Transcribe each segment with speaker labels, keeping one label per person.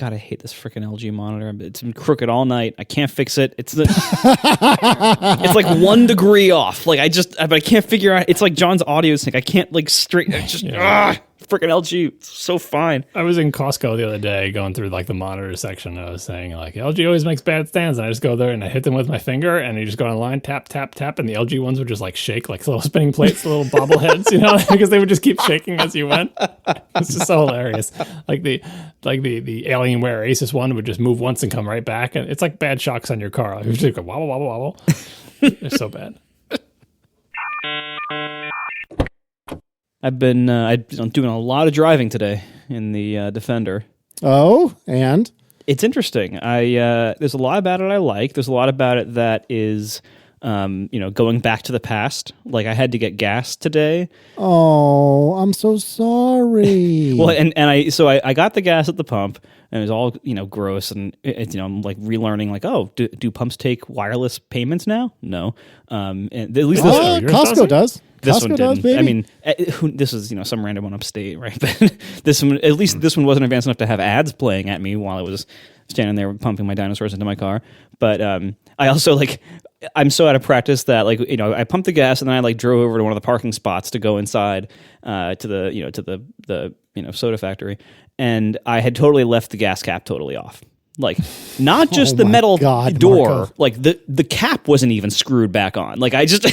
Speaker 1: God, I hate this freaking LG monitor. It's been crooked all night. I can't fix it. It's it's like 1 degree off. Like but I can't figure out. It's like John's audio sync. I can't like straighten. It's just freaking LG. It's so fine.
Speaker 2: I was in Costco the other day going through like the monitor section. And I was saying like LG always makes bad stands, and I just go there and I hit them with my finger, and you just go online, tap, tap, tap, and the LG ones would just like shake like little spinning plates, little bobbleheads, you know, because they would just keep shaking as you went. It's just so hilarious. Like the Alienware Asus one would just move once and come right back, and it's like bad shocks on your car. Like, it would just go wobble, wobble, wobble. They're so bad.
Speaker 1: I've been doing a lot of driving today in the Defender.
Speaker 3: Oh, and?
Speaker 1: It's interesting. There's a lot about it I like. There's a lot about it that is, going back to the past. Like I had to get gas today.
Speaker 3: Oh, I'm so sorry.
Speaker 1: Well, and I got the gas at the pump, and it was all gross, and I'm like relearning like, oh, do pumps take wireless payments now? No, and at least
Speaker 3: Costco does.
Speaker 1: This
Speaker 3: Costco
Speaker 1: one
Speaker 3: does,
Speaker 1: didn't.
Speaker 3: baby.
Speaker 1: I mean, this is some random one upstate, right? But this one, at least this one wasn't advanced enough to have ads playing at me while I was standing there pumping my dinosaurs into my car. But I also I'm so out of practice that I pumped the gas and then I drove over to one of the parking spots to go inside to the soda factory, and I had totally left the gas cap totally off. Like not just the metal door, Marco. Like the cap wasn't even screwed back on. Like I just.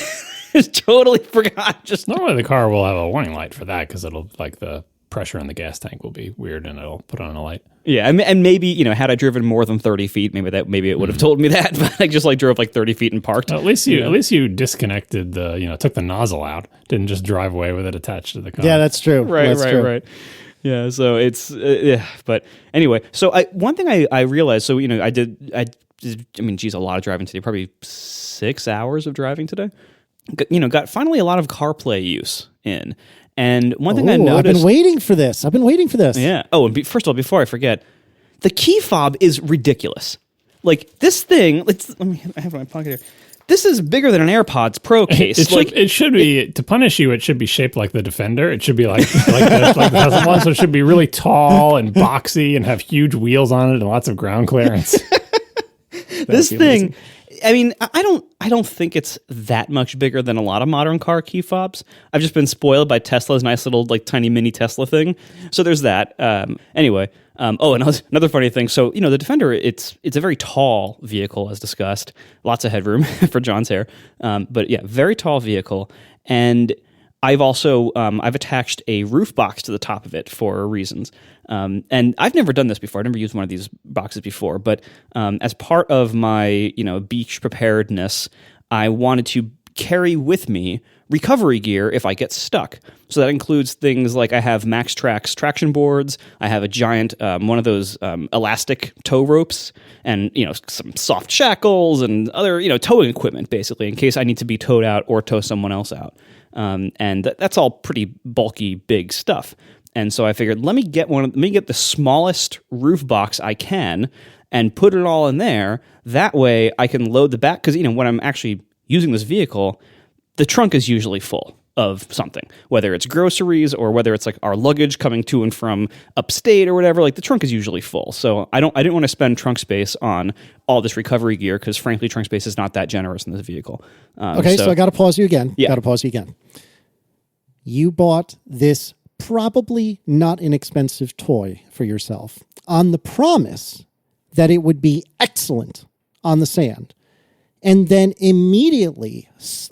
Speaker 1: Totally forgot. Just
Speaker 2: normally the car will have a warning light for that because it'll the pressure in the gas tank will be weird and it'll put on a light.
Speaker 1: Yeah, and maybe had I driven more than 30 feet, maybe it would have told me that. But I just drove 30 feet and parked.
Speaker 2: Well, at least you disconnected took the nozzle out, didn't just drive away with it attached to the car.
Speaker 3: Yeah, that's true.
Speaker 1: Right. Yeah, so it's but anyway, so one thing I realized. So I did. A lot of driving today. Probably 6 hours of driving today. Got finally a lot of CarPlay use in. And one thing I noticed...
Speaker 3: I've been waiting for this.
Speaker 1: Yeah. Oh, and first of all, before I forget, the key fob is ridiculous. Like, this thing... I have it in my pocket here. This is bigger than an AirPods Pro case.
Speaker 2: It should be, to punish you, it should be shaped like the Defender. It should be like the Tesla one, so it should be really tall and boxy and have huge wheels on it and lots of ground clearance.
Speaker 1: This thing... I don't think it's that much bigger than a lot of modern car key fobs. I've just been spoiled by Tesla's nice little tiny mini Tesla thing. So there's that. Anyway. Another funny thing. So the Defender, it's a very tall vehicle, as discussed. Lots of headroom for John's hair. But yeah, very tall vehicle. And I've also I've attached a roof box to the top of it for reasons. And I've never done this before. I've never used one of these boxes before. But as part of my beach preparedness, I wanted to carry with me recovery gear if I get stuck. So that includes things like I have MaxTrax traction boards. I have a giant one of those elastic tow ropes, and some soft shackles and other towing equipment, basically, in case I need to be towed out or tow someone else out. And that's all pretty bulky, big stuff. And so I figured, let me get the smallest roof box I can and put it all in there. That way I can load the back, because when I'm actually using this vehicle, the trunk is usually full of something, whether it's groceries or whether it's our luggage coming to and from upstate or whatever. The trunk is usually full. So I didn't want to spend trunk space on all this recovery gear, because frankly, trunk space is not that generous in this vehicle.
Speaker 3: So I got to pause you again.
Speaker 1: Yeah.
Speaker 3: You bought this probably not inexpensive toy for yourself on the promise that it would be excellent on the sand, and then immediately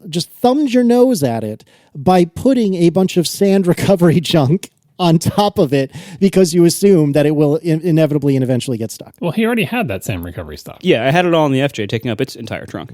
Speaker 3: just thumbed your nose at it by putting a bunch of sand recovery junk on top of it because you assume that it will inevitably and eventually get stuck.
Speaker 2: Well, he already had that sand recovery stuff.
Speaker 1: Yeah, I had it all in the FJ, taking up its entire trunk.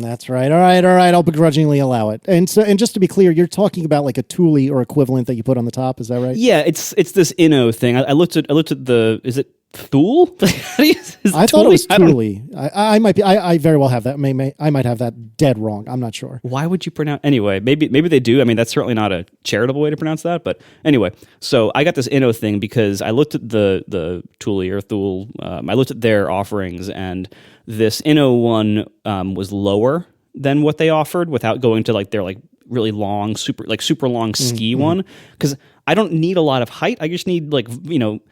Speaker 3: That's right. All right. I'll begrudgingly allow it. And just to be clear, you're talking about a Thule or equivalent that you put on the top. Is that right?
Speaker 1: Yeah, it's this Inno thing. I looked at the. Is it Thule?
Speaker 3: I thought it was Thule. I might be. I very well have that. I might have that dead wrong. I'm not sure.
Speaker 1: Why would you pronounce? Anyway, maybe they do. That's certainly not a charitable way to pronounce that. But anyway, so I got this Inno thing because I looked at the Thule or Thule. I looked at their offerings, and this Inno one was lower than what they offered without going to their really long, super long ski one, because I don't need a lot of height. I just need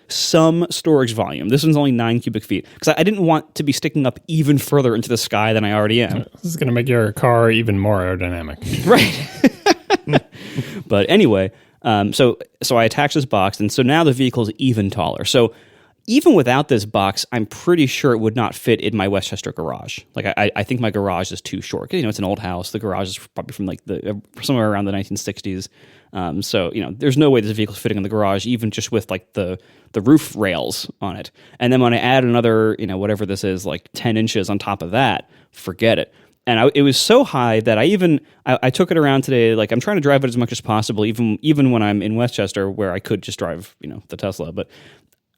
Speaker 1: some storage volume. This one's only 9 cubic feet because I didn't want to be sticking up even further into the sky than I already am.
Speaker 2: This is going to make your car even more aerodynamic.
Speaker 1: Right. But anyway, so I attached this box, and so now the vehicle is even taller. So even without this box, I'm pretty sure it would not fit in my Westchester garage. Like I think my garage is too short. 'Cause, it's an old house. The garage is probably from somewhere around the 1960s. So there's no way this vehicle's fitting in the garage, even just with like the roof rails on it. And then when I add another, whatever this is, like 10 inches on top of that, forget it. And it was so high that I took it around today. Like I'm trying to drive it as much as possible, even when I'm in Westchester, where I could just drive, the Tesla. But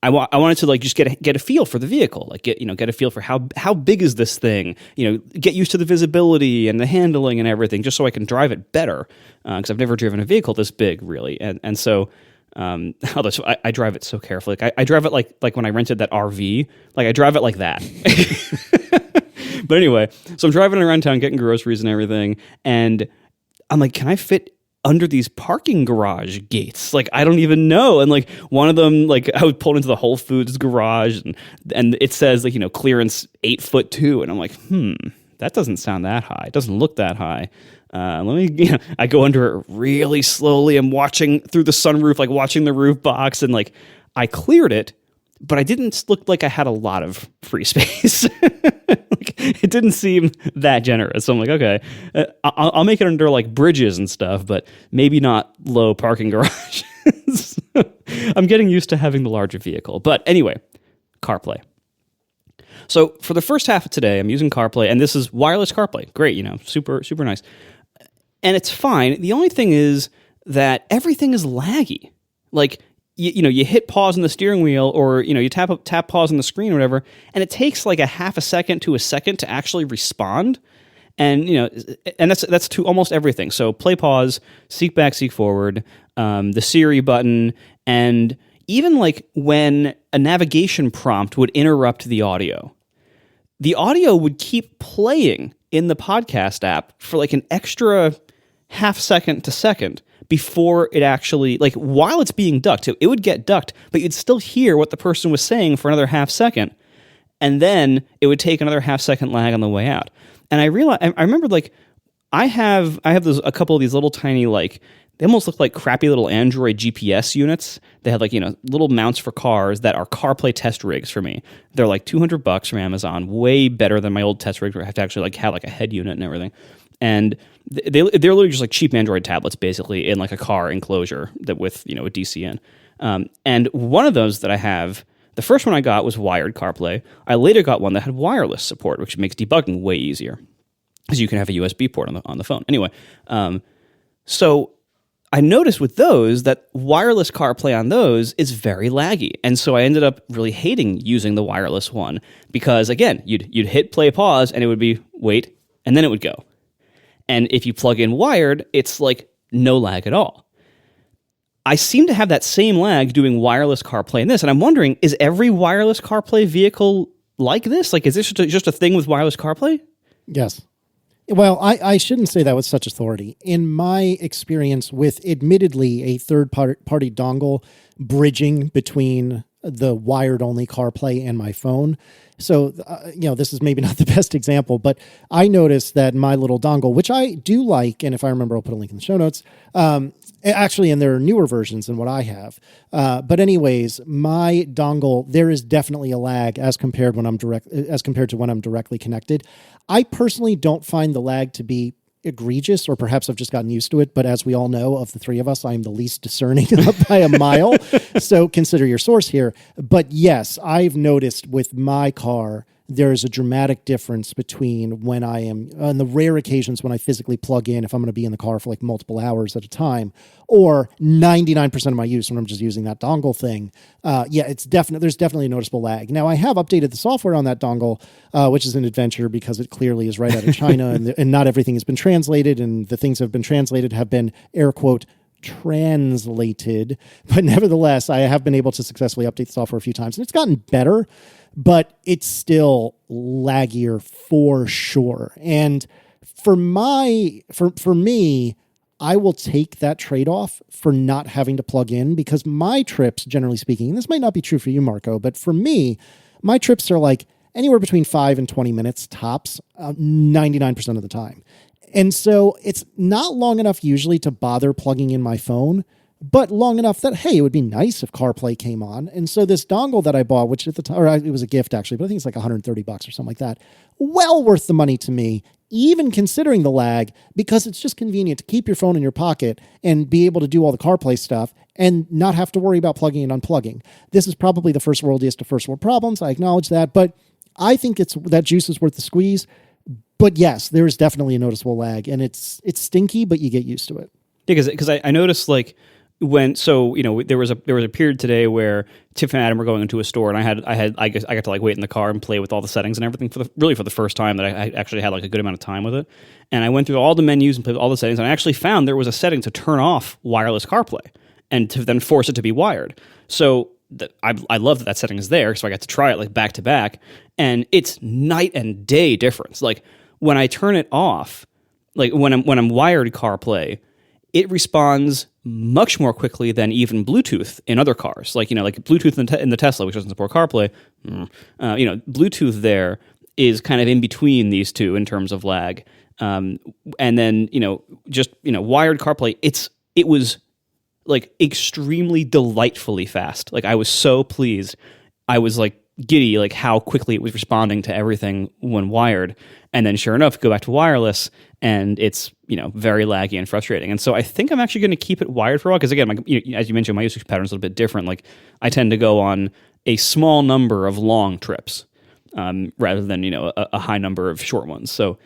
Speaker 1: I wanted to just get a feel for the vehicle, get a feel for how big is this thing, get used to the visibility and the handling and everything, just so I can drive it better. Because I've never driven a vehicle this big, really, and so. Although I drive it so carefully. I drive it like when I rented that RV. Like I drive it like that. But anyway, so I'm driving around town getting groceries and everything, and I'm like, can I fit under these parking garage gates? Like I don't even know. And like one of them, like I was pulled into the Whole Foods garage, and it says clearance 8'2", and I'm like, that doesn't sound that high. It doesn't look that high. I go under it really slowly. I'm watching through the sunroof, like watching the roof box, and like I cleared it, but I didn't look like I had a lot of free space. It didn't seem that generous. So I'm like, okay, I'll make it under like bridges and stuff, but maybe not low parking garages. I'm getting used to having the larger vehicle. But anyway, CarPlay. So for the first half of today, I'm using CarPlay, and this is wireless CarPlay. Great, super, super nice. And it's fine. The only thing is that everything is laggy. Like, you hit pause on the steering wheel, or, you tap pause on the screen or whatever, and it takes like a half a second to a second to actually respond. And, and that's to almost everything. So play, pause, seek back, seek forward, the Siri button, and even like when a navigation prompt would interrupt the audio would keep playing in the podcast app for like an extra half second to second before it actually, like while it's being ducked. It would get ducked, but you'd still hear what the person was saying for another half second. And then it would take another half second lag on the way out. And I remembered like I have a couple of these little tiny, like, they almost look like crappy little Android GPS units. They have like, little mounts for cars that are CarPlay test rigs for me. They're like $200 from Amazon, way better than my old test rigs where I have to actually like have like a head unit and everything. And they're literally just like cheap Android tablets basically in like a car enclosure that with, a DC in. And one of those that I have, the first one I got was wired CarPlay. I later got one that had wireless support, which makes debugging way easier because you can have a USB port on the phone. Anyway, so I noticed with those that wireless CarPlay on those is very laggy. And so I ended up really hating using the wireless one because, again, you'd hit play pause and it would be wait, and then it would go. And if you plug in wired, it's like no lag at all. I seem to have that same lag doing wireless CarPlay in this. And I'm wondering, is every wireless CarPlay vehicle like this? Like, is this just a thing with wireless CarPlay?
Speaker 3: Yes. Well, I shouldn't say that with such authority. In my experience with admittedly a third-party dongle bridging between the wired-only CarPlay and my phone, so, this is maybe not the best example, but I noticed that my little dongle, which I do like, and if I remember, I'll put a link in the show notes, actually, and there are newer versions than what I have. But anyways, my dongle, there is definitely a lag as compared to when I'm directly connected. I personally don't find the lag to be egregious, or perhaps I've just gotten used to it. But as we all know, of the three of us, I am the least discerning by a mile. So consider your source here. But yes, I've noticed with my car, there is a dramatic difference between when I am, on the rare occasions when I physically plug in, if I'm going to be in the car for like multiple hours at a time, or 99% of my use when I'm just using that dongle thing. There's definitely a noticeable lag. Now, I have updated the software on that dongle, which is an adventure because it clearly is right out of China and not everything has been translated, and the things that have been translated have been, air quote, translated. But nevertheless, I have been able to successfully update the software a few times, and it's gotten better, but it's still laggier for sure. And for me, I will take that trade-off for not having to plug in, because my trips, generally speaking, and this might not be true for you, Marco, but for me, my trips are like anywhere between 5 and 20 minutes tops, 99% of the time. And so it's not long enough usually to bother plugging in my phone, but long enough that, hey, it would be nice if CarPlay came on. And so this dongle that I bought, which at the time, or it was a gift actually, but I think it's like $130 or something like that, well worth the money to me, even considering the lag, because it's just convenient to keep your phone in your pocket and be able to do all the CarPlay stuff and not have to worry about plugging and unplugging. This is probably the first worldiest of first world problems. I acknowledge that, but I think that juice is worth the squeeze. But yes, there is definitely a noticeable lag, and it's stinky, but you get used to it.
Speaker 1: Yeah, because I noticed like there was a period today where Tiff and Adam were going into a store, and I got to like wait in the car and play with all the settings and everything for the first time that I actually had like a good amount of time with it. And I went through all the menus and played with all the settings, and I actually found there was a setting to turn off wireless CarPlay and to then force it to be wired. So I love that setting is there, so I got to try it like back to back, and it's night and day difference. Like when I turn it off, like when I'm wired CarPlay, it responds much more quickly than even Bluetooth in other cars. Like Bluetooth in the Tesla, which doesn't support CarPlay. Bluetooth there is kind of in between these two in terms of lag. And then wired CarPlay, it was like extremely delightfully fast. Like I was so pleased. I was like giddy, like how quickly it was responding to everything when wired. And then sure enough, go back to wireless and it's, very laggy and frustrating. And so I think I'm actually going to keep it wired for a while. Because again, as you mentioned, my usage pattern is a little bit different. Like I tend to go on a small number of long trips rather than, a high number of short ones. So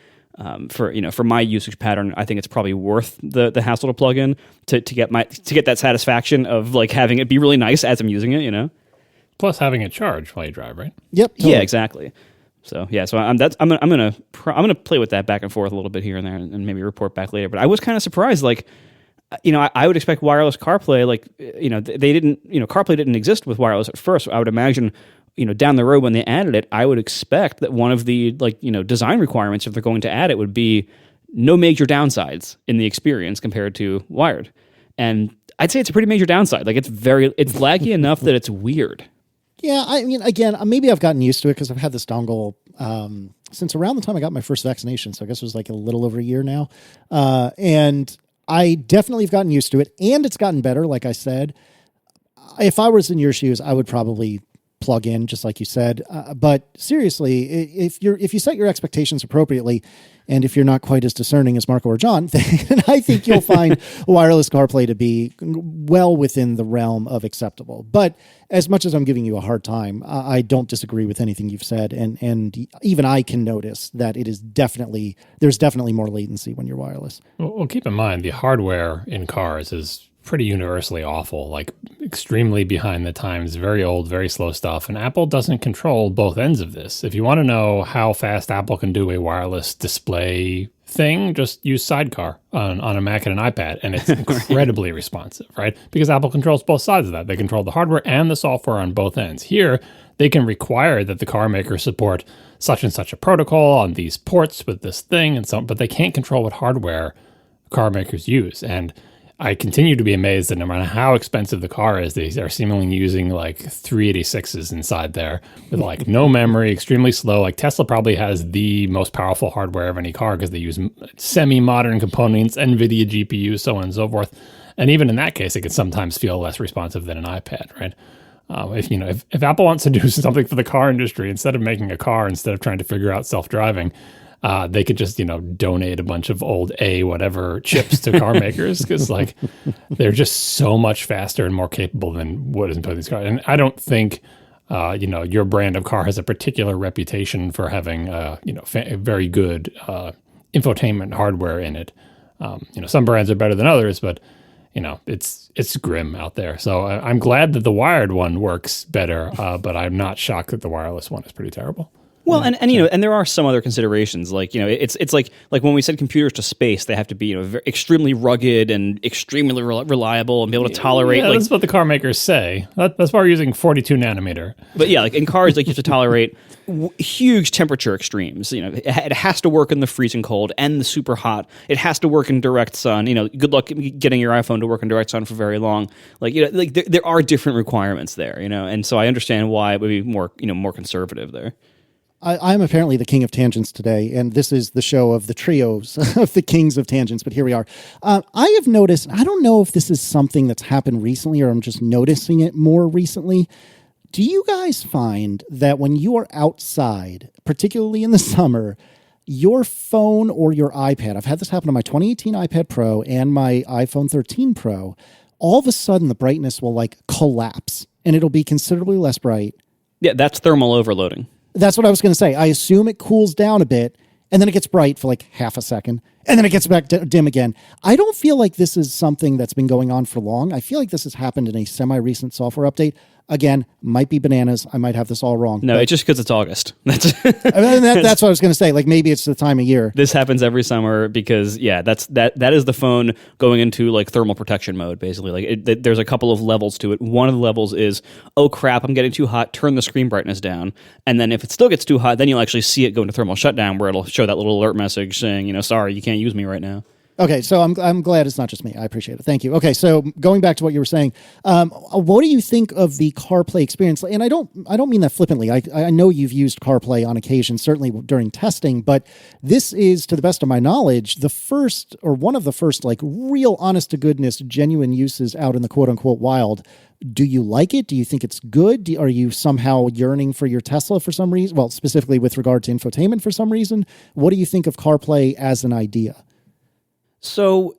Speaker 1: for my usage pattern, I think it's probably worth the hassle to plug in to get that satisfaction of like having it be really nice as I'm using it,
Speaker 2: Plus having it charge while you drive, right?
Speaker 3: Yep. Totally.
Speaker 1: Yeah, exactly. So yeah, so I'm gonna play with that back and forth a little bit here and there, and maybe report back later. But I was kind of surprised, like, I would expect wireless CarPlay, like, they didn't, CarPlay didn't exist with wireless at first. So I would imagine, down the road when they added it, I would expect that one of the design requirements, if they're going to add it, would be no major downsides in the experience compared to wired. And I'd say it's a pretty major downside. Like it's laggy enough that it's weird.
Speaker 3: Yeah, I mean, again, maybe I've gotten used to it because I've had this dongle since around the time I got my first vaccination. So I guess it was like a little over a year now. And I definitely have gotten used to it, and it's gotten better, like I said. If I was in your shoes, I would probably plug in, just like you said. But seriously, if you set your expectations appropriately, and if you're not quite as discerning as Marco or John, then I think you'll find wireless CarPlay to be well within the realm of acceptable. But as much as I'm giving you a hard time, I don't disagree with anything you've said, and even I can notice that there's definitely more latency when you're wireless.
Speaker 2: Well, keep in mind the hardware in cars is pretty universally awful, like extremely behind the times, very old, very slow stuff. And Apple doesn't control both ends of this. If you want to know how fast Apple can do a wireless display thing, just use Sidecar on a Mac and an iPad, and it's incredibly responsive, right? Because Apple controls both sides of that. They control the hardware and the software on both ends. Here, they can require that the car makers support such and such a protocol on these ports with this thing and so on, but they can't control what hardware car makers use. And I continue to be amazed that no matter how expensive the car is, they are seemingly using like 386s inside there with like no memory, extremely slow. Like Tesla probably has the most powerful hardware of any car because they use semi-modern components, NVIDIA GPUs, so on and so forth. And even in that case, it can sometimes feel less responsive than an iPad, right? If Apple wants to do something for the car industry, instead of making a car, instead of trying to figure out self-driving, they could just, donate a bunch of old whatever chips to car makers because like they're just so much faster and more capable than what is in these cars. And I don't think, your brand of car has a particular reputation for having, very good infotainment hardware in it. Some brands are better than others, but it's grim out there. So I'm glad that the wired one works better, but I'm not shocked that the wireless one is pretty terrible.
Speaker 1: Well, and and there are some other considerations, like it's like when we send computers to space, they have to be extremely rugged and extremely reliable and be able to tolerate.
Speaker 2: Yeah, that's what the car makers say. That's why we're using 42 nanometer.
Speaker 1: But yeah, like in cars, like you have to tolerate huge temperature extremes. It has to work in the freezing cold and the super hot. It has to work in direct sun. Good luck getting your iPhone to work in direct sun for very long. There are different requirements there. And so I understand why it would be more more conservative there.
Speaker 3: I'm apparently the king of tangents today, and this is the show of the trios of the kings of tangents, but here we are. I have noticed, I don't know if this is something that's happened recently or I'm just noticing it more recently. Do you guys find that when you are outside, particularly in the summer, your phone or your iPad, I've had this happen on my 2018 iPad Pro and my iPhone 13 Pro, all of a sudden the brightness will collapse and it'll be considerably less bright.
Speaker 1: Yeah, that's thermal overloading.
Speaker 3: That's what I was going to say. I assume it cools down a bit, and then it gets bright for half a second, and then it gets back dim again. I don't feel like this is something that's been going on for long. I feel like this has happened in a semi-recent software update. Again, might be bananas. I might have this all wrong.
Speaker 1: No, it's just because it's August.
Speaker 3: That's what I was going to say. Maybe it's the time of year.
Speaker 1: This happens every summer because, that is the phone going into thermal protection mode, basically. There's a couple of levels to it. One of the levels is, oh crap, I'm getting too hot, turn the screen brightness down. And then if it still gets too hot, then you'll actually see it go into thermal shutdown where it'll show that little alert message saying, sorry, you can't use me right now.
Speaker 3: Okay, so I'm glad it's not just me. I appreciate it. Thank you. Okay, so going back to what you were saying, what do you think of the CarPlay experience? And I don't mean that flippantly. I know you've used CarPlay on occasion, certainly during testing, but this is, to the best of my knowledge, the first or one of the first real honest to goodness genuine uses out in the quote unquote wild. Do you like it? Do you think it's good? Are you somehow yearning for your Tesla for some reason? Well, specifically with regard to infotainment for some reason. What do you think of CarPlay as an idea?
Speaker 1: So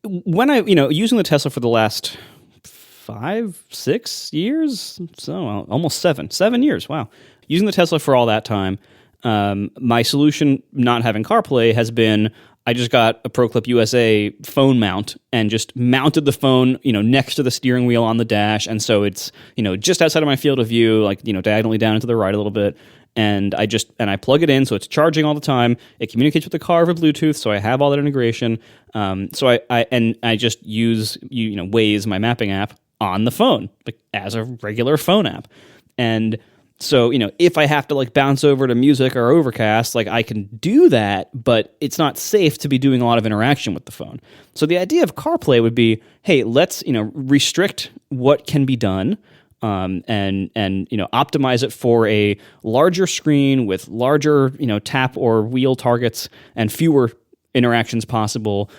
Speaker 1: when I, using the Tesla for the last 5-6 years, so almost 7 years, wow. Using the Tesla for all that time, my solution not having CarPlay has been, I just got a ProClip USA phone mount and just mounted the phone, next to the steering wheel on the dash. And so it's, just outside of my field of view, diagonally down and to the right a little bit. And I plug it in, so it's charging all the time. It communicates with the car over Bluetooth, so I have all that integration. So I just use Waze, my mapping app, on the phone as a regular phone app. And so if I have to bounce over to music or Overcast, I can do that, but it's not safe to be doing a lot of interaction with the phone. So the idea of CarPlay would be, hey, let's restrict what can be done. And optimize it for a larger screen with larger tap or wheel targets and fewer interactions possible.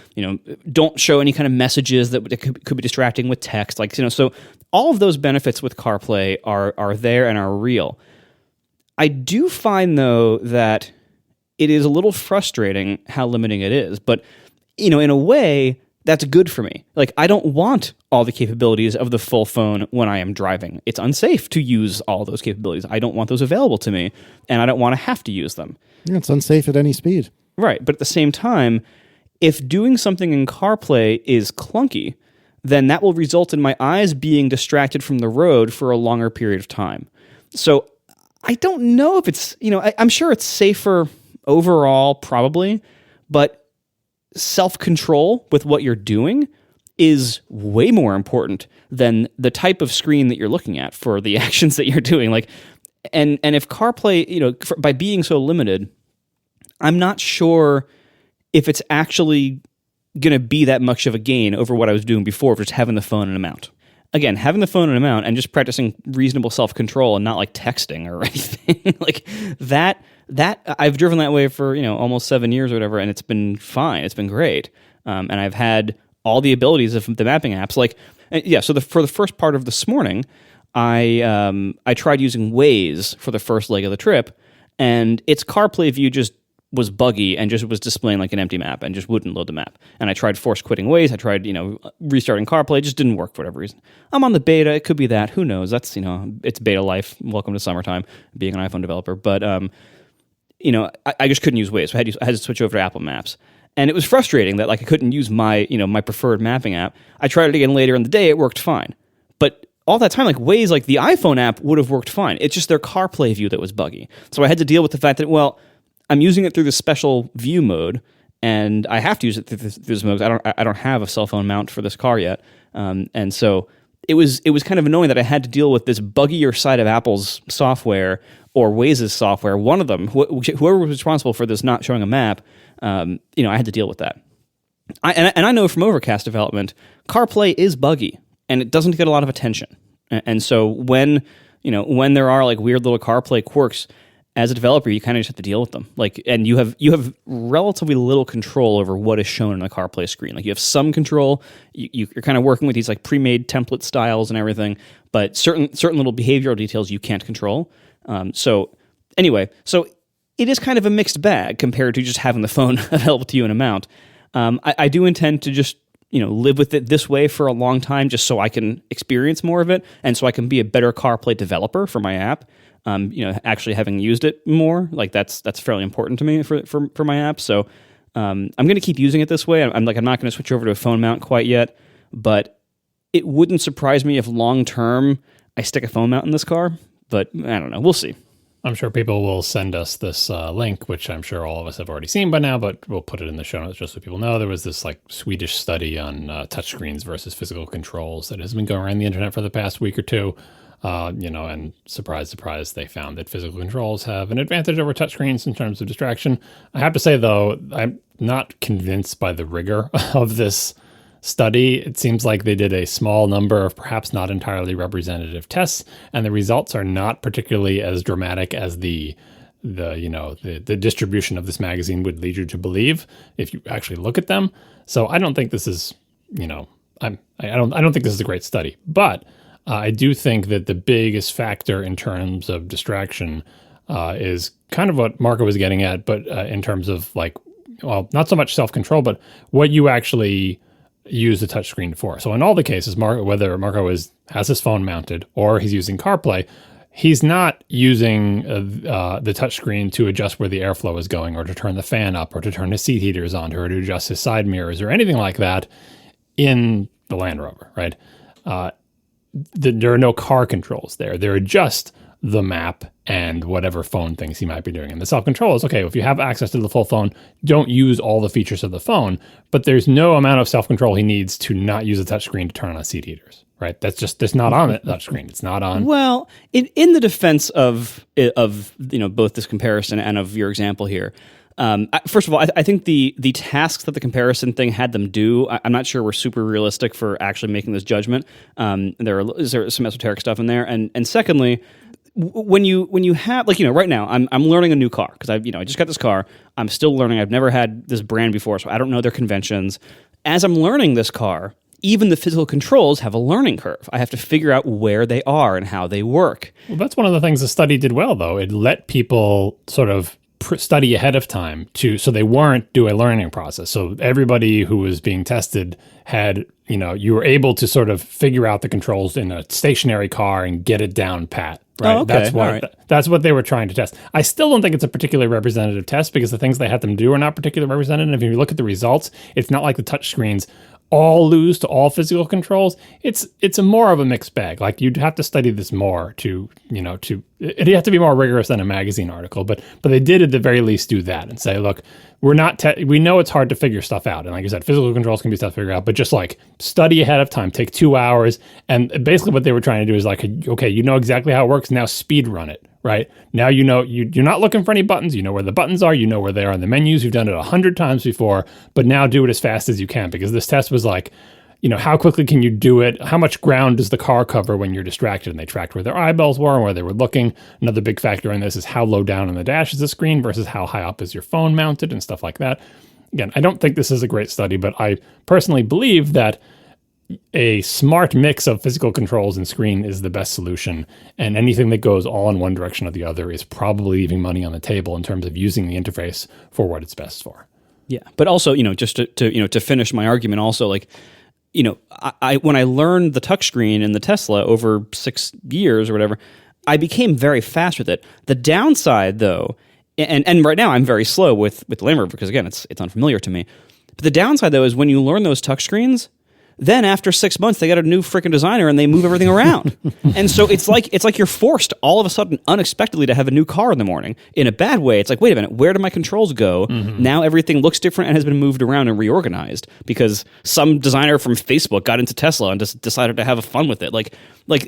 Speaker 1: Don't show any kind of messages that could be distracting with text. So all of those benefits with CarPlay are there and are real. I do find though that it is a little frustrating how limiting it is, but in a way, that's good for me. I don't want all the capabilities of the full phone when I am driving. It's unsafe to use all those capabilities. I don't want those available to me, and I don't want to have to use them.
Speaker 3: Yeah, it's unsafe at any speed.
Speaker 1: Right, but at the same time, if doing something in CarPlay is clunky, then that will result in my eyes being distracted from the road for a longer period of time. So I don't know if it's, I'm sure it's safer overall, probably, but self-control with what you're doing is way more important than the type of screen that you're looking at for the actions that you're doing. And if CarPlay, by being so limited, I'm not sure if it's actually going to be that much of a gain over what I was doing before, just having the phone in a mount. Again, having the phone in a mount and just practicing reasonable self-control and not texting or anything that I've driven that way for almost 7 years or whatever, and it's been fine. It's been great, and I've had all the abilities of the mapping apps. So for the first part of this morning, I tried using Waze for the first leg of the trip, and its CarPlay view just was buggy and just was displaying an empty map and just wouldn't load the map. And I tried force quitting Waze. I tried restarting CarPlay. It just didn't work for whatever reason. I'm on the beta. It could be that. Who knows? That's it's beta life. Welcome to summertime. Being an iPhone developer, but I just couldn't use Waze. So I had to switch over to Apple Maps. And it was frustrating that I couldn't use my, my preferred mapping app. I tried it again later in the day. It worked fine. But all that time, like Waze, like the iPhone app would have worked fine. It's just their CarPlay view that was buggy. So I had to deal with the fact that, well, I'm using it through this special view mode, and I have to use it through this mode. I don't have a cell phone mount for this car yet, and so it was kind of annoying that I had to deal with this buggier side of Apple's software or Waze's software. One of them, whoever was responsible for this not showing a map, I had to deal with that. I know from Overcast development, CarPlay is buggy and it doesn't get a lot of attention. And so when there are like weird little CarPlay quirks, as a developer, you kind of just have to deal with them. Like, and you have relatively little control over what is shown on a CarPlay screen. Like, you have some control. You're kind of working with these like pre-made template styles and everything, but certain little behavioral details you can't control. So it is kind of a mixed bag compared to just having the phone available to you in a mount. I do intend to just live with it this way for a long time, just so I can experience more of it, and so I can be a better CarPlay developer for my app. Actually having used it more, like that's fairly important to me for my app. So I'm going to keep using it this way. I'm not going to switch over to a phone mount quite yet, but it wouldn't surprise me if long term I stick a phone mount in this car. But I don't know. We'll see.
Speaker 2: I'm sure people will send us this link, which I'm sure all of us have already seen by now, but we'll put it in the show notes just so people know. There was this like Swedish study on touchscreens versus physical controls that has been going around the internet for the past week or two. And surprise, surprise, they found that physical controls have an advantage over touchscreens in terms of distraction. I have to say, though, I'm not convinced by the rigor of this study. It seems like they did a small number of perhaps not entirely representative tests, and the results are not particularly as dramatic as the distribution of this magazine would lead you to believe if you actually look at them. So I don't think this is, I don't think this is a great study, but I do think that the biggest factor in terms of distraction is kind of what Marco was getting at, but in terms of not so much self-control, but what you actually use the touchscreen for. So in all the cases, whether Marco has his phone mounted or he's using CarPlay, he's not using the touchscreen to adjust where the airflow is going, or to turn the fan up, or to turn his seat heaters on, or to adjust his side mirrors, or anything like that in the Land Rover, right? There are no car controls there. They're just the map and whatever phone things he might be doing. And the self-control is, okay, if you have access to the full phone, don't use all the features of the phone, but there's no amount of self-control he needs to not use a touchscreen to turn on seat heaters, right? That's not on the touchscreen. It's not on.
Speaker 1: Well, in the defense of both this comparison and of your example here, first of all, I think the tasks that the comparison thing had them do, I'm not sure were super realistic for actually making this judgment. There's some esoteric stuff in there, and secondly, when you have right now, I'm learning a new car because I just got this car. I'm still learning. I've never had this brand before, so I don't know their conventions. As I'm learning this car, even the physical controls have a learning curve. I have to figure out where they are and how they work.
Speaker 2: Well, that's one of the things the study did well, though. It let people sort of study ahead of time so they weren't do a learning process. So everybody who was being tested had, you were able to sort of figure out the controls in a stationary car and get it down pat. Right.
Speaker 1: Oh, okay.
Speaker 2: That's what they were trying to test. I still don't think it's a particularly representative test because the things they had them do are not particularly representative. If you look at the results, it's not like the touch screens all lose to all physical controls. It's a more of a mixed bag. Like, you'd have to study this more to it'd have to be more rigorous than a magazine article, but they did at the very least do that and say, look, we're not we know it's hard to figure stuff out, and like you said, physical controls can be tough to figure out, but just like study ahead of time, take 2 hours, and basically what they were trying to do is like, okay, you know exactly how it works, now speed run it. Right now, you're not looking for any buttons. You know where the buttons are. You know where they are in the menus. You've done it 100 times before, but now do it as fast as you can, because this test was like, how quickly can you do it? How much ground does the car cover when you're distracted? And they tracked where their eyeballs were and where they were looking. Another big factor in this is how low down on the dash is the screen versus how high up is your phone mounted and stuff like that. Again, I don't think this is a great study, but I personally believe that a smart mix of physical controls and screen is the best solution, and anything that goes all in one direction or the other is probably leaving money on the table in terms of using the interface for what it's best for.
Speaker 1: Yeah, but also, just to finish my argument, also, like, I when I learned the touchscreen in the Tesla over 6 years or whatever, I became very fast with it. The downside, though, and right now I'm very slow with the Land Rover because, again, it's unfamiliar to me. But the downside, though, is when you learn those touchscreens, Then after 6 months, they got a new freaking designer and they move everything around. And so it's like you're forced all of a sudden unexpectedly to have a new car in the morning. In a bad way, it's like, wait a minute, where do my controls go? Now everything looks different and has been moved around and reorganized because some designer from Facebook got into Tesla and just decided to have fun with it. Like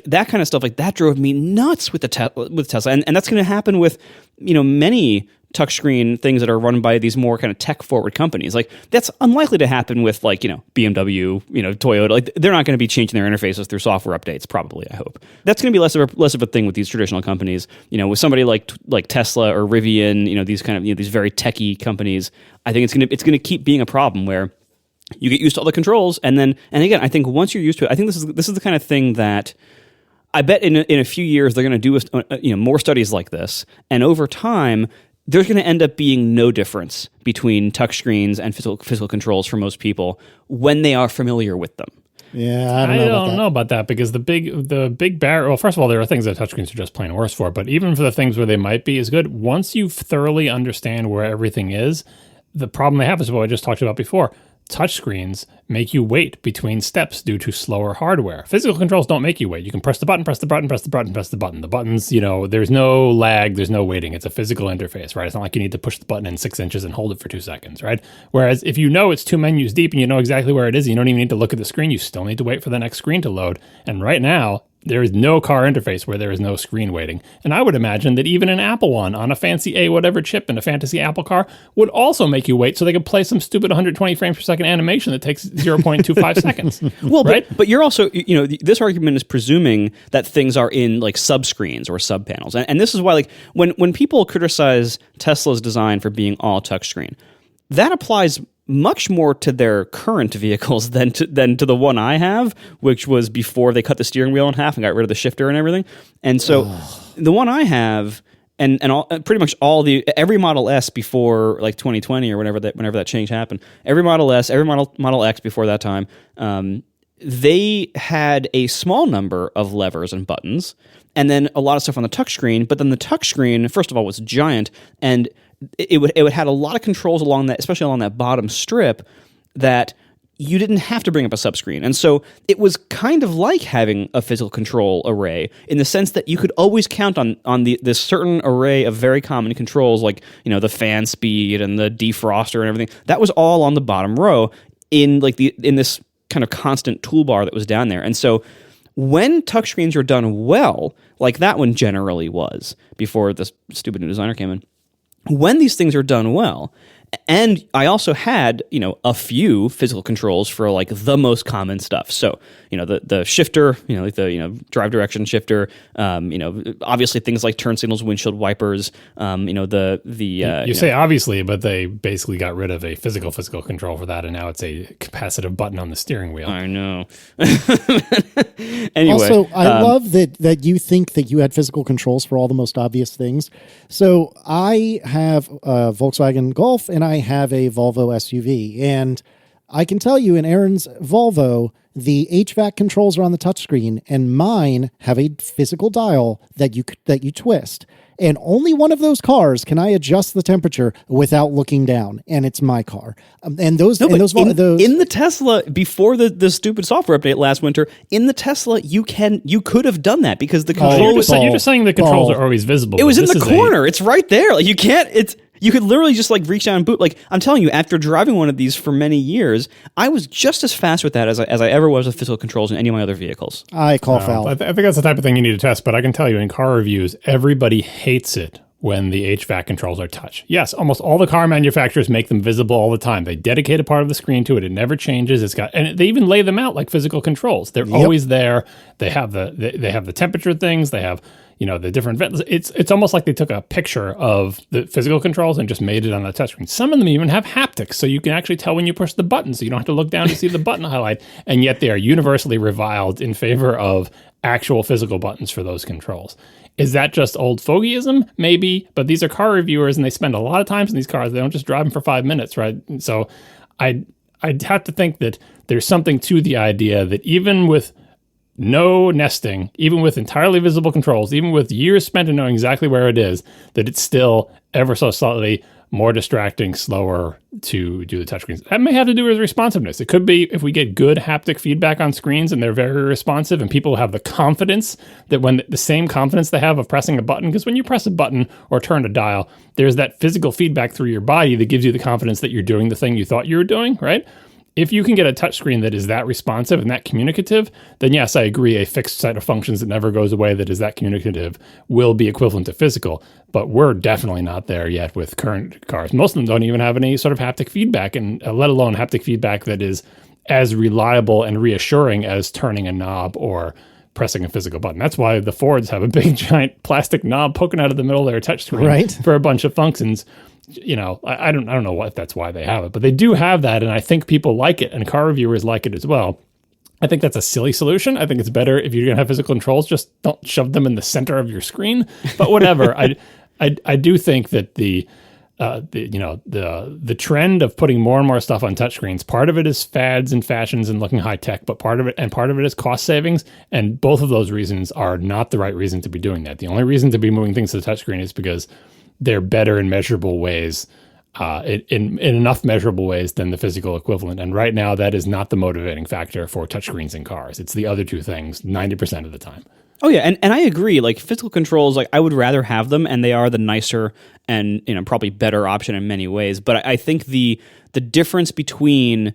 Speaker 1: that kind of stuff, like that drove me nuts with with Tesla. And that's going to happen with, many touchscreen things that are run by these more kind of tech-forward companies. Like, that's unlikely to happen with, like, BMW, Toyota. Like, they're not going to be changing their interfaces through software updates, probably, I hope. That's going to be less of a thing with these traditional companies. With somebody like Tesla or Rivian, these kind of, these very techy companies, I think it's going to keep being a problem where you get used to all the controls, and again, I think once you're used to it, I think this is the kind of thing that I bet in a few years they're going to do more studies like this, and over time there's going to end up being no difference between touchscreens and physical controls for most people when they are familiar with them.
Speaker 3: Yeah,
Speaker 2: I don't know about that because the big barrier. Well, first of all, there are things that touchscreens are just plain worse for. But even for the things where they might be is good, once you thoroughly understand where everything is, the problem they have is what I just talked about before. Touchscreens make you wait between steps due to slower hardware. Physical controls don't make you wait. You can press the button, press the button, press the button, press the button. The buttons, there's no lag, there's no waiting. It's a physical interface, right? It's not like you need to push the button in 6 inches and hold it for 2 seconds, right? Whereas if it's 2 menus deep and you know exactly where it is, you don't even need to look at the screen. You still need to wait for the next screen to load. And right now, there is no car interface where there is no screen waiting. And I would imagine that even an Apple one on a fancy whatever chip in a fantasy Apple car would also make you wait so they could play some stupid 120 frames per second animation that takes 0.25 seconds.
Speaker 1: Well,
Speaker 2: right?
Speaker 1: but you're also, this argument is presuming that things are in like subscreens or subpanels. And this is why, like, when people criticize Tesla's design for being all touchscreen, that applies much more to their current vehicles than to the one I have, which was before they cut the steering wheel in half and got rid of the shifter and everything. And so the one I have, and pretty much every Model S before like 2020 or whenever that change happened, every Model S, every Model X before that time, they had a small number of levers and buttons, and then a lot of stuff on the touchscreen. But then the touchscreen, first of all, was giant, and it would had a lot of controls along that, especially along that bottom strip, that you didn't have to bring up a subscreen. And so it was kind of like having a physical control array in the sense that you could always count on this certain array of very common controls, like, the fan speed and the defroster and everything. That was all on the bottom row in this kind of constant toolbar that was down there. And so when touchscreens are done well, like that one generally was before this stupid new designer came in, when these things are done well, and I also had, a few physical controls for like the most common stuff. So, the shifter, like the, drive direction shifter, obviously things like turn signals, windshield wipers,
Speaker 2: you say obviously, but they basically got rid of a physical control for that. And now it's a capacitive button on the steering wheel.
Speaker 1: I know. Anyway.
Speaker 3: Also, I love that you think that you had physical controls for all the most obvious things. So I have a Volkswagen Golf and I have a Volvo SUV. And I can tell you in Aaron's Volvo, the HVAC controls are on the touchscreen, and mine have a physical dial that you twist. And only one of those cars can I adjust the temperature without looking down, and it's my car. In the Tesla,
Speaker 1: before the stupid software update last winter, in the Tesla you could have done that because the controls.
Speaker 2: You're just saying the controls are always visible.
Speaker 1: It was in the corner. It's right there. Like you can't. You could literally just like reach down and boot. Like I'm telling you, after driving one of these for many years, I was just as fast with that as I ever was with physical controls in any of my other vehicles.
Speaker 3: I call foul.
Speaker 2: I think that's the type of thing you need to test. But I can tell you, in car reviews, everybody hates it when the HVAC controls are touch. Yes, almost all the car manufacturers make them visible all the time. They dedicate a part of the screen to it. It never changes. And they even lay them out like physical controls. They're always there. They have the temperature things. They have the different vents. It's almost like they took a picture of the physical controls and just made it on the touchscreen. Some of them even have haptics, so you can actually tell when you push the button, so you don't have to look down to see the button highlight. And yet they are universally reviled in favor of actual physical buttons for those controls. Is that just old fogeyism? Maybe, but these are car reviewers and they spend a lot of time in these cars. They don't just drive them for 5 minutes, right? So I'd have to think that there's something to the idea that even with no nesting, even with entirely visible controls, even with years spent in knowing exactly where it is, that it's still ever so slightly more distracting, slower to do the touchscreens. That may have to do with responsiveness. It could be if we get good haptic feedback on screens and they're very responsive and people have the confidence that when the same confidence they have of pressing a button, because when you press a button or turn a dial, there's that physical feedback through your body that gives you the confidence that you're doing the thing you thought you were doing, right? If you can get a touchscreen that is that responsive and that communicative, then yes, I agree, a fixed set of functions that never goes away that is that communicative will be equivalent to physical. But we're definitely not there yet with current cars. Most of them don't even have any sort of haptic feedback, and let alone haptic feedback that is as reliable and reassuring as turning a knob or pressing a physical button. That's why the Fords have a big giant plastic knob poking out of the middle of their touchscreen for a bunch of functions. You know, I don't know what that's why they have it, but they do have that, and I think people like it, and car reviewers like it as well. I think that's a silly solution. I think it's better if you're gonna have physical controls, just don't shove them in the center of your screen. But whatever, I do think that the trend of putting more and more stuff on touchscreens, part of it is fads and fashions and looking high tech, but part of it is cost savings, and both of those reasons are not the right reason to be doing that. The only reason to be moving things to the touchscreen is because they're better in measurable ways, in enough measurable ways than the physical equivalent. And right now, that is not the motivating factor for touchscreens in cars. It's the other two things 90% of the time.
Speaker 1: Oh yeah, and I agree. Like physical controls, like I would rather have them, and they are the nicer and probably better option in many ways. But I think the difference between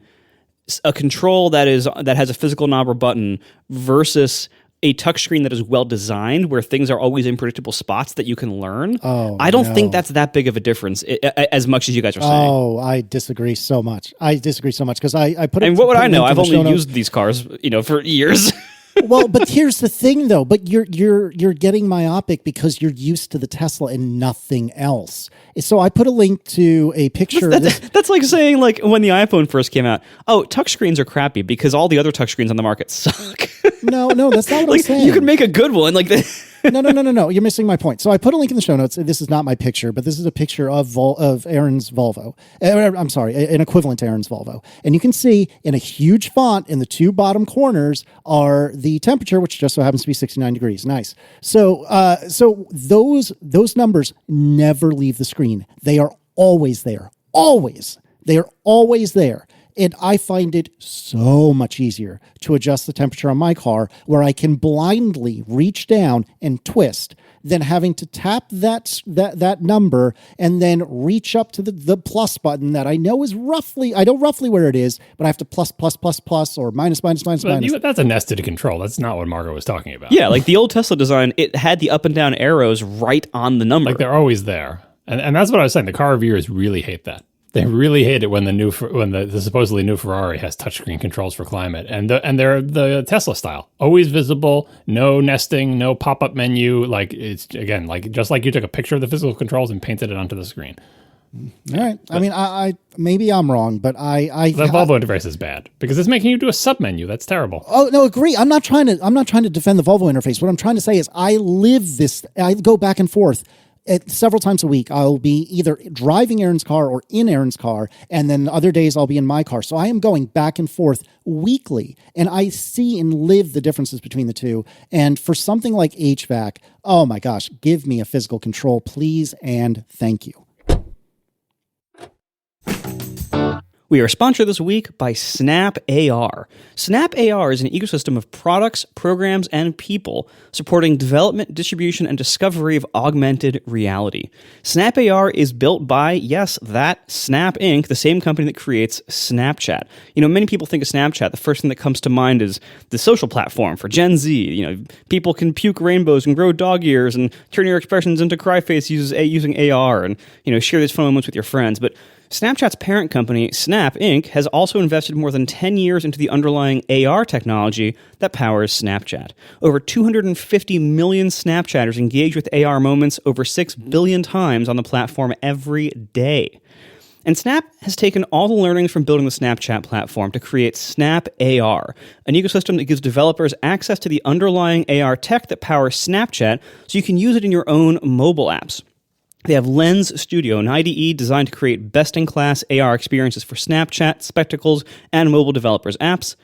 Speaker 1: a control that has a physical knob or button versus a touchscreen that is well designed, where things are always in predictable spots that you can learn. I don't think that's that big of a difference, as much as you guys are saying.
Speaker 3: Oh, I disagree so much. Because I put it.
Speaker 1: And what would I know? I've only used these cars, for years.
Speaker 3: Well, but here's the thing, though. But you're getting myopic because you're used to the Tesla and nothing else. So I put a link to a picture.
Speaker 1: That's like saying, like, when the iPhone first came out, oh, touchscreens are crappy because all the other touchscreens on the market suck.
Speaker 3: No, that's not what I'm saying.
Speaker 1: You could make a good one, like this.
Speaker 3: No. You're missing my point. So I put a link in the show notes. This is not my picture, but this is a picture of Aaron's Volvo. I'm sorry, an equivalent to Aaron's Volvo. And you can see in a huge font in the two bottom corners are the temperature, which just so happens to be 69 degrees. Nice. So those numbers never leave the screen. They are always there. Always. They are always there. And I find it so much easier to adjust the temperature on my car where I can blindly reach down and twist than having to tap that number and then reach up to the plus button that I know roughly where it is, but I have to plus or minus.
Speaker 2: That's a nested control. That's not what Margo was talking about.
Speaker 1: Yeah, like the old Tesla design, it had the up and down arrows right on the number.
Speaker 2: Like they're always there. And that's what I was saying. The car reviewers really hate that. They really hate it when the supposedly new Ferrari has touchscreen controls for climate, and they're the Tesla style, always visible, no nesting, no pop-up menu. Like it's again like just like you took a picture of the physical controls and painted it onto the screen.
Speaker 3: All right. I mean, I maybe I'm wrong, but the
Speaker 2: Volvo interface is bad because it's making you do a sub menu. That's terrible.
Speaker 3: Oh no, agree. I'm not trying to defend the Volvo interface. What I'm trying to say is I live this. I go back and forth. Several times a week, I'll be either driving Aaron's car or in Aaron's car, and then other days I'll be in my car. So I am going back and forth weekly, and I see and live the differences between the two. And for something like HVAC, oh my gosh, give me a physical control, please, and thank you.
Speaker 1: We are sponsored this week by Snap AR. Snap AR is an ecosystem of products, programs, and people supporting development, distribution, and discovery of augmented reality. Snap AR is built by, yes, that Snap Inc., the same company that creates Snapchat. Many people think of Snapchat, the first thing that comes to mind is the social platform for Gen Z. People can puke rainbows and grow dog ears and turn your expressions into cry face using AR and, share these fun moments with your friends. But Snapchat's parent company, Snap Inc., has also invested more than 10 years into the underlying AR technology that powers Snapchat. Over 250 million Snapchatters engage with AR moments over 6 billion times on the platform every day. And Snap has taken all the learnings from building the Snapchat platform to create Snap AR, an ecosystem that gives developers access to the underlying AR tech that powers Snapchat so you can use it in your own mobile apps. They have Lens Studio, an IDE designed to create best-in-class AR experiences for Snapchat, Spectacles, and mobile developers' apps.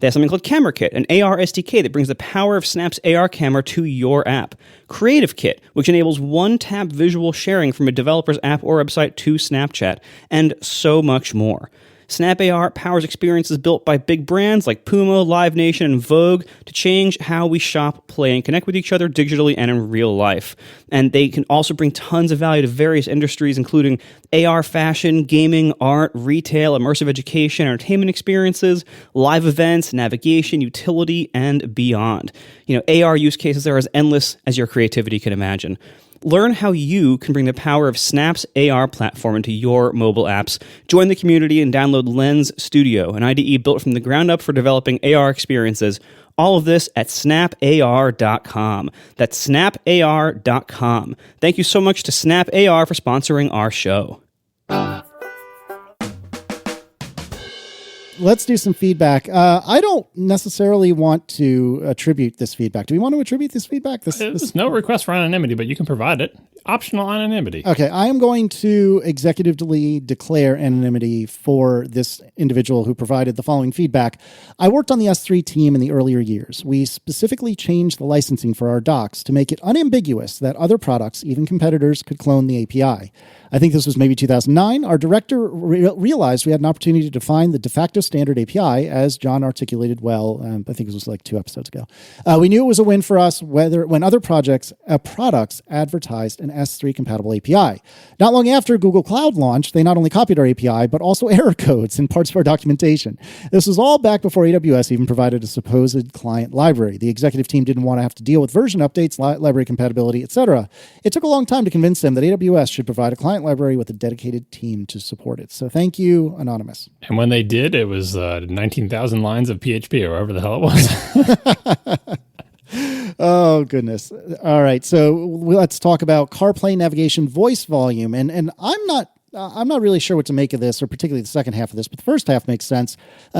Speaker 1: They have something called Camera Kit, an AR SDK that brings the power of Snap's AR camera to your app. Creative Kit, which enables one-tap visual sharing from a developer's app or website to Snapchat, and so much more. Snap AR powers experiences built by big brands like Puma, Live Nation, and Vogue to change how we shop, play, and connect with each other digitally and in real life. And they can also bring tons of value to various industries, including AR fashion, gaming, art, retail, immersive education, entertainment experiences, live events, navigation, utility, and beyond. AR use cases are as endless as your creativity can imagine. Learn how you can bring the power of Snap's AR platform into your mobile apps. Join the community and download Lens Studio, an IDE built from the ground up for developing AR experiences. All of this at snapar.com. That's snapar.com. Thank you so much to Snap AR for sponsoring our show.
Speaker 3: Let's do some feedback. I don't necessarily want to attribute this feedback. Do we want to attribute this feedback?
Speaker 2: There's no request for anonymity, but you can provide it. Optional anonymity.
Speaker 3: Okay, I am going to executively declare anonymity for this individual who provided the following feedback. I worked on the S3 team in the earlier years. We specifically changed the licensing for our docs to make it unambiguous that other products, even competitors, could clone the API. I think this was maybe 2009. Our director realized we had an opportunity to define the de facto standard API, as John articulated well. I think it was like 2 episodes ago. We knew it was a win for us when other products advertised an S3 compatible API. Not long after Google Cloud launched, they not only copied our API, but also error codes in parts of our documentation. This was all back before AWS even provided a supposed client library. The executive team didn't want to have to deal with version updates, library compatibility, etc. It took a long time to convince them that AWS should provide a client library with a dedicated team to support it. So thank you, Anonymous.
Speaker 2: And when they did, it was 19,000 lines of PHP or whatever the hell it was.
Speaker 3: Oh, goodness. All right. So let's talk about CarPlay navigation voice volume. And I'm not really sure what to make of this, or particularly the second half of this, but the first half makes sense.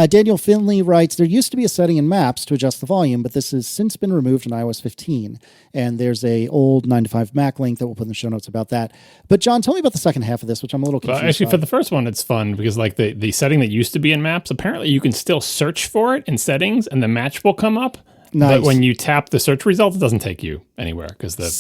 Speaker 3: Daniel Finley writes, there used to be a setting in Maps to adjust the volume, but this has since been removed in iOS 15. And there's a old 9to5 Mac link that we'll put in the show notes about that. But John, tell me about the second half of this, which I'm a little confused
Speaker 2: actually,
Speaker 3: by.
Speaker 2: for the first one, it's fun because like the setting that used to be in Maps, apparently you can still search for it in settings and the match will come up.
Speaker 3: Nice.
Speaker 2: But when you tap the search result, it doesn't take you anywhere because the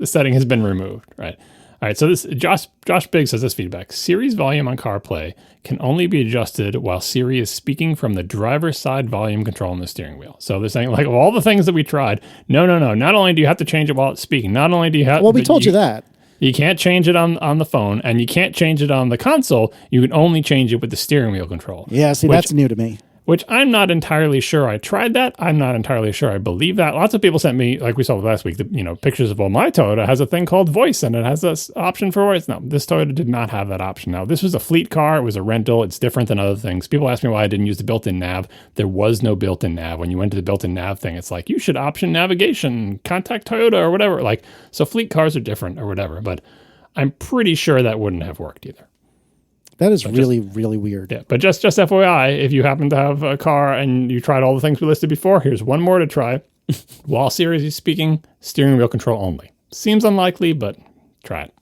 Speaker 2: setting has been removed, right? All right, so this Josh Biggs has this feedback. Siri's volume on CarPlay can only be adjusted while Siri is speaking from the driver's side volume control on the steering wheel. So they're saying, like, of all the things that we tried, no. Not only do you have to change it while it's speaking, not only do you have...
Speaker 3: Well, we told you that.
Speaker 2: You can't change it on the phone, and you can't change it on the console. You can only change it with the steering wheel control.
Speaker 3: Yeah, see, that's new to me.
Speaker 2: Which I'm not entirely sure I tried that. I'm not entirely sure I believe that. Lots of people sent me, like we saw last week, pictures of, well, my Toyota has a thing called voice and it has this option for voice. No, this Toyota did not have that option. Now, this was a fleet car. It was a rental. It's different than other things. People ask me why I didn't use the built-in nav. There was no built-in nav. When you went to the built-in nav thing, it's like, you should option navigation, contact Toyota or whatever. Like, so fleet cars are different or whatever. But I'm pretty sure that wouldn't have worked either.
Speaker 3: That is really weird.
Speaker 2: Yeah, but just FYI, if you happen to have a car and you tried all the things we listed before, here's one more to try. While Siri is speaking, steering wheel control only. Seems unlikely, but try it.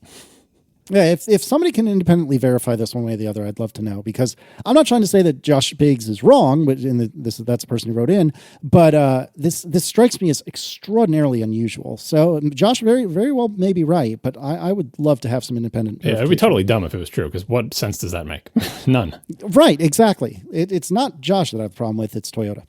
Speaker 3: Yeah, if somebody can independently verify this one way or the other, I'd love to know, because I'm not trying to say that Josh Biggs is wrong, but that's the person who wrote in, but this strikes me as extraordinarily unusual. So Josh very, very well may be right, but I would love to have some independent
Speaker 2: Yeah, it'd be totally dumb if it was true, because what sense does that make? None.
Speaker 3: Right, exactly. It's not Josh that I have a problem with, it's Toyota.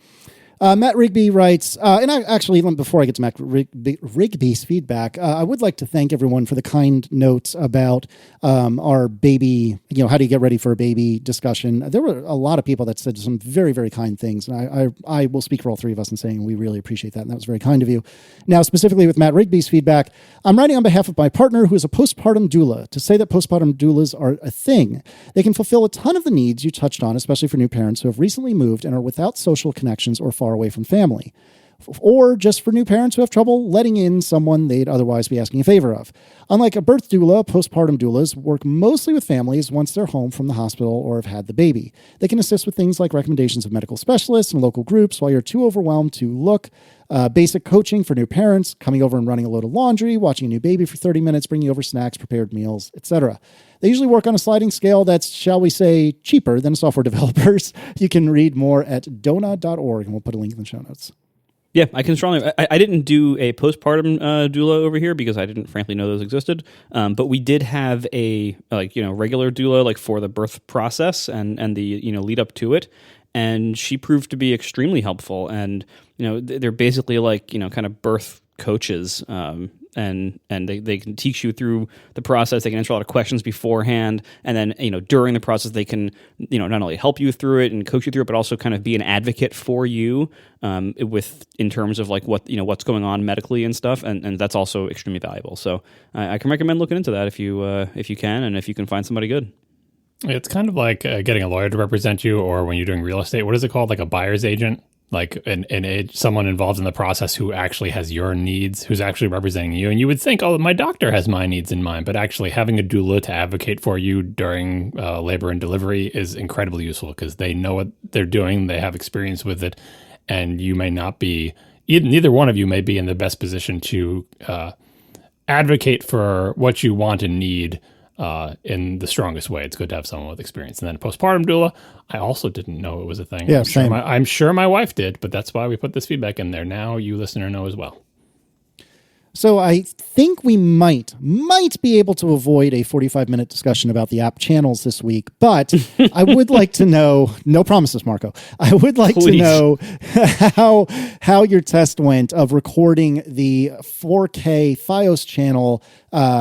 Speaker 3: Matt Rigby writes, and actually, before I get to Matt Rigby's feedback, I would like to thank everyone for the kind notes about our baby, how do you get ready for a baby discussion. There were a lot of people that said some very, very kind things, and I will speak for all three of us in saying we really appreciate that, and that was very kind of you. Now, specifically with Matt Rigby's feedback, I'm writing on behalf of my partner who is a postpartum doula to say that postpartum doulas are a thing. They can fulfill a ton of the needs you touched on, especially for new parents who have recently moved and are without social connections or far away from family. or just for new parents who have trouble letting in someone they'd otherwise be asking a favor of. Unlike a birth doula, postpartum doulas work mostly with families once they're home from the hospital or have had the baby. They can assist with things like recommendations of medical specialists and local groups while you're too overwhelmed to look, basic coaching for new parents, coming over and running a load of laundry, watching a new baby for 30 minutes, bringing over snacks, prepared meals, etc. They usually work on a sliding scale that's, shall we say, cheaper than software developers. You can read more at dona.org, and we'll put a link in the show notes.
Speaker 1: Yeah, I can strongly. I didn't do a postpartum doula over here because I didn't frankly know those existed. But we did have a regular doula for the birth process and the lead up to it, and she proved to be extremely helpful. And they're basically kind of birth coaches. And they can teach you through the process. They can answer a lot of questions beforehand, and then during the process they can not only help you through it and coach you through it, but also kind of be an advocate for you in terms of what's going on medically and stuff. And that's also extremely valuable. So I can recommend looking into that if you can, and if you can find somebody good.
Speaker 2: It's kind of like getting a lawyer to represent you, or when you're doing real estate, what is it called? Like a buyer's agent. Like someone involved in the process who actually has your needs, who's actually representing you. And you would think, oh, my doctor has my needs in mind. But actually having a doula to advocate for you during labor and delivery is incredibly useful because they know what they're doing. They have experience with it. And you may not be, neither one of you may be in the best position to advocate for what you want and need in the strongest way. It's good to have someone with experience. And then postpartum doula, I also didn't know it was a thing.
Speaker 3: Yeah,
Speaker 2: I'm sure my wife did, but that's why we put this feedback in there. Now you listener know as well.
Speaker 3: So I think we might be able to avoid a 45-minute discussion about the app channels this week, but I would like to know, no promises, Marco. I would like to know how your test went of recording the 4K FiOS channel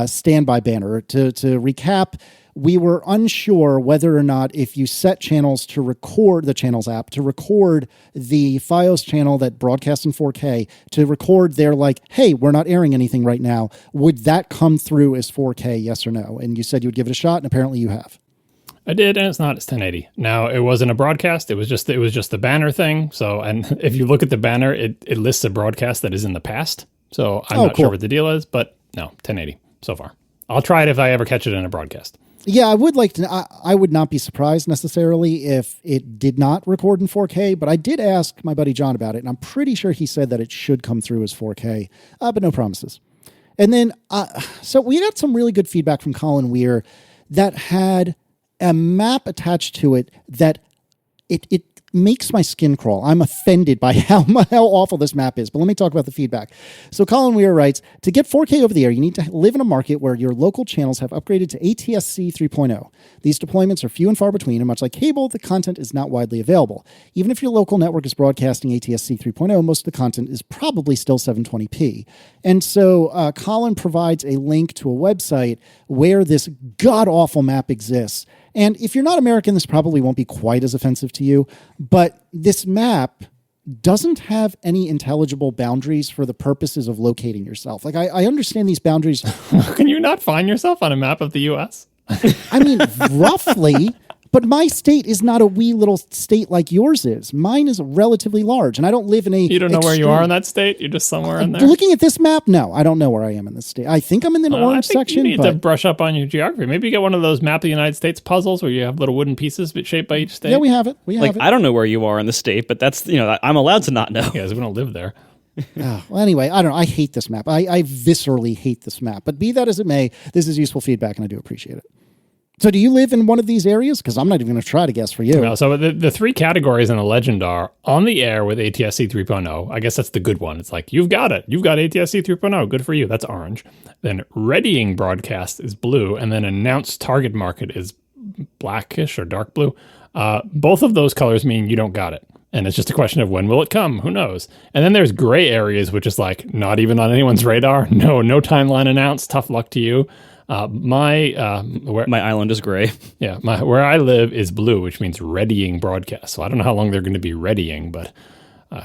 Speaker 3: standby banner. To recap, we were unsure whether or not if you set channels to record the channels app, to record the FiOS channel that broadcasts in 4K, to record their hey, we're not airing anything right now, would that come through as 4K, yes or no? And you said you would give it a shot, and apparently you have.
Speaker 2: I did, and it's 1080. Now, it wasn't a broadcast. It was just the banner thing. So, and if you look at the banner, it lists a broadcast that is in the past. So I'm not sure what the deal is, but no, 1080 so far. I'll try it if I ever catch it in a broadcast.
Speaker 3: Yeah, I would like to. I would not be surprised necessarily if it did not record in 4K, but I did ask my buddy John about it, and I'm pretty sure he said that it should come through as 4K, but no promises. And then, so we got some really good feedback from Colin Weir that had a map attached to it that it makes my skin crawl. I'm offended by how awful this map is, but let me talk about the feedback. So Colin Weir writes, to get 4K over the air, you need to live in a market where your local channels have upgraded to ATSC 3.0. These deployments are few and far between, and much like cable, the content is not widely available. Even if your local network is broadcasting ATSC 3.0, most of the content is probably still 720p. And so Colin provides a link to a website where this god-awful map exists. And if you're not American, this probably won't be quite as offensive to you, but this map doesn't have any intelligible boundaries for the purposes of locating yourself. I understand these boundaries.
Speaker 2: Can you not find yourself on a map of the U.S.?
Speaker 3: I mean, roughly, but my state is not a wee little state like yours is. Mine is relatively large, and I don't live in a...
Speaker 2: You don't know where you are in that state? You're just somewhere in there?
Speaker 3: Looking at this map, no, I don't know where I am in this state. I think I'm in the orange section.
Speaker 2: You need to brush up on your geography. Maybe you get one of those Map of the United States puzzles where you have little wooden pieces shaped by each state.
Speaker 3: Yeah, we have it.
Speaker 1: I don't know where you are in the state, but that's, I'm allowed to not know.
Speaker 2: Yeah, because we don't live there.
Speaker 3: Well, anyway, I don't know. I hate this map. I viscerally hate this map. But be that as it may, this is useful feedback, and I do appreciate it. So do you live in one of these areas? Because I'm not even going to try to guess for you.
Speaker 2: No, so the three categories in the legend are on the air with ATSC 3.0. I guess that's the good one. It's like, you've got it. You've got ATSC 3.0. Good for you. That's orange. Then readying broadcast is blue. And then announced target market is blackish or dark blue. Both of those colors mean you don't got it. And it's just a question of when will it come? Who knows? And then there's gray areas, which is like not even on anyone's radar. No timeline announced. Tough luck to you. My
Speaker 1: island is gray.
Speaker 2: Yeah, where I live is blue, which means readying broadcast. So I don't know how long they're going to be readying, but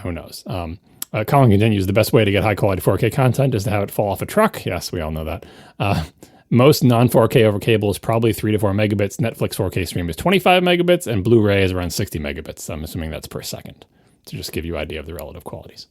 Speaker 2: who knows? Colin continues, the best way to get high quality 4K content is to have it fall off a truck. Yes, we all know that. Most non-4K over cable is probably 3 to 4 megabits. Netflix 4K stream is 25 megabits, and Blu-ray is around 60 megabits. I'm assuming that's per second, to just give you an idea of the relative qualities.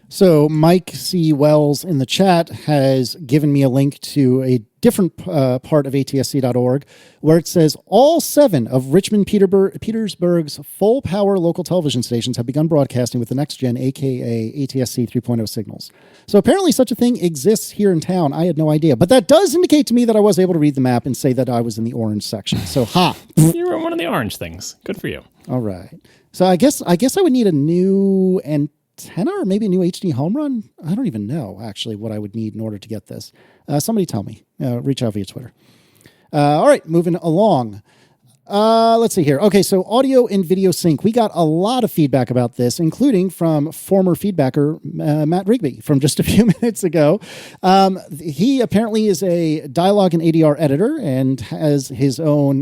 Speaker 3: So Mike C. Wells in the chat has given me a link to a different part of ATSC.org where it says all 7 of Richmond Petersburg's full power local television stations have begun broadcasting with the next gen, aka ATSC 3.0 signals. So apparently such a thing exists here in town. I had no idea, but that does indicate to me that I was able to read the map and say that I was in the orange section. So
Speaker 2: You were in one of the orange things. Good for you.
Speaker 3: All right. So I guess I would need a new antenna or maybe a new HD home run. I don't even know actually what I would need in order to get this. Somebody tell me. Reach out via Twitter. All right, moving along. Let's see here. Okay, so audio and video sync. We got a lot of feedback about this, including from former feedbacker Matt Rigby from just a few minutes ago. He apparently is a dialogue and ADR editor and has his own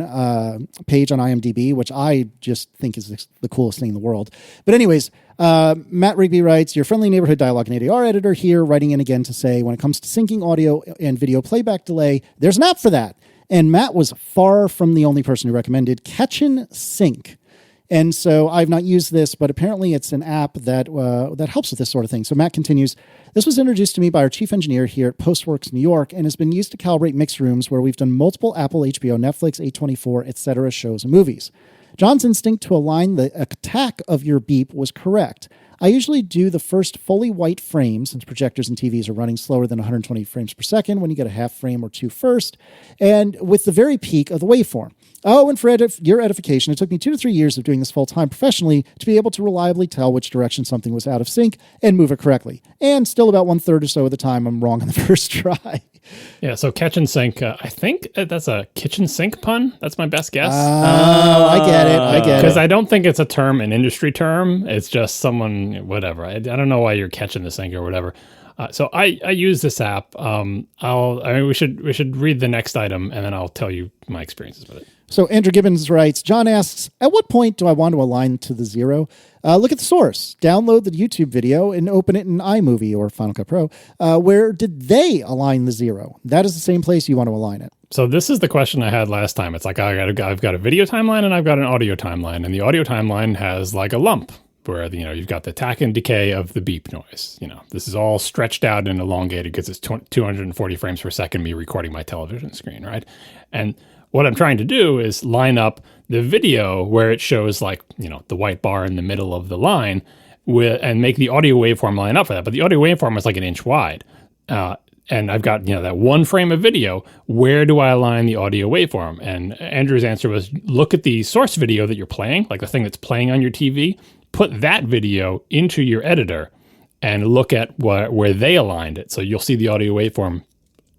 Speaker 3: page on IMDb, which I just think is the coolest thing in the world. But anyways, Matt Rigby writes, your friendly neighborhood dialogue and ADR editor here, writing in again to say, when it comes to syncing audio and video playback delay, there's an app for that. And Matt was far from the only person who recommended Catchin Sync. And so I've not used this, but apparently it's an app that helps with this sort of thing. So Matt continues, this was introduced to me by our chief engineer here at Postworks New York and has been used to calibrate mix rooms where we've done multiple Apple, HBO, Netflix, A24, etc. shows and movies. John's instinct to align the attack of your beep was correct. I usually do the first fully white frame since projectors and TVs are running slower than 120 frames per second when you get a half frame or 2 first, and with the very peak of the waveform. Oh, and for your edification, it took me 2 to 3 years of doing this full-time professionally to be able to reliably tell which direction something was out of sync and move it correctly. And still about 1/3 or so of the time, I'm wrong on the first try.
Speaker 2: Yeah, so catch and sink. I think that's a kitchen sink pun. That's my best guess.
Speaker 3: Oh, I get it.
Speaker 2: Because I don't think it's a term, an industry term. It's just someone, whatever. I don't know why you're catching the sink or whatever. So I use this app. We should read the next item and then I'll tell you my experiences with it.
Speaker 3: So Andrew Gibbons writes, John asks, at what point do I want to align to the 0? Look at the source. Download the YouTube video and open it in iMovie or Final Cut Pro. Where did they align the 0? That is the same place you want to align it.
Speaker 2: So this is the question I had last time. It's like I've got a video timeline and I've got an audio timeline. And the audio timeline has like a lump where, you've got the attack and decay of the beep noise. This is all stretched out and elongated because it's 240 frames per second me recording my television screen, right? And what I'm trying to do is line up the video where it shows the white bar in the middle of the line and make the audio waveform line up for that. But the audio waveform is like an inch wide. And I've got, that 1 frame of video. Where do I align the audio waveform? And Andrew's answer was look at the source video that you're playing, like the thing that's playing on your TV, put that video into your editor and look at where they aligned it. So you'll see the audio waveform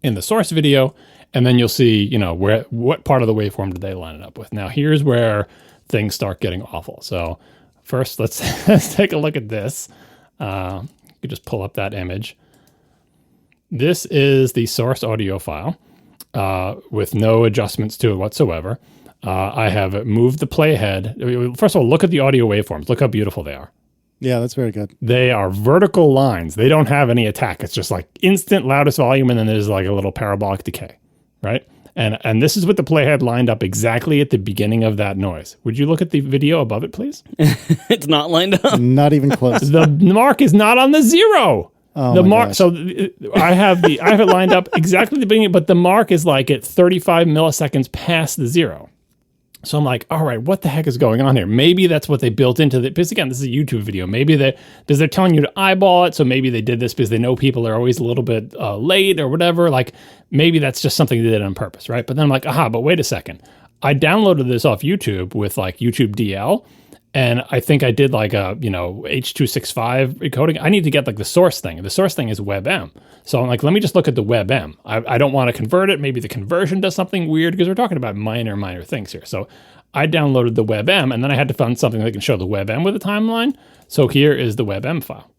Speaker 2: in the source video. And then you'll see, what part of the waveform did they line it up with. Now, here's where things start getting awful. So first, let's take a look at this. You can just pull up that image. This is the source audio file with no adjustments to it whatsoever. I have moved the playhead. First of all, look at the audio waveforms. Look how beautiful they are.
Speaker 3: Yeah, that's very good.
Speaker 2: They are vertical lines. They don't have any attack. It's just like instant loudest volume, and then there's like a little parabolic decay. Right? And this is with the playhead lined up exactly at the beginning of that noise. Would you look at the video above it, please?
Speaker 1: It's not lined up.
Speaker 3: Not even close.
Speaker 2: The mark is not on the 0.
Speaker 3: Oh
Speaker 2: the
Speaker 3: my
Speaker 2: mark.
Speaker 3: gosh.
Speaker 2: So I have it lined up exactly at the beginning, but the mark is like at 35 milliseconds past the 0. So I'm like, all right, what the heck is going on here? Maybe that's what they built into it. Because again, this is a YouTube video. Maybe because they're telling you to eyeball it. So maybe they did this because they know people are always a little bit late or whatever. Like maybe that's just something they did on purpose, right? But then I'm like, but wait a second. I downloaded this off YouTube with like YouTube DL. And I think I did like a, H.265 encoding. I need to get like the source thing. The source thing is WebM. So I'm like, let me just look at the WebM. I don't want to convert it. Maybe the conversion does something weird because we're talking about minor things here. So I downloaded the WebM and then I had to find something that can show the WebM with a timeline. So here is the WebM file.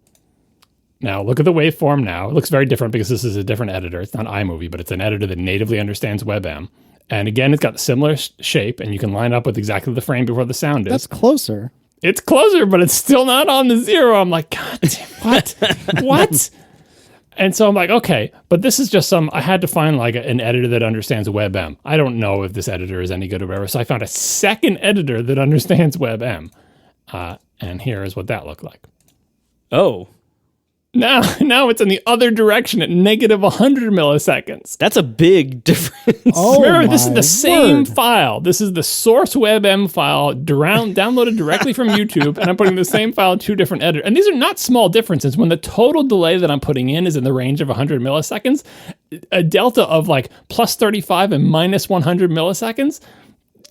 Speaker 2: Now look at the waveform now. It looks very different because this is a different editor. It's not iMovie, but it's an editor that natively understands WebM. And again, it's got a similar shape, and you can line up with exactly the frame before the sound is.
Speaker 3: That's closer.
Speaker 2: It's closer, but it's still not on the 0. I'm like, God damn, what? What? And so I'm like, okay, but this is just I had to find like an editor that understands WebM. I don't know if this editor is any good or whatever. So I found a second editor that understands WebM. And here is what that looked like.
Speaker 1: Oh.
Speaker 2: Now it's in the other direction at negative 100 milliseconds.
Speaker 1: That's a big difference.
Speaker 3: Oh,
Speaker 2: Remember, this is the same
Speaker 3: word.
Speaker 2: file. This is the source WebM file downloaded directly from YouTube, and I'm putting the same file in 2 different editors. And these are not small differences. When the total delay that I'm putting in is in the range of 100 milliseconds, a delta of like plus 35 and minus 100 milliseconds,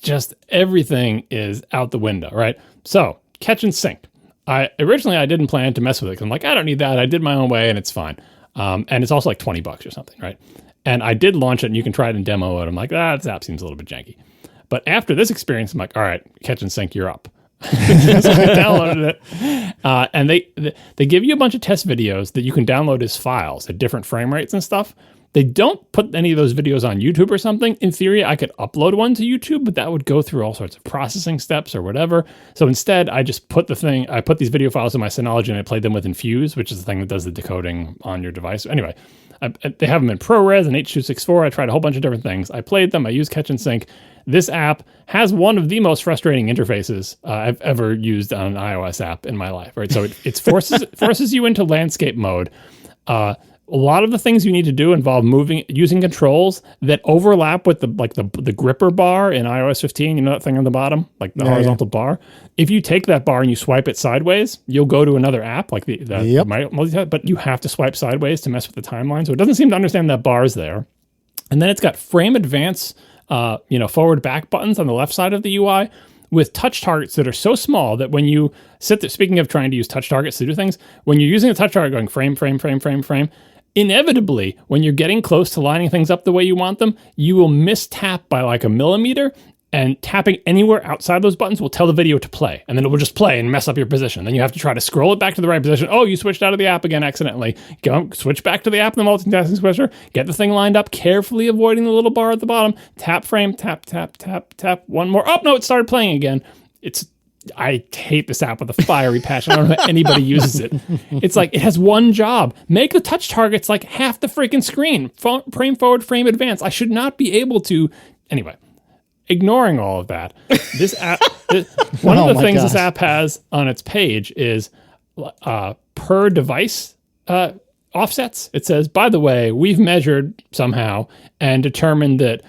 Speaker 2: just everything is out the window, right? So, catch and sync. Originally I didn't plan to mess with it because I'm like, I don't need that. I did my own way and it's fine. And it's also like $20 or something, right? And I did launch it and you can try it and demo it. I'm like, this app seems a little bit janky. But after this experience, I'm like, all right, catch and sync, you're up. So I downloaded it. And they give you a bunch of test videos that you can download as files at different frame rates and stuff. They don't put any of those videos on YouTube or something. In theory, I could upload one to YouTube, but that would go through all sorts of processing steps or whatever. So instead, I just put these video files in my Synology and I played them with Infuse, which is the thing that does the decoding on your device. Anyway, they have them in ProRes and H.264. I tried a whole bunch of different things. I played them. I used Catch and Sync. This app has one of the most frustrating interfaces I've ever used on an iOS app in my life. Right, so it forces you into landscape mode. A lot of the things you need to do involve using controls that overlap with the gripper bar in iOS 15. You know that thing on the bottom, like the horizontal bar. If you take that bar and you swipe it sideways, you'll go to another app, like but you have to swipe sideways to mess with the timeline. So it doesn't seem to understand that bar's there. And then it's got frame advance, forward back buttons on the left side of the UI with touch targets that are so small that when you sit there, speaking of trying to use touch targets to do things, when you're using a touch target going frame, frame, frame, frame, frame, inevitably, when you're getting close to lining things up the way you want them, you will mistap by like a millimeter, and tapping anywhere outside those buttons will tell the video to play, and then it will just play and mess up your position. Then you have to try to scroll it back to the right position. Oh, you switched out of the app again accidentally. Go switch back to the app in the multitasking switcher, get the thing lined up, carefully avoiding the little bar at the bottom, tap frame, tap, tap, tap, tap, one more. Oh, no, it started playing again. I hate this app with a fiery passion. I don't know how anybody uses it. It's like, it has one job. Make the touch targets like half the freaking screen. Frame forward, frame advance. I should not be able to. Anyway, ignoring all of that, this app, one of the things this app has on its page is per device offsets. It says, by the way, we've measured somehow and determined that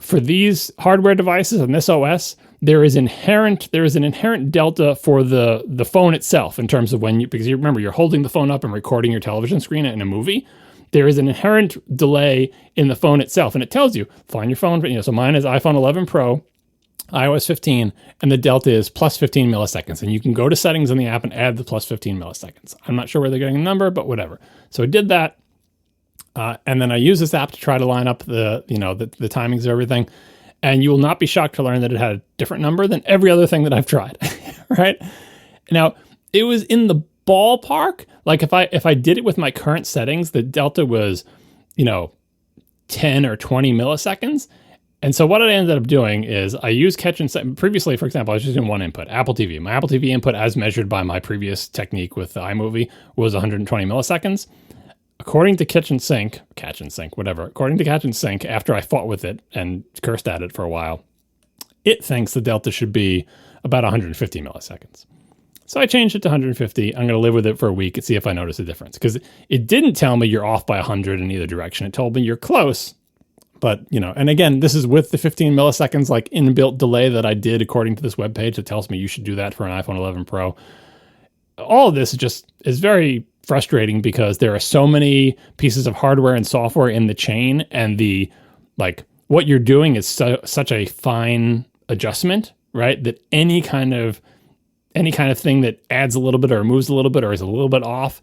Speaker 2: for these hardware devices and this OS, there is an inherent delta for the phone itself in terms of because you remember you're holding the phone up and recording your television screen in a movie. There is an inherent delay in the phone itself, and it tells you find your phone. So mine is iPhone 11 Pro, iOS 15, and the delta is plus 15 milliseconds. And you can go to settings in the app and add the plus 15 milliseconds. I'm not sure where they're getting the number, but whatever. So I did that, and then I use this app to try to line up the timings of everything. And you will not be shocked to learn that it had a different number than every other thing that I've tried, right? Now, it was in the ballpark. Like if I did it with my current settings, the delta was, 10 or 20 milliseconds. And so what I ended up doing is I used catch and sync. Previously, for example, I was just doing one input, Apple TV. My Apple TV input, as measured by my previous technique with the iMovie, was 120 milliseconds. According to Catch and Sync, according to Catch and Sync, after I fought with it and cursed at it for a while, it thinks the delta should be about 150 milliseconds. So I changed it to 150. I'm going to live with it for a week and see if I notice a difference. Because it didn't tell me you're off by 100 in either direction. It told me you're close. But, and again, this is with the 15 milliseconds like inbuilt delay that I did according to this webpage that tells me you should do that for an iPhone 11 Pro. All of this is very frustrating because there are so many pieces of hardware and software in the chain, and what you're doing is such a fine adjustment, right? That any kind of thing that adds a little bit or moves a little bit or is a little bit off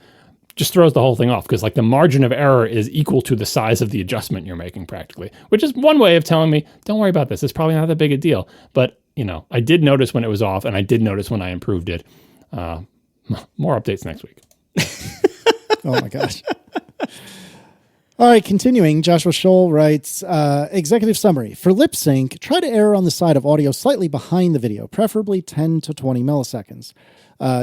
Speaker 2: just throws the whole thing off, because the margin of error is equal to the size of the adjustment you're making practically, which is one way of telling me, don't worry about this. It's probably not that big a deal. But, I did notice when it was off, and I did notice when I improved it. More updates next week.
Speaker 3: Oh my gosh. All right, continuing, Joshua Scholl writes, executive summary. For lip sync, try to err on the side of audio slightly behind the video, preferably 10 to 20 milliseconds.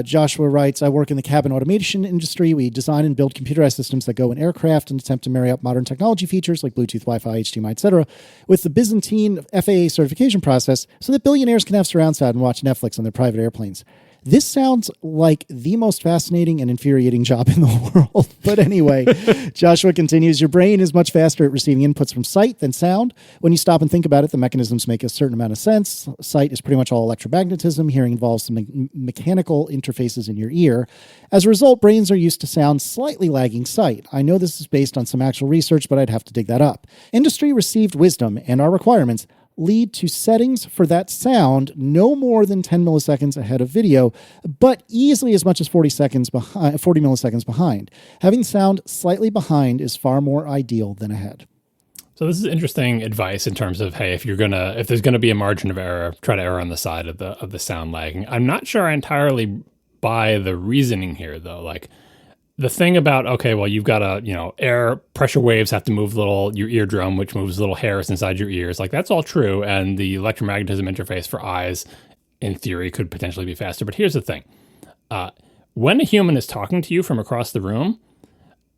Speaker 3: Joshua writes, I work in the cabin automation industry. We design and build computerized systems that go in aircraft and attempt to marry up modern technology features like Bluetooth, Wi-Fi, HDMI, etc., with the Byzantine FAA certification process so that billionaires can have surround sound and watch Netflix on their private airplanes. This sounds like the most fascinating and infuriating job in the world. But anyway, Joshua continues, your brain is much faster at receiving inputs from sight than sound. When you stop and think about it, the mechanisms make a certain amount of sense. Sight is pretty much all electromagnetism. Hearing involves some mechanical interfaces in your ear. As a result, brains are used to sound slightly lagging sight. I know this is based on some actual research, but I'd have to dig that up. Industry received wisdom and our requirements lead to settings for that sound no more than 10 milliseconds ahead of video, but easily as much as 40 milliseconds behind. Having sound slightly behind is far more ideal than ahead.
Speaker 2: So this is interesting advice in terms of, hey, if there's gonna be a margin of error, try to err on the side of the sound lagging. I'm not sure I entirely buy the reasoning here, though. Like, the thing about, okay, well, you've got air pressure waves have to move your eardrum, which moves little hairs inside your ears. Like, that's all true. And the electromagnetism interface for eyes, in theory, could potentially be faster. But here's the thing. When a human is talking to you from across the room,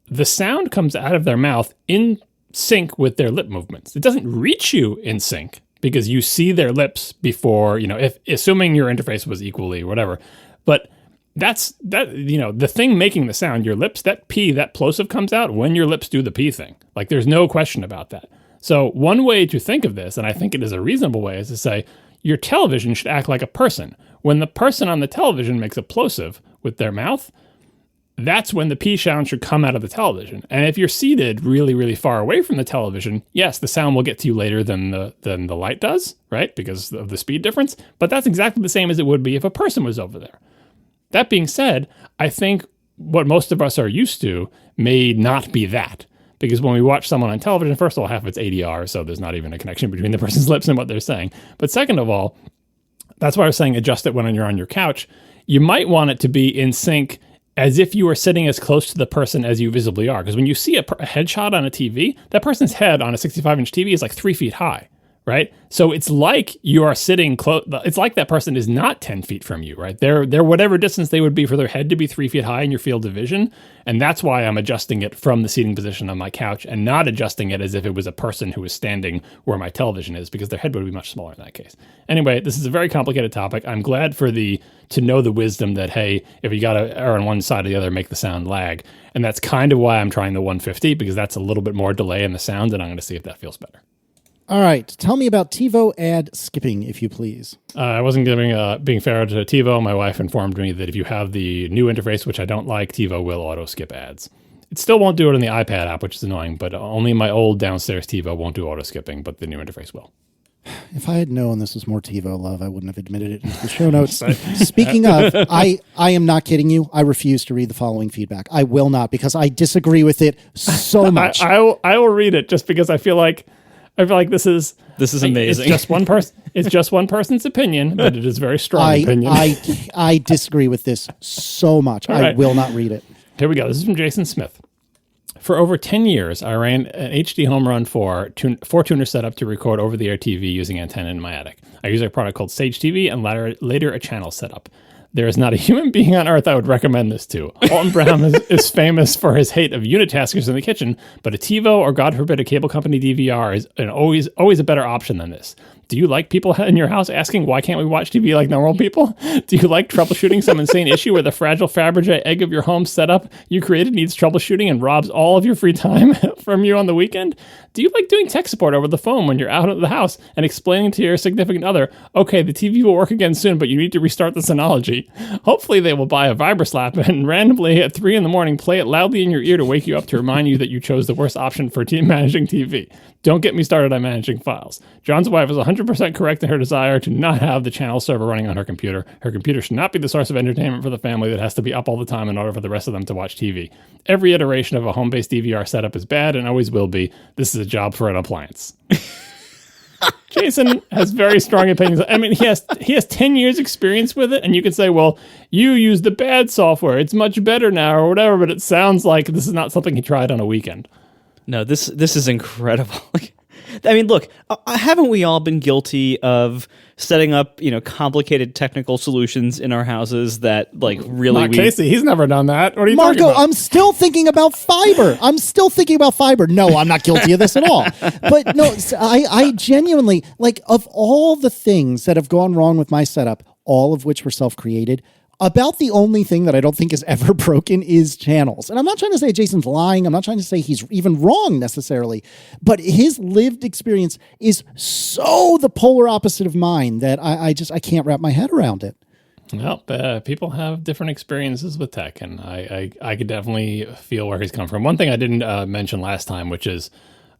Speaker 2: the sound comes out of their mouth in sync with their lip movements. It doesn't reach you in sync because you see their lips before, if assuming your interface was equally whatever. But the thing making the sound, your lips, that P, that plosive comes out when your lips do the P thing. Like, there's no question about that. So one way to think of this, and I think it is a reasonable way, is to say your television should act like a person. When the person on the television makes a plosive with their mouth, that's when the P sound should come out of the television. And if you're seated really, really far away from the television, yes, the sound will get to you later than the light does, right? Because of the speed difference. But that's exactly the same as it would be if a person was over there. That being said, I think what most of us are used to may not be that. Because when we watch someone on television, first of all, half of it's ADR, so there's not even a connection between the person's lips and what they're saying. But second of all, that's why I was saying adjust it when you're on your couch. You might want it to be in sync as if you were sitting as close to the person as you visibly are. Because when you see a headshot on a TV, that person's head on a 65-inch TV is like 3 feet high. Right? So it's like you are sitting close. It's like that person is not 10 feet from you, right? They're whatever distance they would be for their head to be 3 feet high in your field of vision. And that's why I'm adjusting it from the seating position on my couch and not adjusting it as if it was a person who was standing where my television is, because their head would be much smaller in that case. Anyway, this is a very complicated topic. I'm glad to know the wisdom that, hey, if you got to err on one side or the other, make the sound lag. And that's kind of why I'm trying the 150, because that's a little bit more delay in the sound, and I'm going to see if that feels better.
Speaker 3: All right. Tell me about TiVo ad skipping, if you please.
Speaker 2: I wasn't being fair to TiVo. My wife informed me that if you have the new interface, which I don't like, TiVo will auto-skip ads. It still won't do it on the iPad app, which is annoying, but only my old downstairs TiVo won't do auto-skipping, but the new interface will.
Speaker 3: If I had known this was more TiVo love, I wouldn't have admitted it into the show notes. Speaking of, I am not kidding you. I refuse to read the following feedback. I will not, because I disagree with it so much.
Speaker 2: I will read it just because I feel like this is
Speaker 1: amazing.
Speaker 2: It's just one person. It's just one person's opinion, but it is very strong opinion.
Speaker 3: I disagree with this so much. I will not read it.
Speaker 2: Here we go. This is from Jason Smith. For over 10 years, I ran an HD Home Run 4 tuner setup to record over-the-air TV using antenna in my attic. I use a product called Sage TV and later a channel setup. There is not a human being on earth I would recommend this to. Alton Brown is famous for his hate of unitaskers in the kitchen, but a TiVo or, God forbid, a cable company DVR is always a better option than this. Do you like people in your house asking, why can't we watch TV like normal people? Do you like troubleshooting some insane issue where the fragile Fabergé egg of your home setup you created needs troubleshooting and robs all of your free time from you on the weekend? Do you like doing tech support over the phone when you're out of the house and explaining to your significant other, okay, the TV will work again soon, but you need to restart the Synology? Hopefully they will buy a VibraSlap and randomly at 3 a.m. play it loudly in your ear to wake you up to remind you that you chose the worst option for managing TV. Don't get me started on managing files. John's wife is 100% correct in her desire to not have the channel server running on her computer. Her computer should not be the source of entertainment for the family that has to be up all the time in order for the rest of them to watch TV. Every iteration of a home-based DVR setup is bad and always will be. This is a job for an appliance. Jason has very strong opinions. I mean, he has 10 years experience with it, and you can say, well, you use the bad software. It's much better now or whatever, but it sounds like this is not something he tried on a weekend.
Speaker 1: No, this is incredible. I mean, look, haven't we all been guilty of setting up, complicated technical solutions in our houses that, really...
Speaker 2: Casey, he's never done that. What are you
Speaker 3: Marco,
Speaker 2: talking about?
Speaker 3: I'm still thinking about fiber. No, I'm not guilty of this at all. But no, I genuinely, of all the things that have gone wrong with my setup, all of which were self-created, About the only thing that I don't think is ever broken is channels. And I'm not trying to say Jason's lying. I'm not trying to say he's even wrong necessarily, but his lived experience is so the polar opposite of mine that I can't wrap my head around it.
Speaker 2: Well, people have different experiences with tech, and I could definitely feel where he's come from. One thing I didn't mention last time, which is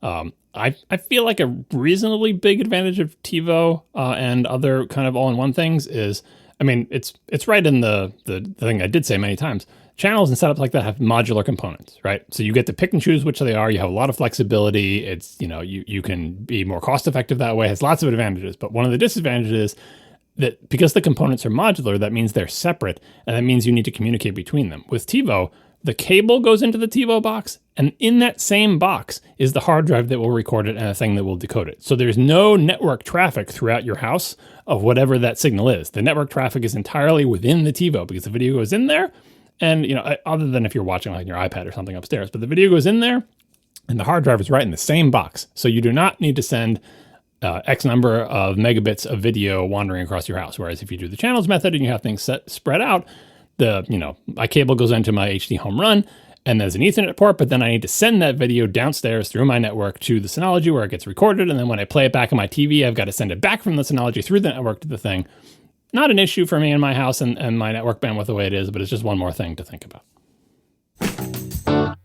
Speaker 2: I feel like a reasonably big advantage of TiVo and other kind of all-in-one things is, I mean, it's right in the thing I did say many times. Channels and setups like that have modular components, right? So you get to pick and choose which they are. You have a lot of flexibility. It's, you can be more cost effective that way. It has lots of advantages. But one of the disadvantages is that because the components are modular, that means they're separate, and that means you need to communicate between them. With TiVo, the cable goes into the TiVo box, and in that same box is the hard drive that will record it and a thing that will decode it. So there's no network traffic throughout your house of whatever that signal is. The network traffic is entirely within the TiVo because the video goes in there, and other than if you're watching like your iPad or something upstairs, but the video goes in there, and the hard drive is right in the same box. So you do not need to send X number of megabits of video wandering across your house. Whereas if you do the channels method and you have things spread out, my cable goes into my HD home run, and there's an Ethernet port, but then I need to send that video downstairs through my network to the Synology where it gets recorded, and then when I play it back on my TV, I've got to send it back from the Synology through the network to the thing. Not an issue for me in my house and my network bandwidth the way it is, but it's just one more thing to think about.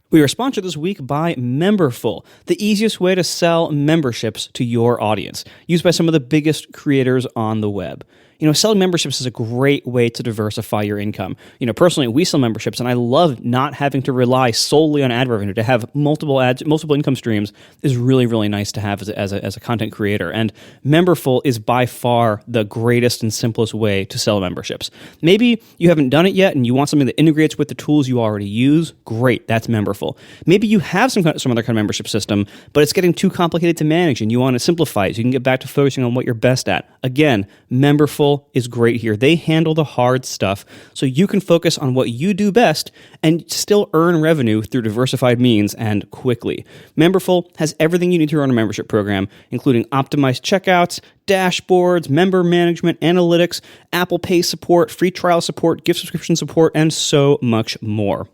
Speaker 1: We are sponsored this week by Memberful, the easiest way to sell memberships to your audience, used by some of the biggest creators on the web. Selling memberships is a great way to diversify your income. Personally, we sell memberships, and I love not having to rely solely on ad revenue. To have multiple income streams is really, really nice to have as a content creator. And Memberful is by far the greatest and simplest way to sell memberships. Maybe you haven't done it yet, and you want something that integrates with the tools you already use. Great, that's Memberful. Maybe you have some other kind of membership system, but it's getting too complicated to manage, and you want to simplify it so you can get back to focusing on what you're best at. Again, Memberful is great here. They handle the hard stuff so you can focus on what you do best and still earn revenue through diversified means and quickly. Memberful has everything you need to run a membership program, including optimized checkouts, dashboards, member management, analytics, Apple Pay support, free trial support, gift subscription support, and so much more.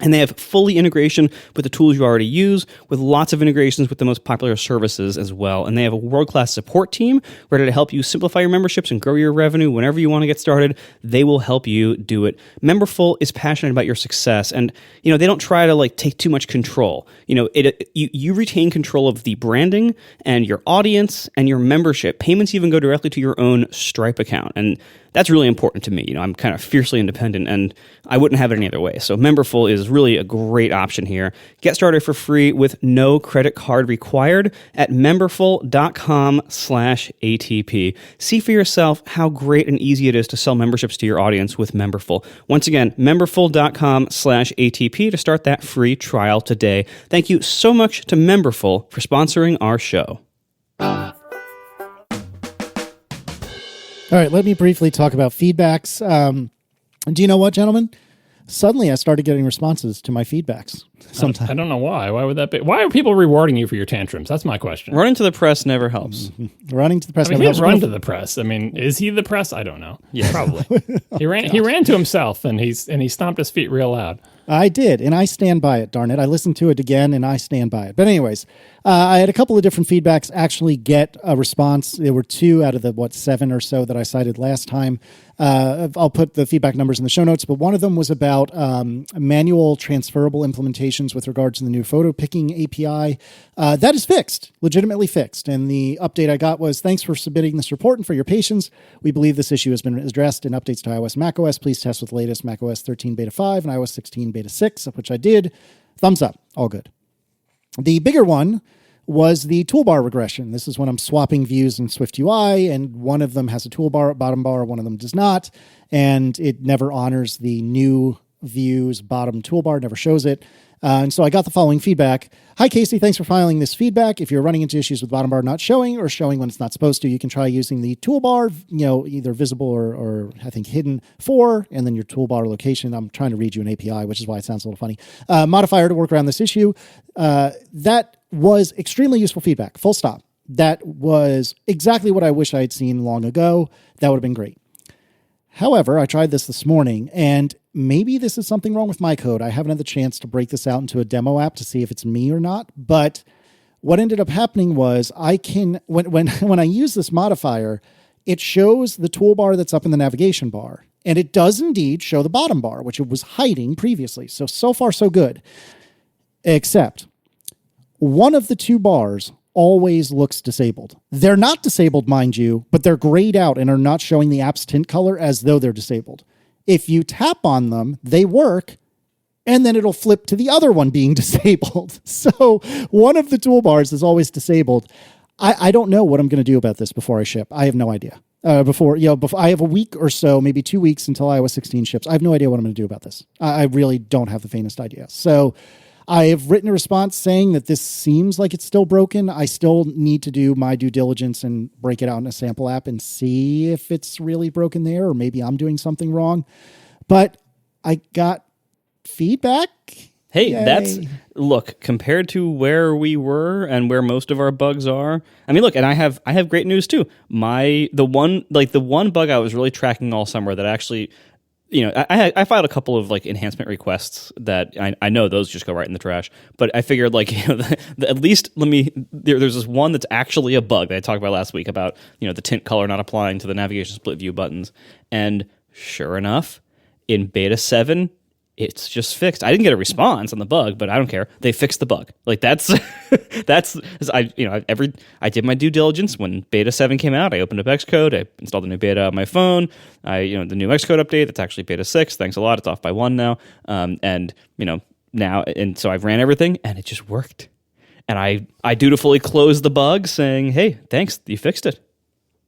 Speaker 1: And they have fully integration with the tools you already use, with lots of integrations with the most popular services as well. And they have a world-class support team ready to help you simplify your memberships and grow your revenue whenever you want to get started. They will help you do it. Memberful is passionate about your success, and they don't try to take too much control. You retain control of the branding and your audience and your membership. Payments even go directly to your own Stripe account, and that's really important to me. I'm kind of fiercely independent, and I wouldn't have it any other way. So Memberful is really a great option here. Get started for free with no credit card required at memberful.com/ATP. See for yourself how great and easy it is to sell memberships to your audience with Memberful. Once again, memberful.com/ATP to start that free trial today. Thank you so much to Memberful for sponsoring our show.
Speaker 3: All right, let me briefly talk about feedbacks. Do you know what, gentlemen? Suddenly I started getting responses to my feedbacks. Sometimes.
Speaker 2: I don't know why. Why would that be? Why are people rewarding you for your tantrums? That's my question.
Speaker 1: Running to the press never helps.
Speaker 3: Running to the press
Speaker 2: never
Speaker 3: helps.
Speaker 2: He didn't run to the press. I mean, is he the press? I don't know.
Speaker 1: Yeah,
Speaker 2: probably. He ran to himself, and he stomped his feet real loud.
Speaker 3: I did, and I stand by it, darn it. I listened to it again, and I stand by it. But anyways, I had a couple of different feedbacks actually get a response. There were 2 out of the, 7 or so that I cited last time. I'll put the feedback numbers in the show notes, but one of them was about manual transferable implementations with regards to the new photo picking API. That is fixed, legitimately fixed. And the update I got was, thanks for submitting this report and for your patience. We believe this issue has been addressed in updates to iOS and macOS. Please test with the latest macOS 13 Beta 5 and iOS 16 Beta 6, which I did. Thumbs up, all good. The bigger one was the toolbar regression. This is when I'm swapping views in SwiftUI, and one of them has a toolbar bottom bar, one of them does not, and it never honors the new view's bottom toolbar, never shows it. And so I got the following feedback. Hi, Casey. Thanks for filing this feedback. If you're running into issues with bottom bar not showing or showing when it's not supposed to, you can try using the toolbar, either visible or I think hidden for, and then your toolbar location. I'm trying to read you an API, which is why it sounds a little funny. Modifier to work around this issue. That was extremely useful feedback. Full stop. That was exactly what I wish I had seen long ago. That would have been great. However, I tried this morning, and maybe this is something wrong with my code. I haven't had the chance to break this out into a demo app to see if it's me or not. But what ended up happening was I can, when I use this modifier, it shows the toolbar that's up in the navigation bar. And it does indeed show the bottom bar, which it was hiding previously. So far, so good. Except one of the two bars always looks disabled. They're not disabled, mind you, but they're grayed out and are not showing the app's tint color as though they're disabled. If you tap on them, they work, and then it'll flip to the other one being disabled. So one of the toolbars is always disabled. I don't know what I'm going to do about this before I ship. I have no idea. Before I have a week or so, maybe 2 weeks until iOS 16 ships. I have no idea what I'm going to do about this. I really don't have the faintest idea. So I have written a response saying that this seems like it's still broken. I still need to do my due diligence and break it out in a sample app and see if it's really broken there, or maybe I'm doing something wrong. But I got feedback.
Speaker 1: Hey,
Speaker 3: Yay.
Speaker 1: look, compared to where we were and where most of our bugs are. I mean, look, and I have great news too. The one bug I was really tracking all summer that actually, I filed a couple of like enhancement requests that I know those just go right in the trash. But I figured at least there's this one that's actually a bug that I talked about last week about, the tint color not applying to the navigation split view buttons. And sure enough, in beta 7, it's just fixed. I didn't get a response on the bug, but I don't care. They fixed the bug. Like that's I did my due diligence when beta 7 came out. I opened up Xcode. I installed the new beta on my phone. The new Xcode update. That's actually beta 6. Thanks a lot. It's off by 1 now. So I've ran everything and it just worked. And I dutifully closed the bug, saying, "Hey, thanks. You fixed it."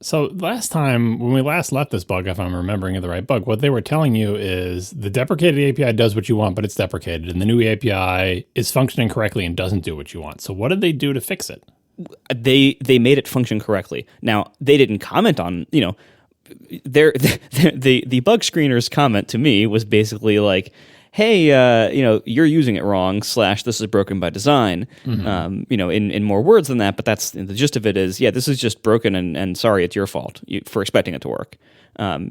Speaker 2: So last time, when we last left this bug, if I'm remembering the right bug, what they were telling you is the deprecated API does what you want, but it's deprecated. And the new API is functioning correctly and doesn't do what you want. So what did they do to fix it?
Speaker 1: They made it function correctly. Now, they didn't comment on, the bug screener's comment to me was basically like, hey, you're using it wrong, / this is broken by design, in more words than that. But that's the gist of it is, this is just broken and sorry, it's your fault for expecting it to work. I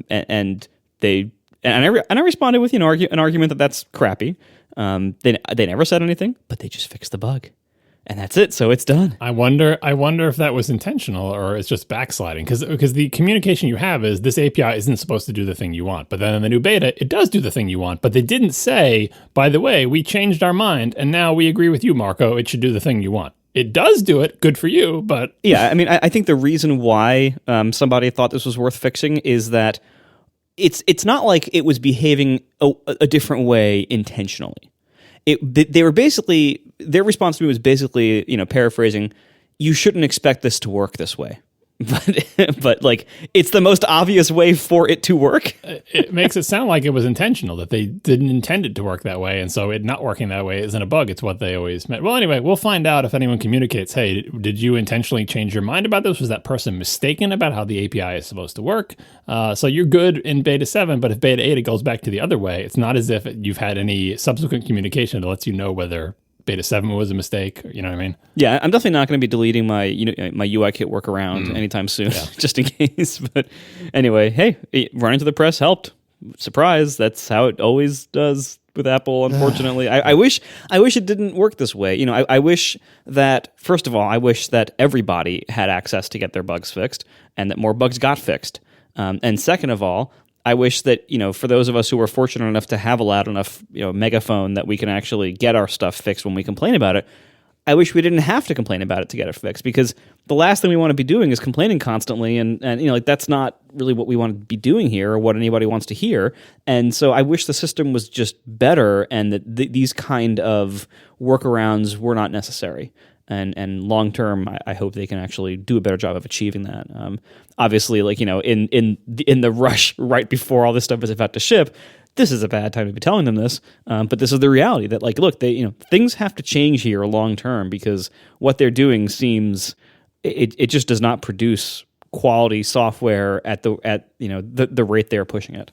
Speaker 1: responded with an argument that's crappy. They never said anything, but they just fixed the bug. And that's it. So it's done.
Speaker 2: I wonder if that was intentional or it's just backsliding. Because the communication you have is this API isn't supposed to do the thing you want. But then in the new beta, it does do the thing you want. But they didn't say, by the way, we changed our mind and now we agree with you, Marco. It should do the thing you want. It does do it. Good for you. But
Speaker 1: yeah, I mean, I think the reason why somebody thought this was worth fixing is that it's not like it was behaving a different way intentionally. They were basically, their response to me was basically, paraphrasing, you shouldn't expect this to work this way. But like, it's the most obvious way for it to work.
Speaker 2: It makes it sound like it was intentional, that they didn't intend it to work that way. And so it not working that way isn't a bug. It's what they always meant. Well, anyway, we'll find out if anyone communicates, hey, did you intentionally change your mind about this? Was that person mistaken about how the API is supposed to work? So you're good in beta 7, but if beta 8, it goes back to the other way. It's not as if you've had any subsequent communication that lets you know whether beta 7 was a mistake, you know what I mean?
Speaker 1: Yeah, I'm definitely not going to be deleting my my UIKit workaround anytime soon, just in case. But anyway, hey, running to the press helped. Surprise, that's how it always does with Apple, unfortunately. I wish it didn't work this way. I wish that, first of all, I wish that everybody had access to get their bugs fixed and that more bugs got fixed. And second of all, I wish that, for those of us who are fortunate enough to have a loud enough, megaphone that we can actually get our stuff fixed when we complain about it, I wish we didn't have to complain about it to get it fixed, because the last thing we want to be doing is complaining constantly, and that's not really what we want to be doing here or what anybody wants to hear. And so I wish the system was just better and that these kind of workarounds were not necessary. And long term, I hope they can actually do a better job of achieving that. Obviously, in the rush right before all this stuff is about to ship, this is a bad time to be telling them this. But this is the reality that, look, things have to change here long term, because what they're doing seems it just does not produce quality software at the rate they're pushing it.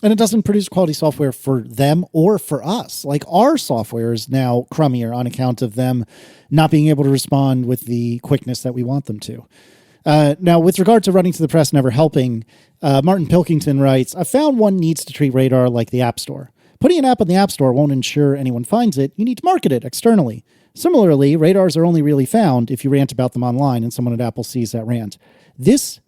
Speaker 3: And it doesn't produce quality software for them or for us. Like, our software is now crummier on account of them not being able to respond with the quickness that we want them to. Now, with regard to running to the press never helping, Martin Pilkington writes, I found one needs to treat Radar like the App Store. Putting an app in the App Store won't ensure anyone finds it. You need to market it externally. Similarly, radars are only really found if you rant about them online and someone at Apple sees that rant. This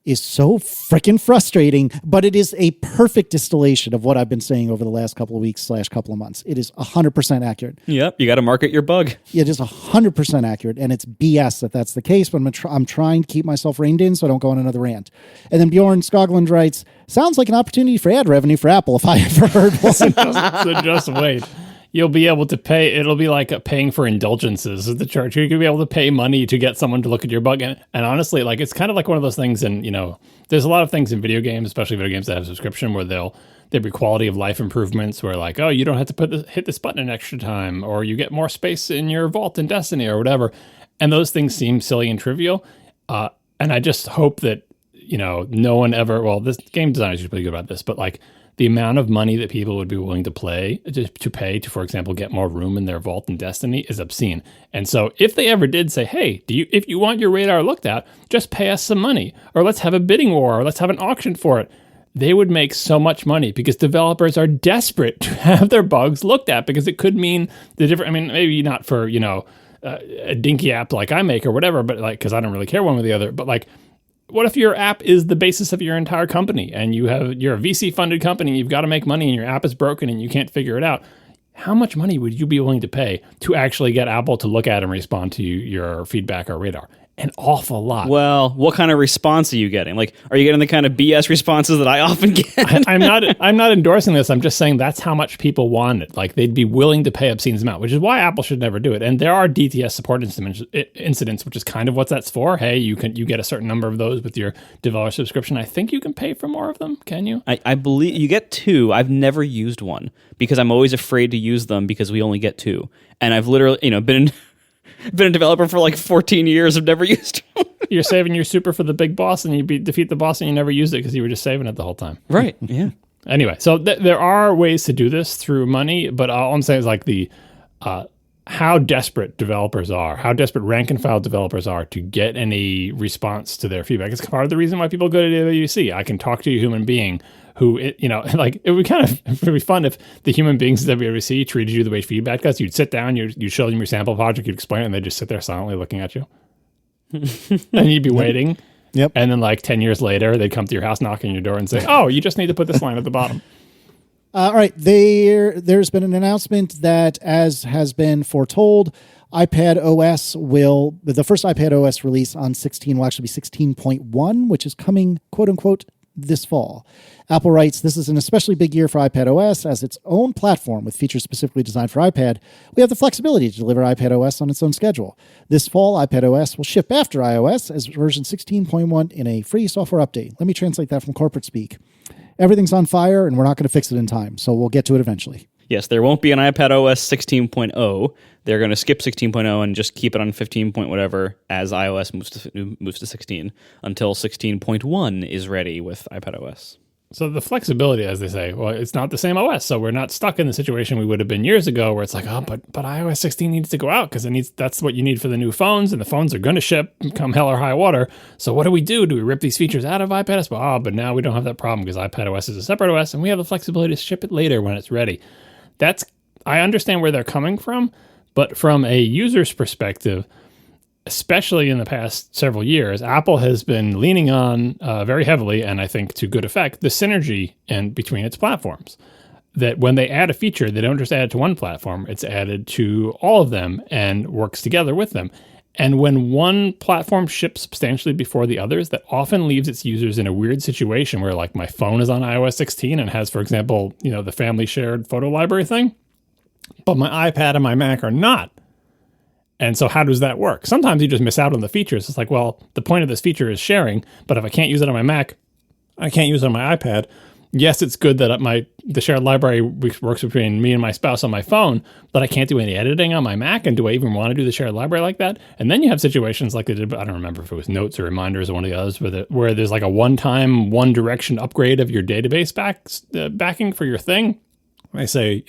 Speaker 3: is so freaking frustrating, but it is a perfect distillation of what I've been saying over the last couple of weeks / couple of months. It is 100% accurate.
Speaker 1: Yep, you got to market your bug.
Speaker 3: It is 100% accurate, and it's BS that that's the case, but I'm trying to keep myself reined in so I don't go on another rant. And then Bjorn Skoglund writes, sounds like an opportunity for ad revenue for Apple if I ever heard one.
Speaker 2: So just wait. You'll be able to pay. It'll be like paying for indulgences at the church. You're going to be able to pay money to get someone to look at your bug. And honestly, like it's kind of like one of those things. And, there's a lot of things in video games, especially video games that have subscription, where there'll be quality of life improvements where like, oh, you don't have to hit this button an extra time, or you get more space in your vault in Destiny or whatever. And those things seem silly and trivial. And I just hope that, no one ever, well, this game design is usually good about this, but like, the amount of money that people would be willing to pay to, for example, get more room in their vault in Destiny is obscene. And so if they ever did say, hey, if you want your radar looked at, just pay us some money, or let's have a bidding war, or let's have an auction for it, they would make so much money because developers are desperate to have their bugs looked at, because it could mean the different, maybe not for, a dinky app like I make or whatever, but like, because I don't really care one way or the other, but like, what if your app is the basis of your entire company and you're a VC funded company, you've got to make money and your app is broken and you can't figure it out? How much money would you be willing to pay to actually get Apple to look at and respond to your feedback or radar? An awful lot.
Speaker 1: Well, what kind of response are you getting? Like, are you getting the kind of BS responses that I often get?
Speaker 2: I'm not endorsing this. I'm just saying that's how much people want it. Like, they'd be willing to pay obscene amount, which is why Apple should never do it. And there are DTS support incidents, which is kind of what that's for. Hey, you get a certain number of those with your developer subscription. I think you can pay for more of them. Can you?
Speaker 1: I believe you get 2. I've never used one because I'm always afraid to use them because we only get 2. And I've literally, been a developer for like 14 years. I've never used one.
Speaker 2: You're saving your super for the big boss, and you defeat the boss, and you never used it because you were just saving it the whole time.
Speaker 1: Right. Yeah.
Speaker 2: Anyway, so there are ways to do this through money, but all I'm saying is like how desperate developers are, how desperate rank and file developers are to get any response to their feedback. It's part of the reason why people go to AWC. I can talk to a human being who, it would be fun if the human beings at WWDC treated you the way feedback does. You'd sit down, you'd show them your sample project, you'd explain it, and they'd just sit there silently looking at you. And you'd be waiting.
Speaker 3: Yep.
Speaker 2: And then like 10 years later, they'd come to your house, knock on your door and say, oh, you just need to put this line at the bottom.
Speaker 3: All right. There's been an announcement that, as has been foretold, iPadOS the first iPadOS release on 16 will actually be 16.1, which is coming, quote unquote, this fall. Apple writes, this is an especially big year for iPadOS as its own platform with features specifically designed for iPad. We have the flexibility to deliver iPadOS on its own schedule. This fall, iPadOS will ship after iOS as version 16.1 in a free software update. Let me translate that from corporate speak. Everything's on fire and we're not going to fix it in time, so we'll get to it eventually.
Speaker 1: Yes, there won't be an iPadOS 16.0. They're going to skip 16.0 and just keep it on 15 point whatever as iOS moves to 16 until 16.1 is ready with iPadOS.
Speaker 2: So the flexibility, as they say, well, it's not the same OS, so we're not stuck in the situation we would have been years ago where it's like, oh, but iOS 16 needs to go out because that's what you need for the new phones, and the phones are going to ship come hell or high water. So what do we do? Do we rip these features out of iPadOS? Well, but now we don't have that problem because iPadOS is a separate OS, and we have the flexibility to ship it later when it's ready. I understand where they're coming from, but from a user's perspective, especially in the past several years, Apple has been leaning on very heavily, and I think to good effect, the synergy between its platforms. That when they add a feature, they don't just add it to one platform, it's added to all of them and works together with them. And when one platform ships substantially before the others, that often leaves its users in a weird situation where, like, my phone is on iOS 16 and has, for example, the family shared photo library thing, but my iPad and my Mac are not. And so how does that work? Sometimes you just miss out on the features. It's like, well, the point of this feature is sharing, but if I can't use it on my Mac, I can't use it on my iPad. Yes, it's good that the shared library works between me and my spouse on my phone, but I can't do any editing on my Mac, and do I even want to do the shared library like that? And then you have situations like they did, I don't remember if it was Notes or Reminders or one of the others, where there's like a one-time, one-direction upgrade of your database backing for your thing. They say,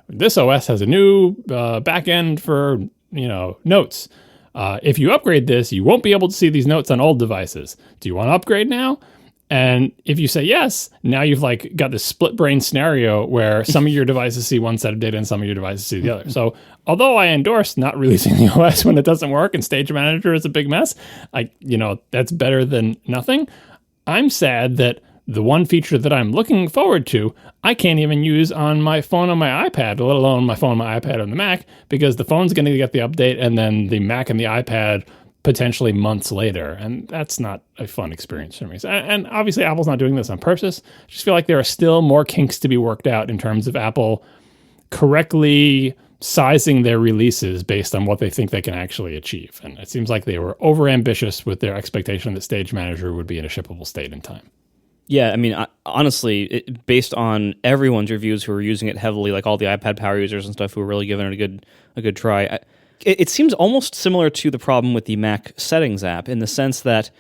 Speaker 2: this OS has a new backend for Notes. If you upgrade this, you won't be able to see these notes on old devices. Do you want to upgrade now? And if you say yes, now you've like got this split brain scenario where some of your devices see one set of data and some of your devices see the other. So although I endorse not releasing the OS when it doesn't work and Stage Manager is a big mess, that's better than nothing. I'm sad that the one feature that I'm looking forward to, I can't even use on my phone on my iPad, let alone my phone on my iPad on the Mac, because the phone's going to get the update and then the Mac and the iPad potentially months later. And that's not a fun experience for me. And obviously Apple's not doing this on purpose. I just feel like there are still more kinks to be worked out in terms of Apple correctly sizing their releases based on what they think they can actually achieve. And it seems like they were overambitious with their expectation that Stage Manager would be in a shippable state in time.
Speaker 1: Yeah, I mean, honestly, based on everyone's reviews who are using it heavily, like all the iPad power users and stuff who are really giving it a good try, it seems almost similar to the problem with the Mac settings app in the sense that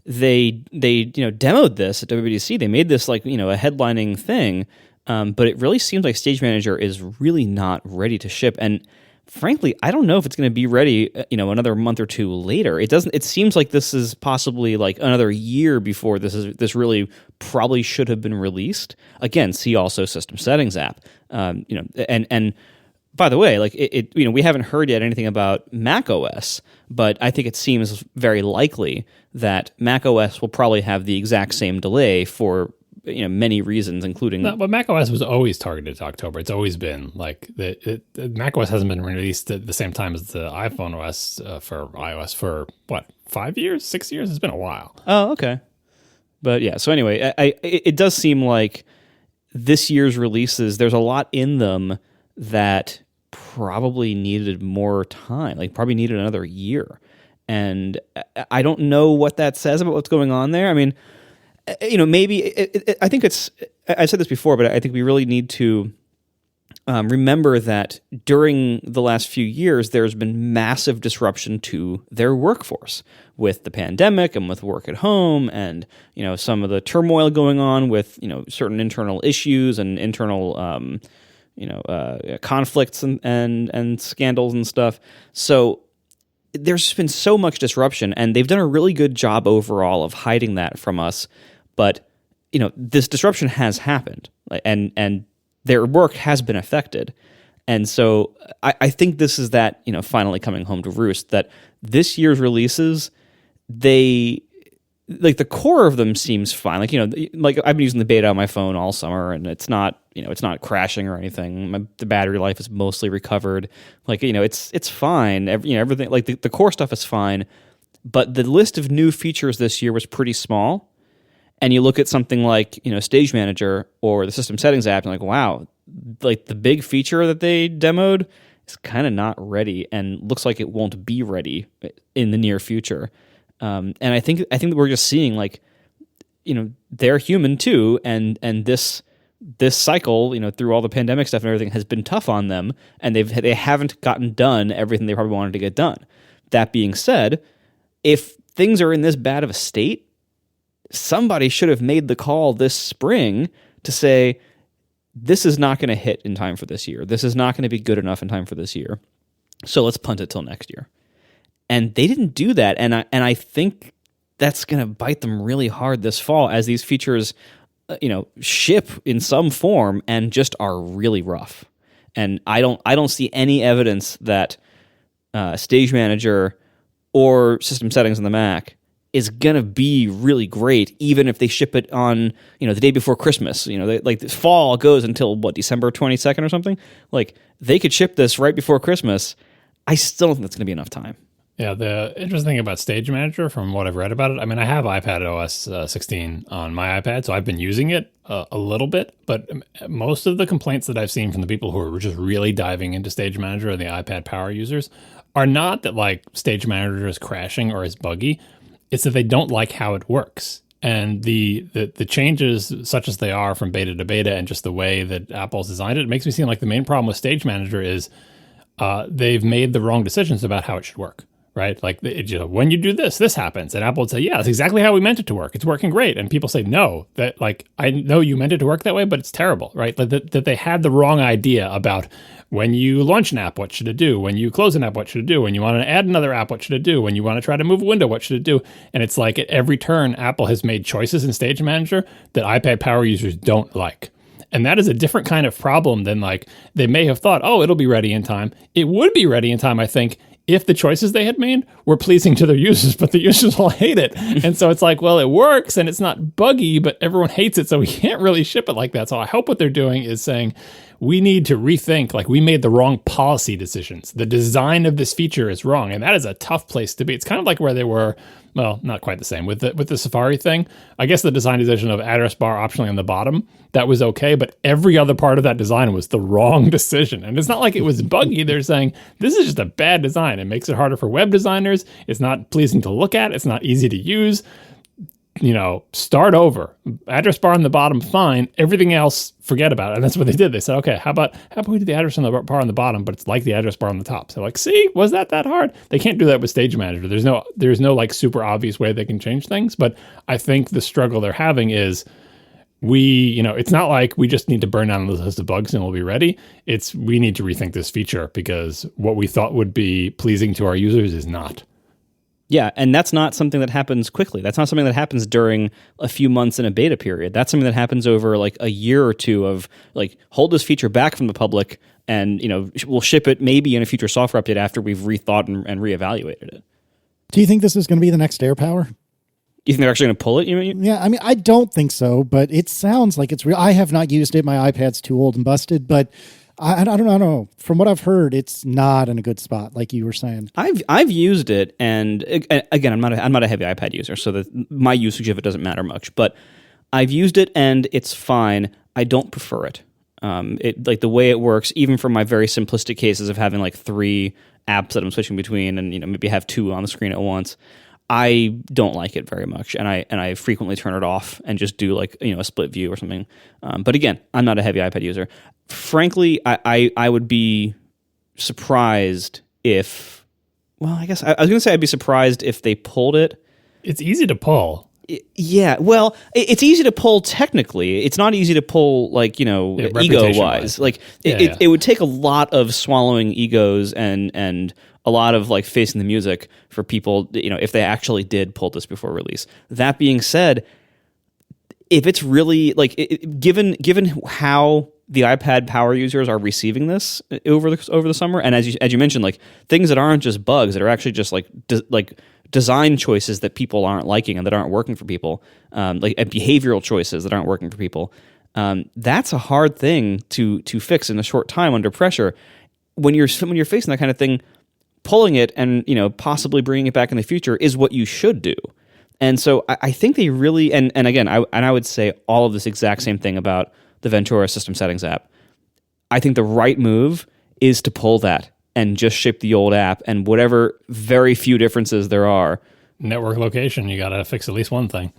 Speaker 1: they demoed this at WWDC. They made this like a headlining thing, but it really seems like Stage Manager is really not ready to ship. And frankly, I don't know if it's going to be ready, another month or two later. It seems like this is possibly like another year before this really probably should have been released. Again, see also System Settings app. And by the way, like we haven't heard yet anything about macOS, but I think it seems very likely that macOS will probably have the exact same delay for many reasons, including.
Speaker 2: No, but macOS was always targeted to October. It's always been like macOS hasn't been released at the same time as the iPhone OS for iOS for what, 5 years, 6 years? It's been a while.
Speaker 1: Oh, okay. But yeah, so anyway, it does seem like this year's releases, there's a lot in them that probably needed more time, like probably needed another year. And I don't know what that says about what's going on there. I mean, maybe I think I said this before, but I think we really need to remember that during the last few years, there's been massive disruption to their workforce with the pandemic and with work at home and, some of the turmoil going on with, certain internal issues and internal, conflicts and scandals and stuff. So there's been so much disruption, and they've done a really good job overall of hiding that from us. But, this disruption has happened, and their work has been affected. And so I think this is that, finally coming home to roost, that this year's releases, the core of them seems fine. Like I've been using the beta on my phone all summer, and it's not, it's not crashing or anything. The battery life is mostly recovered. It's fine. Everything, like the core stuff is fine. But the list of new features this year was pretty small. And you look at something like, Stage Manager or the System Settings app, and like, wow, like the big feature that they demoed is kind of not ready, and looks like it won't be ready in the near future. And I think that we're just seeing like, they're human too, and this cycle, through all the pandemic stuff and everything, has been tough on them, and they haven't gotten done everything they probably wanted to get done. That being said, if things are in this bad of a state, somebody should have made the call this spring to say, this is not going to hit in time for this year. This is not going to be good enough in time for this year. So let's punt it till next year. And they didn't do that. And I think that's going to bite them really hard this fall as these features, ship in some form and just are really rough. And I don't see any evidence that Stage Manager or System Settings on the Mac is going to be really great, even if they ship it on, the day before Christmas. Like the fall goes until, December 22nd or something? Like, they could ship this right before Christmas. I still don't think that's going to be enough time.
Speaker 2: Yeah, the interesting thing about Stage Manager, from what I've read about it, I mean, I have iPadOS 16 on my iPad, so I've been using it a little bit, but most of the complaints that I've seen from the people who are just really diving into Stage Manager and the iPad power users are not that, like, Stage Manager is crashing or is buggy. It's that they don't like how it works. And the changes, such as they are from beta to beta, and just the way that Apple's designed it, makes me seem like the main problem with Stage Manager is they've made the wrong decisions about how it should work. right? Like, when you do this, this happens. And Apple would say, yeah, that's exactly how we meant it to work. It's working great. And people say, no, that like, I know you meant it to work that way, but it's terrible, right? Like that they had the wrong idea about when you launch an app, what should it do? When you close an app, what should it do? When you want to add another app, what should it do? When you want to try to move a window, what should it do? And it's like at every turn, Apple has made choices in Stage Manager that iPad power users don't like. And that is a different kind of problem than like they may have thought, oh, it'll be ready in time. It would be ready in time, I think, if the choices they had made were pleasing to their users, but the users all hate it. And so it's like, well, it works and it's not buggy, but everyone hates it, so we can't really ship it like that. So I hope what they're doing is saying, we need to rethink, like we made the wrong policy decisions. The design of this feature is wrong. And that is a tough place to be. It's kind of like where they were, well, not quite the same. With the Safari thing, I guess the design decision of address bar optionally on the bottom, that was okay, but every other part of that design was the wrong decision. And it's not like it was buggy. They're saying, this is just a bad design. It makes it harder for web designers. It's not pleasing to look at. It's not easy to use. Start over. Address bar on the bottom, fine. Everything else, forget about it. And that's what they did. They said, okay, how about we do the address bar on the bottom, but it's like the address bar on the top. So like, see, was that hard? They can't do that with Stage Manager. There's no like super obvious way they can change things. But I think the struggle they're having is it's not like we just need to burn down a list of bugs and we'll be ready. It's we need to rethink this feature because what we thought would be pleasing to our users is not.
Speaker 1: Yeah, and that's not something that happens quickly. That's not something that happens during a few months in a beta period. That's something that happens over like a year or two of like hold this feature back from the public and we'll ship it maybe in a future software update after we've rethought and reevaluated it.
Speaker 3: Do you think this is going to be the next AirPower?
Speaker 1: You think they're actually going to pull it? You mean?
Speaker 3: Yeah, I mean, I don't think so, but it sounds like it's real. I have not used it. My iPad's too old and busted, but I don't know. From what I've heard, it's not in a good spot, like you were saying.
Speaker 1: I've used it, and again, I'm not a heavy iPad user, so that my usage of it doesn't matter much. But I've used it, and it's fine. I don't prefer it. It like the way it works, even for my very simplistic cases of having like 3 apps that I'm switching between, and maybe have 2 on the screen at once. I don't like it very much, and I frequently turn it off and just do like a split view or something. But again, I'm not a heavy iPad user. Frankly, I would be surprised if. Well, I guess I was going to say I'd be surprised if they pulled it.
Speaker 2: It's easy to pull.
Speaker 1: Yeah, well, it's easy to pull technically. It's not easy to pull like ego-wise. Like it would take a lot of swallowing egos and a lot of like facing the music for people, if they actually did pull this before release. That being said, if it's really like given how the iPad power users are receiving this over the summer, and as you mentioned, like things that aren't just bugs, that are actually just like design choices that people aren't liking and that aren't working for people, like behavioral choices that aren't working for people. That's a hard thing to fix in a short time under pressure. When you're facing that kind of thing, pulling it and possibly bringing it back in the future is what you should do. And so I think they really and again I would say all of this exact same thing about the Ventura system settings app. I think the right move is to pull that and just ship the old app and whatever very few differences there are.
Speaker 2: Network location, you got to fix at least one thing.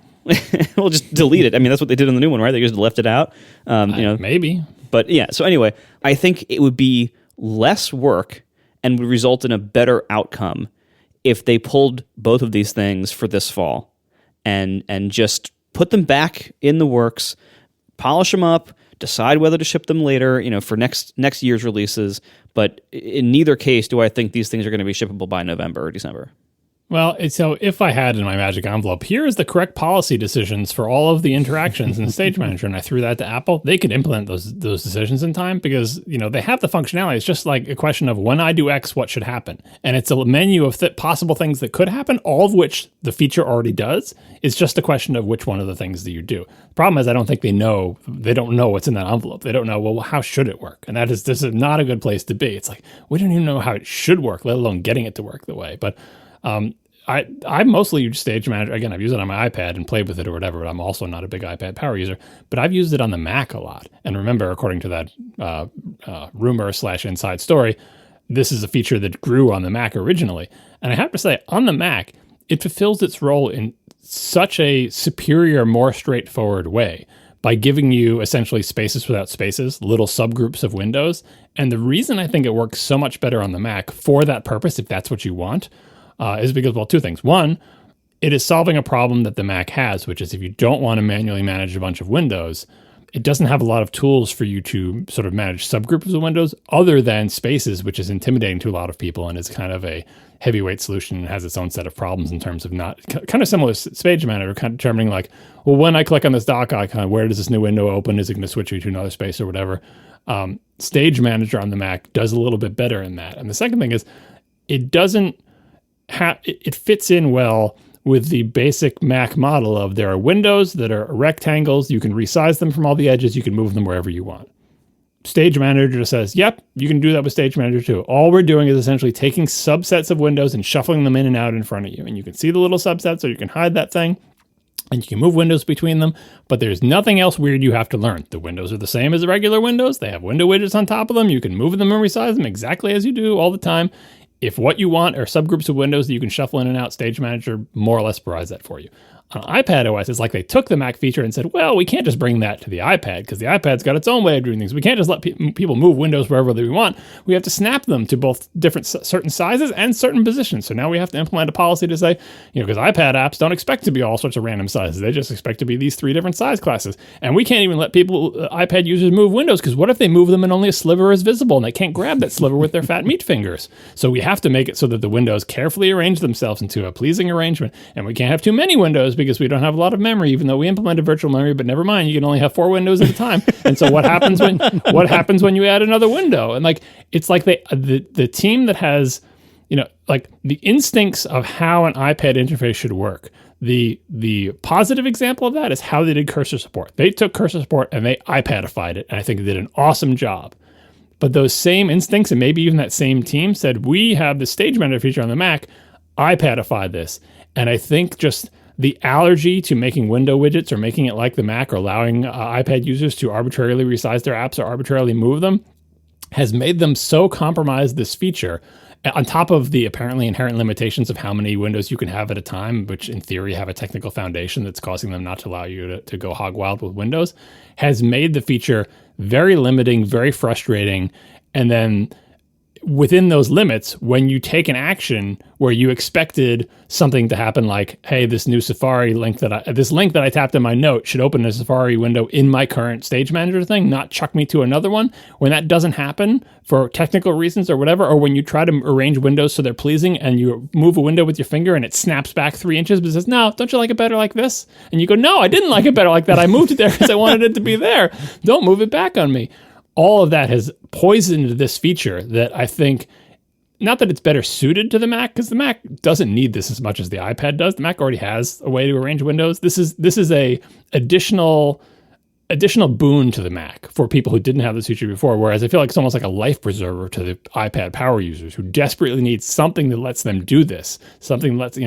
Speaker 1: Well, just delete it. I mean, that's what they did in the new one, right? They just left it out.
Speaker 2: Maybe.
Speaker 1: But yeah, so anyway, I think it would be less work and would result in a better outcome if they pulled both of these things for this fall and just put them back in the works, polish them up, decide whether to ship them later, for next year's releases. But in neither case do I think these things are going to be shippable by November or December.
Speaker 2: Well, so if I had in my magic envelope, here is the correct policy decisions for all of the interactions in the Stage Manager, and I threw that to Apple, they could implement those decisions in time because, they have the functionality. It's just like a question of when I do X, what should happen? And it's a menu of possible things that could happen, all of which the feature already does. It's just a question of which one of the things that you do. The problem is I don't think they don't know what's in that envelope. They don't know, well, how should it work? And this is not a good place to be. It's like, we don't even know how it should work, let alone getting it to work the way. But I mostly use Stage Manager. Again, I've used it on my iPad and played with it or whatever, but I'm also not a big iPad power user. But I've used it on the Mac a lot. And remember, according to that rumor/inside story, this is a feature that grew on the Mac originally. And I have to say, on the Mac, it fulfills its role in such a superior, more straightforward way by giving you essentially spaces without spaces, little subgroups of windows. And the reason I think it works so much better on the Mac for that purpose, if that's what you want, is because, well, two things. One, it is solving a problem that the Mac has, which is if you don't want to manually manage a bunch of windows, it doesn't have a lot of tools for you to sort of manage subgroups of windows other than Spaces, which is intimidating to a lot of people and is kind of a heavyweight solution and has its own set of problems in terms of not kind of similar to Stage Manager, kind of determining like, well, when I click on this dock icon, where does this new window open? Is it going to switch me to another space or whatever? Stage Manager on the Mac does a little bit better in that. And the second thing is it doesn't have, it fits in well with the basic Mac model of there are windows that are rectangles. You can resize them from all the edges. You can move them wherever you want. Stage Manager just says, yep, you can do that with Stage Manager too. All we're doing is essentially taking subsets of windows and shuffling them in and out in front of you. And you can see the little subsets, or you can hide that thing, and you can move windows between them, but there's nothing else weird you have to learn. The windows are the same as the regular windows. They have window widgets on top of them. You can move them and resize them exactly as you do all the time. If what you want are subgroups of windows that you can shuffle in and out, Stage Manager more or less provides that for you. On iPadOS, it's like they took the Mac feature and said, well, we can't just bring that to the iPad because the iPad's got its own way of doing things. We can't just let people move windows wherever they want. We have to snap them to both different certain sizes and certain positions. So now we have to implement a policy to say, because iPad apps don't expect to be all sorts of random sizes. They just expect to be these 3 different size classes. And we can't even let iPad users move windows because what if they move them and only a sliver is visible and they can't grab that sliver with their fat meat fingers? So we have to make it so that the windows carefully arrange themselves into a pleasing arrangement. And we can't have too many windows because we don't have a lot of memory, even though we implemented virtual memory, but never mind, you can only have 4 windows at a time. And so what happens when you add another window? And like, it's like the team that has, like the instincts of how an iPad interface should work. The positive example of that is how they did cursor support. They took cursor support and they iPadified it. And I think they did an awesome job. But those same instincts and maybe even that same team said, we have the Stage Manager feature on the Mac, iPadify this. And I think just the allergy to making window widgets or making it like the Mac or allowing iPad users to arbitrarily resize their apps or arbitrarily move them has made them so compromise this feature on top of the apparently inherent limitations of how many windows you can have at a time, which in theory have a technical foundation that's causing them not to allow you to go hog wild with windows, has made the feature very limiting, very frustrating. And then within those limits, when you take an action where you expected something to happen like, hey, this new Safari link that I tapped in my note should open a Safari window in my current Stage Manager thing, not chuck me to another one. When that doesn't happen for technical reasons or whatever, or when you try to arrange windows so they're pleasing and you move a window with your finger and it snaps back 3 inches but says, no, don't you like it better like this? And you go, no, I didn't like it better like that. I moved it there because I wanted it to be there. Don't move it back on me. All of that has poisoned this feature that I think, not that it's better suited to the Mac, because the Mac doesn't need this as much as the iPad does. The Mac already has a way to arrange windows. This is a additional boon to the Mac for people who didn't have this feature before, whereas I feel like it's almost like a life preserver to the iPad power users who desperately need something that lets them do this. Something that lets,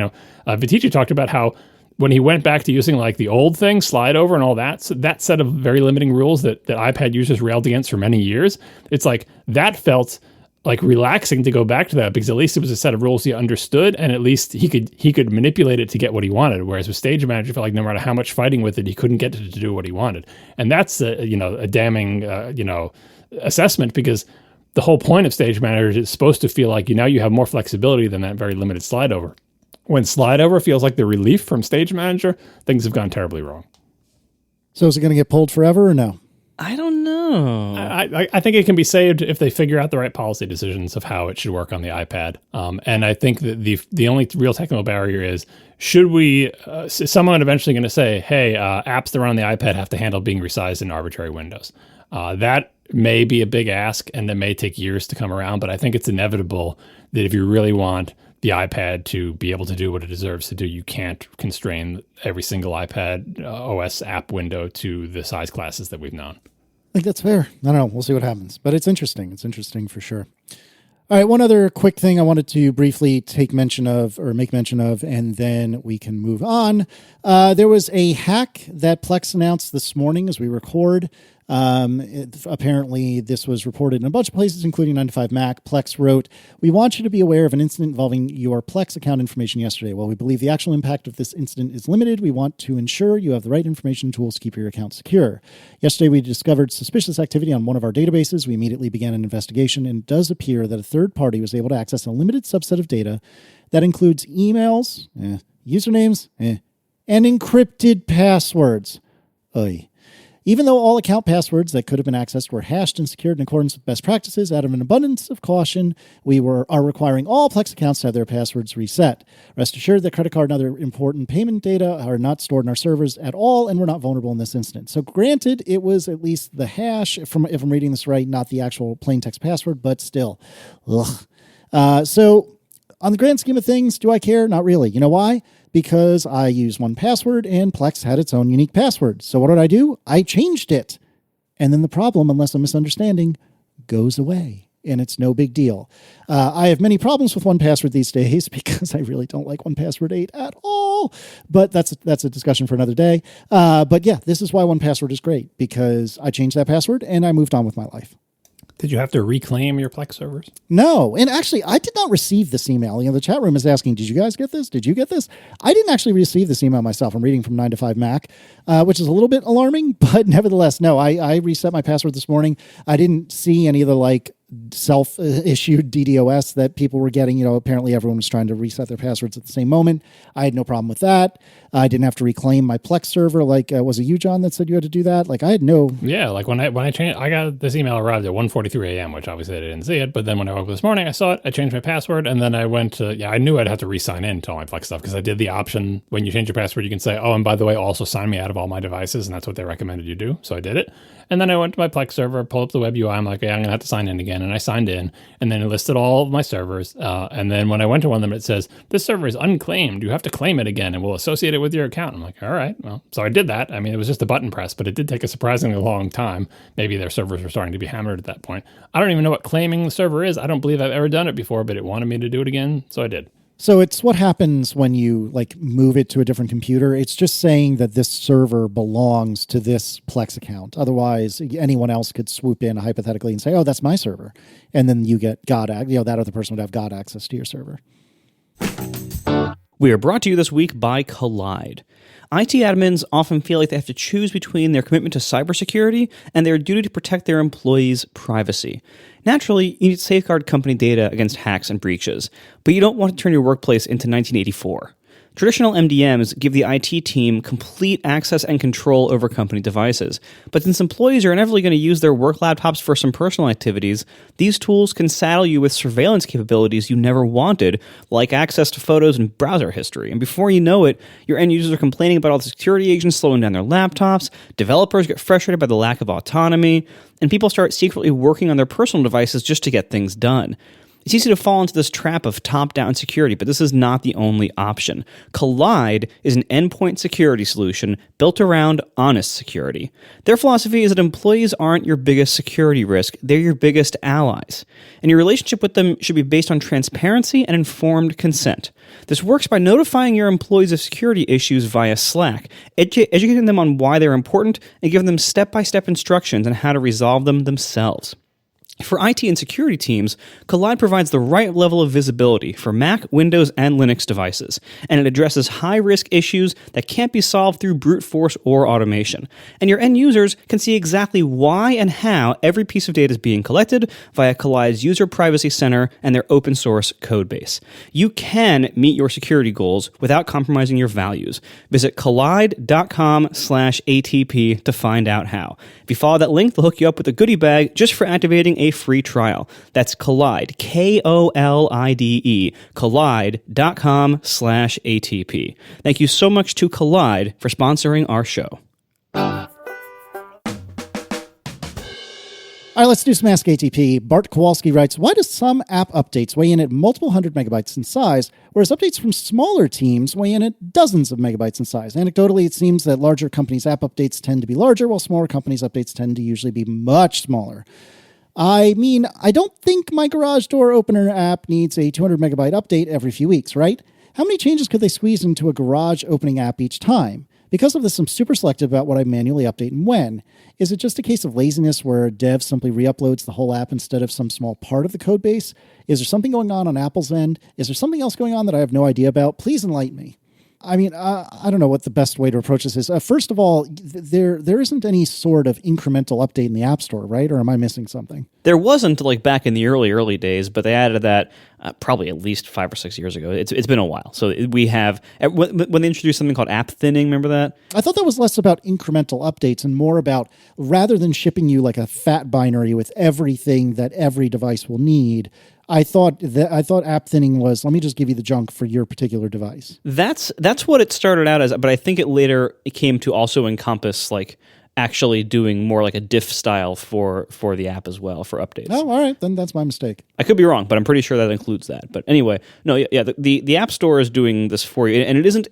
Speaker 2: Viticci talked about how when he went back to using like the old thing, slide over and all that, so that set of very limiting rules that iPad users railed against for many years, it's like that felt like relaxing to go back to that because at least it was a set of rules he understood and at least he could manipulate it to get what he wanted. Whereas with Stage Manager, I felt like no matter how much fighting with it, he couldn't get it to do what he wanted. And that's a damning assessment because the whole point of Stage Manager is supposed to feel like you have more flexibility than that very limited slide over. When slide over feels like the relief from Stage Manager, things have gone terribly wrong.
Speaker 3: So is it going to get pulled forever or no?
Speaker 1: I don't know.
Speaker 2: I think it can be saved if they figure out the right policy decisions of how it should work on the iPad. And I think that the only real technical barrier is, should we, is someone eventually going to say, hey, apps that are on the iPad have to handle being resized in arbitrary windows? That may be a big ask and that may take years to come around, but I think it's inevitable that if you really want the iPad to be able to do what it deserves to do, you can't constrain every single iPad OS app window to the size classes that we've known.
Speaker 3: I think that's fair. I don't know. We'll see what happens. But it's interesting. It's interesting for sure. All right, one other quick thing I wanted to briefly make mention of, and then we can move on. There was a hack that Plex announced this morning as we record Apparently, this was reported in a bunch of places, including 9to5Mac. Plex wrote, "We want you to be aware of an incident involving your Plex account information yesterday. While we believe the actual impact of this incident is limited, we want to ensure you have the right information and tools to keep your account secure. Yesterday, we discovered suspicious activity on one of our databases. We immediately began an investigation, and it does appear that a third party was able to access a limited subset of data that includes emails, usernames, and encrypted passwords. Oy. Even though all account passwords that could have been accessed were hashed and secured in accordance with best practices, out of an abundance of caution, we are requiring all Plex accounts to have their passwords reset. Rest assured that credit card and other important payment data are not stored in our servers at all, and we're not vulnerable in this instance." So granted, it was at least the hash, if I'm reading this right, not the actual plain text password, but still. Ugh. So on the grand scheme of things, do I care? Not really. You know why? Because I use 1Password and Plex had its own unique password. So what did I do? I changed it. And then the problem, unless I'm misunderstanding, goes away. And it's no big deal. I have many problems with 1Password these days because I really don't like 1Password 8 at all. But that's a discussion for another day. But yeah, this is why 1Password is great, because I changed that password and I moved on with my life.
Speaker 2: Did you have to reclaim your Plex servers?
Speaker 3: No. And actually, I did not receive this email. The chat room is asking, did you guys get this? Did you get this? I didn't actually receive this email myself. I'm reading from 9to5Mac, which is a little bit alarming, but nevertheless, no, I reset my password this morning. I didn't see any of the self-issued DDoS that people were getting. Apparently everyone was trying to reset their passwords at the same moment. I had no problem with that. I didn't have to reclaim my Plex server. Was it you, I that said you had to do that? I had no...
Speaker 2: Yeah, when I changed, I got this email arrived at 1:43 a.m., which obviously I didn't see it. But then when I woke up this morning, I saw it. I changed my password, and then I went to... I knew I'd have to re-sign in to all my Plex stuff because I did the option. When you change your password, you can say, oh, and by the way, also sign me out of all my devices, and that's what they recommended you do. So I did it. And then I went to my Plex server, pulled up the web UI. I'm like, yeah, I'm going to have to sign in again. And I signed in. And then it listed all of my servers. And then when I went to one of them, it says, this server is unclaimed. You have to claim it again, and we'll associate it with your account. I'm like, all right. Well, so I did that. I mean, it was just a button press, but it did take a surprisingly long time. Maybe their servers were starting to be hammered at that point. I don't even know what claiming the server is. I don't believe I've ever done it before, but it wanted me to do it again. So I did.
Speaker 3: So it's what happens when you move it to a different computer. It's just saying that this server belongs to this Plex account. Otherwise, anyone else could swoop in hypothetically and say, oh, that's my server. And then you get that other person would have God access to your server.
Speaker 1: We are brought to you this week by Kolide. IT admins often feel like they have to choose between their commitment to cybersecurity and their duty to protect their employees' privacy. Naturally, you need to safeguard company data against hacks and breaches, but you don't want to turn your workplace into 1984. Traditional MDMs give the IT team complete access and control over company devices, but since employees are inevitably going to use their work laptops for some personal activities, these tools can saddle you with surveillance capabilities you never wanted, like access to photos and browser history. And before you know it, your end users are complaining about all the security agents slowing down their laptops, developers get frustrated by the lack of autonomy, and people start secretly working on their personal devices just to get things done. It's easy to fall into this trap of top-down security, but this is not the only option. Kolide is an endpoint security solution built around honest security. Their philosophy is that employees aren't your biggest security risk, they're your biggest allies. And your relationship with them should be based on transparency and informed consent. This works by notifying your employees of security issues via Slack, educating them on why they're important, and giving them step-by-step instructions on how to resolve them themselves. For IT and security teams, Kolide provides the right level of visibility for Mac, Windows, and Linux devices, and it addresses high-risk issues that can't be solved through brute force or automation. And your end users can see exactly why and how every piece of data is being collected via Kollide's User Privacy Center and their open-source codebase. You can meet your security goals without compromising your values. Visit kolide.com/ATP to find out how. If you follow that link, they'll hook you up with a goodie bag just for activating a free trial. That's Kolide, Kolide, kolide.com/ATP. Thank you so much to Kolide for sponsoring our show.
Speaker 3: All right, let's do some Ask ATP. Bart Kowalski writes, why do some app updates weigh in at multiple hundred megabytes in size, whereas updates from smaller teams weigh in at dozens of megabytes in size? Anecdotally, it seems that larger companies' app updates tend to be larger, while smaller companies' updates tend to usually be much smaller. I mean, I don't think my garage door opener app needs a 200 megabyte update every few weeks, right? How many changes could they squeeze into a garage opening app each time? Because of this, I'm super selective about what I manually update and when. Is it just a case of laziness where dev simply re-uploads the whole app instead of some small part of the code base? Is there something going on Apple's end? Is there something else going on that I have no idea about? Please enlighten me. I mean, I don't know what the best way to approach this is. First of all, there isn't any sort of incremental update in the App Store, right? Or am I missing something?
Speaker 1: There wasn't like back in the early days, but they added that probably at least 5 or 6 years ago. It's been a while. So we have, when they introduced something called app thinning, remember that?
Speaker 3: I thought that was less about incremental updates and more about, rather than shipping you like a fat binary with everything that every device will need, I thought app thinning was, let me just give you the junk for your particular device.
Speaker 1: That's what it started out as, but I think it came to also encompass like actually doing more like a diff style for the app as well for updates.
Speaker 3: Oh, all right, then that's my mistake.
Speaker 1: I could be wrong, but I'm pretty sure that includes that. But anyway, no, yeah, the App Store is doing this for you, and it isn't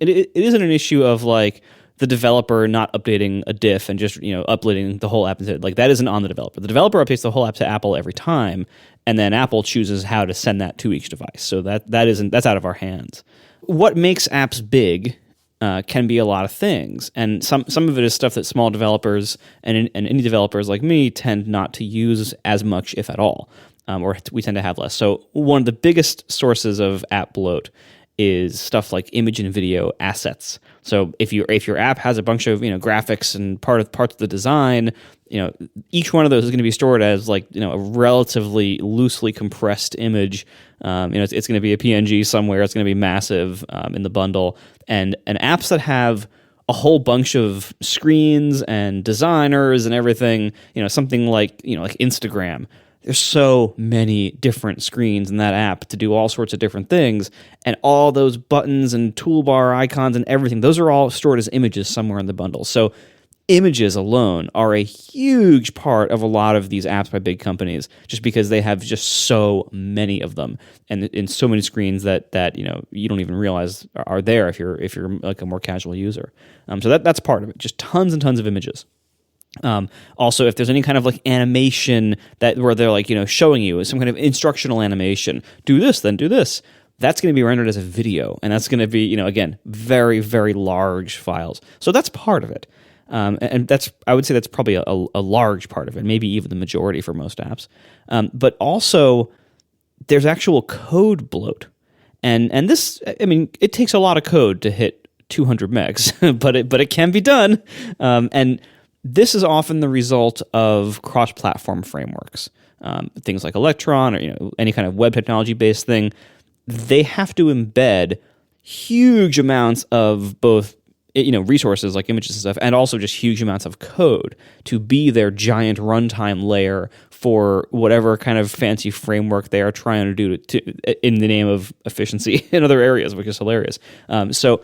Speaker 1: an issue of like the developer not updating a diff and just uploading the whole app. Like that isn't on the developer. The developer updates the whole app to Apple every time, and then Apple chooses how to send that to each device. So that's out of our hands. What makes apps big can be a lot of things, and some of it is stuff that small developers and indie developers like me tend not to use as much, if at all, or we tend to have less. So one of the biggest sources of app bloat is stuff like image and video assets. So if your app has a bunch of graphics and parts of the design, each one of those is going to be stored as like a relatively loosely compressed image. It's going to be a PNG somewhere. It's going to be massive in the bundle. And apps that have a whole bunch of screens and designers and everything, something like Instagram. There's so many different screens in that app to do all sorts of different things, and all those buttons and toolbar icons and everything, those are all stored as images somewhere in the bundle. So images alone are a huge part of a lot of these apps by big companies, just because they have just so many of them and in so many screens that you don't even realize are there if you're like a more casual user. So that's part of it. Just tons and tons of images. Also, if there's any kind of like animation where they're like showing you some kind of instructional animation, do this, then do this. That's going to be rendered as a video, and that's going to be again very, very large files. So that's part of it. And I would say that's probably a large part of it, maybe even the majority for most apps. But also, there's actual code bloat, and this, I mean, it takes a lot of code to hit 200 megs, but it can be done. And this is often the result of cross-platform frameworks, things like Electron or any kind of web technology-based thing. They have to embed huge amounts of both resources like images and stuff, and also just huge amounts of code to be their giant runtime layer for whatever kind of fancy framework they are trying to do in the name of efficiency in other areas, which is hilarious. So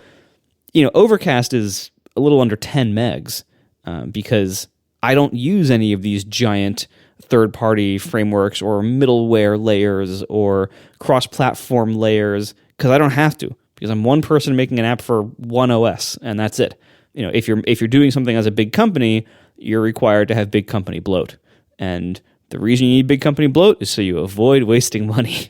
Speaker 1: Overcast is a little under 10 megs because I don't use any of these giant third-party frameworks or middleware layers or cross-platform layers because I don't have to. Because I'm one person making an app for one OS, and that's it. If you're doing something as a big company, you're required to have big company bloat. And the reason you need big company bloat is so you avoid wasting money.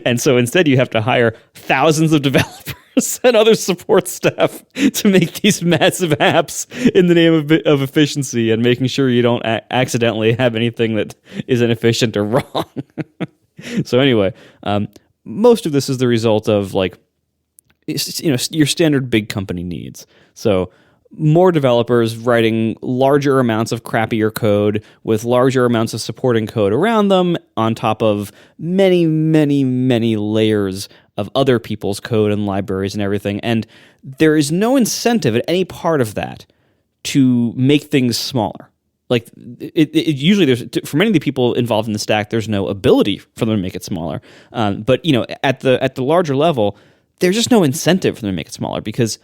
Speaker 1: And so instead you have to hire thousands of developers and other support staff to make these massive apps in the name of efficiency and making sure you don't accidentally have anything that is inefficient or wrong. So anyway, most of this is the result of like your standard big company needs. So more developers writing larger amounts of crappier code with larger amounts of supporting code around them on top of many, many, many layers of other people's code and libraries and everything. And there is no incentive at any part of that to make things smaller. Like it usually there's, for many of the people involved in the stack, there's no ability for them to make it smaller. But at the larger level, there's just no incentive for them to make it smaller because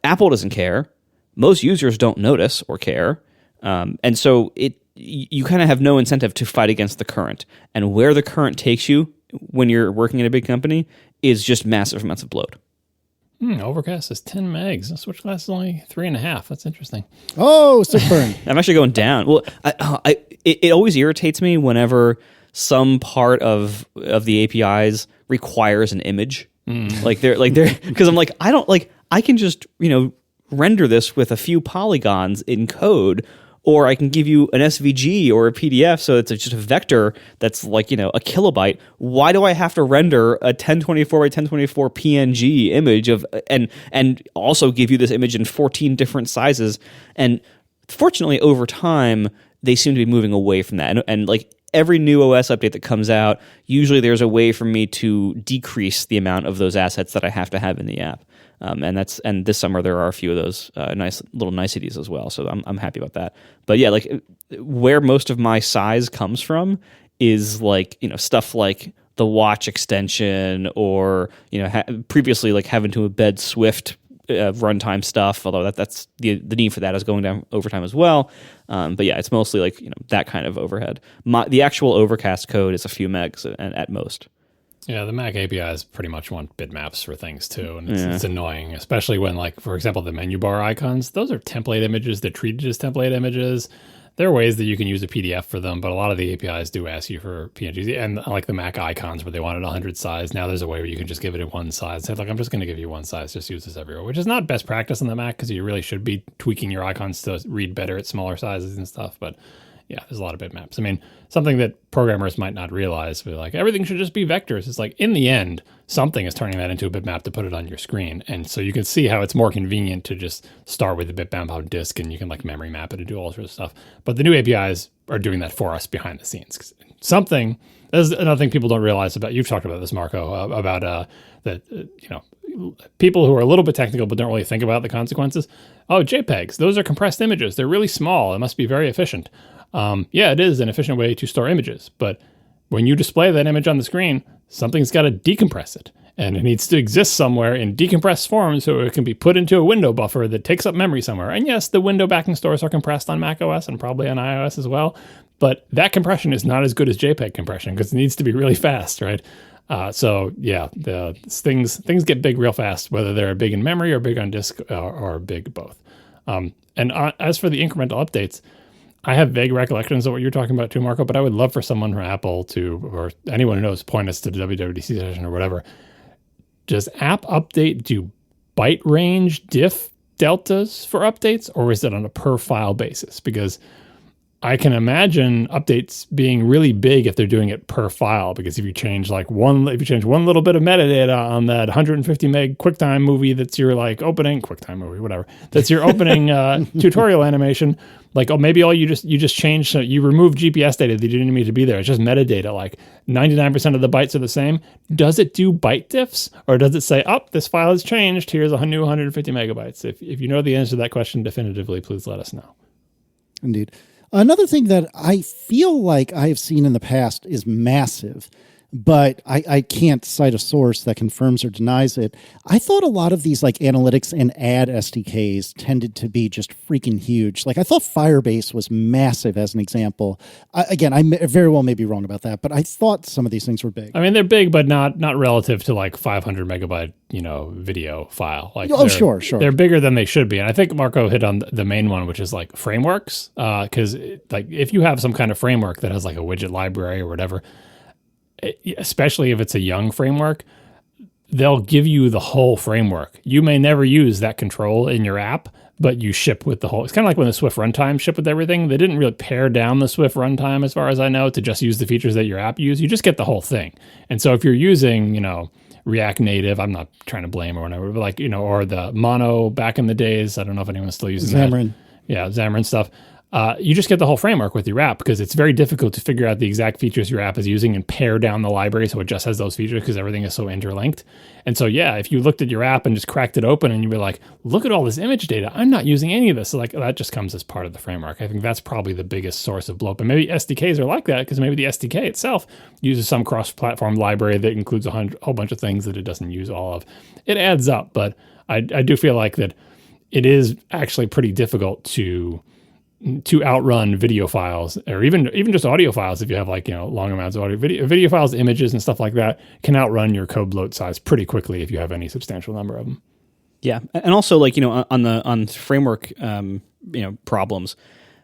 Speaker 1: Apple doesn't care. Most users don't notice or care. And so you kind of have no incentive to fight against the current. And where the current takes you when you're working in a big company is just massive amounts of bloat.
Speaker 2: Overcast is 10 megs. Switch class is only 3.5. That's interesting.
Speaker 3: Oh, sick burn.
Speaker 1: I'm actually going down. Well, it always irritates me whenever some part of the APIs requires an image. Like they're because I'm like, I can just render this with a few polygons in code, or I can give you an SVG or a PDF, so it's just a vector that's like, a kilobyte. Why do I have to render a 1024 by 1024 PNG image and also give you this image in 14 different sizes? And fortunately, over time, they seem to be moving away from that. And like every new OS update that comes out, usually there's a way for me to decrease the amount of those assets that I have to have in the app. And this summer there are a few of those nice little niceties as well. So I'm happy about that. But yeah, like where most of my size comes from is like, stuff like the watch extension or, previously like having to embed Swift runtime stuff, although that's the need for that is going down over time as well. But yeah, it's mostly like, that kind of overhead. The actual Overcast code is a few megs at most.
Speaker 2: Yeah, the Mac APIs pretty much want bitmaps for things too, and it's annoying, especially when, like, for example, the menu bar icons, those are template images. They're treated as template images. There are ways that you can use a PDF for them, but a lot of the APIs do ask you for PNGs. And like the Mac icons where they wanted 100 size, now there's a way where you can just give it in one size. Say, like, I'm just going to give you one size, just use this everywhere, which is not best practice on the Mac because you really should be tweaking your icons to read better at smaller sizes and stuff, but yeah, there's a lot of bitmaps. I mean, something that programmers might not realize, but like everything should just be vectors. It's like in the end, something is turning that into a bitmap to put it on your screen. And so you can see how it's more convenient to just start with the bitmap on disk and you can like memory map it and do all sorts of stuff. But the new APIs are doing that for us behind the scenes. There's another thing people don't realize about, you've talked about this, Marco, about people who are a little bit technical but don't really think about the consequences. Oh, JPEGs, those are compressed images. They're really small. It must be very efficient. Yeah, it is an efficient way to store images, but when you display that image on the screen, something's got to decompress it, and it needs to exist somewhere in decompressed form so it can be put into a window buffer that takes up memory somewhere. And yes, the window backing stores are compressed on macOS and probably on iOS as well, but that compression is not as good as JPEG compression because it needs to be really fast, right? So yeah, things get big real fast, whether they're big in memory or big on disk or big both. As for the incremental updates, I have vague recollections of what you're talking about too, Marco, but I would love for someone from Apple or anyone who knows, point us to the WWDC session or whatever. Does app update do byte range diff deltas for updates, or is it on a per file basis? Because I can imagine updates being really big if they're doing it per file, because if you change one little bit of metadata on that 150 meg QuickTime movie that's your like opening QuickTime movie, whatever, that's your opening tutorial animation, like, oh, maybe you just changed, so you remove GPS data that you didn't need to be there. It's just metadata, like 99% of the bytes are the same. Does it do byte diffs, or does it say, oh, this file has changed, here's a new 150 megabytes? If you know the answer to that question definitively, please let us know.
Speaker 3: Indeed. Another thing that I feel like I have seen in the past is massive, but I can't cite a source that confirms or denies it. I thought a lot of these like analytics and ad SDKs tended to be just freaking huge. Like I thought Firebase was massive as an example. I very well may be wrong about that, but I thought some of these things were big.
Speaker 2: I mean, they're big, but not relative to like 500 megabyte, video file. Like,
Speaker 3: sure.
Speaker 2: They're bigger than they should be. And I think Marco hit on the main one, which is like frameworks. Because like if you have some kind of framework that has like a widget library or whatever, especially if it's a young framework, they'll give you the whole framework. You may never use that control in your app, but you ship with the whole. It's kind of like when the Swift runtime shipped with everything. They didn't really pare down the Swift runtime, as far as I know, to just use the features that your app use. You just get the whole thing. And so if you're using, React Native, I'm not trying to blame or whatever, but like, or the Mono back in the days, I don't know if anyone's still using
Speaker 3: Xamarin.
Speaker 2: That. Yeah, Xamarin stuff. You just get the whole framework with your app because it's very difficult to figure out the exact features your app is using and pare down the library so it just has those features because everything is so interlinked. And so, yeah, if you looked at your app and just cracked it open and you were like, look at all this image data, I'm not using any of this. So like that just comes as part of the framework. I think that's probably the biggest source of bloat. But maybe SDKs are like that because maybe the SDK itself uses some cross-platform library that includes a whole bunch of things that it doesn't use all of. It adds up, but I do feel like that it is actually pretty difficult to outrun video files or even just audio files. If you have like, long amounts of audio, video files, images and stuff like that can outrun your code bloat size pretty quickly if you have any substantial number of them.
Speaker 1: Yeah. And also like, on framework, problems,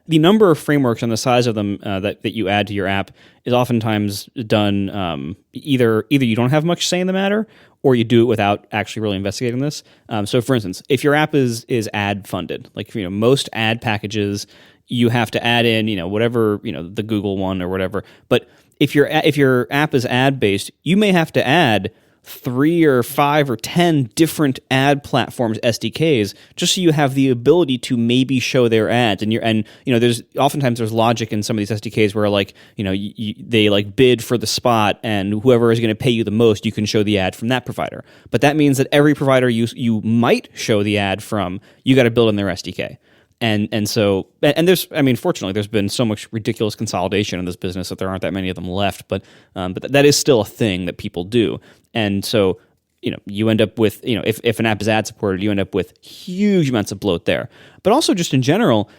Speaker 1: the number of frameworks and the size of them that you add to your app is oftentimes done either you don't have much say in the matter, or you do it without actually really investigating this. So, for instance, if your app is ad funded, like most ad packages, you have to add in whatever the Google one or whatever. But if your app is ad based, you may have to add 3 or 5 or 10 different ad platforms SDKs just so you have the ability to maybe show their ads. And there's oftentimes logic in some of these SDKs where they like bid for the spot, and whoever is going to pay you the most, you can show the ad from that provider. But that means that every provider you might show the ad from, you got to build in their SDK. And so fortunately, there's been so much ridiculous consolidation in this business that there aren't that many of them left. But that is still a thing that people do. And so, you end up with, if an app is ad supported, you end up with huge amounts of bloat there. But also just in general,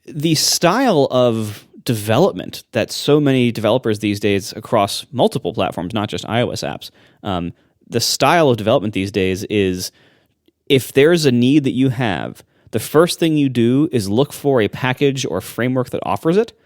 Speaker 1: the style of development that so many developers these days across multiple platforms, not just iOS apps, the style of development these days is, if there's a need that you have, the first thing you do is look for a package or framework that offers it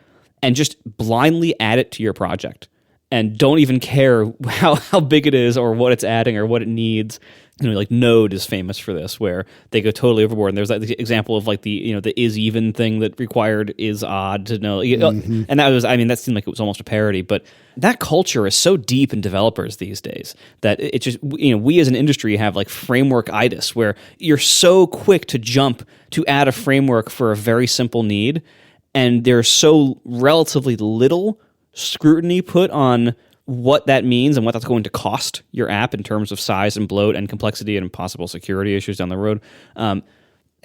Speaker 1: and just blindly add it to your project. And don't even care how big it is or what it's adding or what it needs. Like Node is famous for this, where they go totally overboard. And there's like the example of like the is even thing that required is odd to know. And that seemed like it was almost a parody. But that culture is so deep in developers these days that it just, we as an industry have like framework-itis, where you're so quick to jump to add a framework for a very simple need. And there's so relatively little scrutiny put on what that means and what that's going to cost your app in terms of size and bloat and complexity and possible security issues down the road.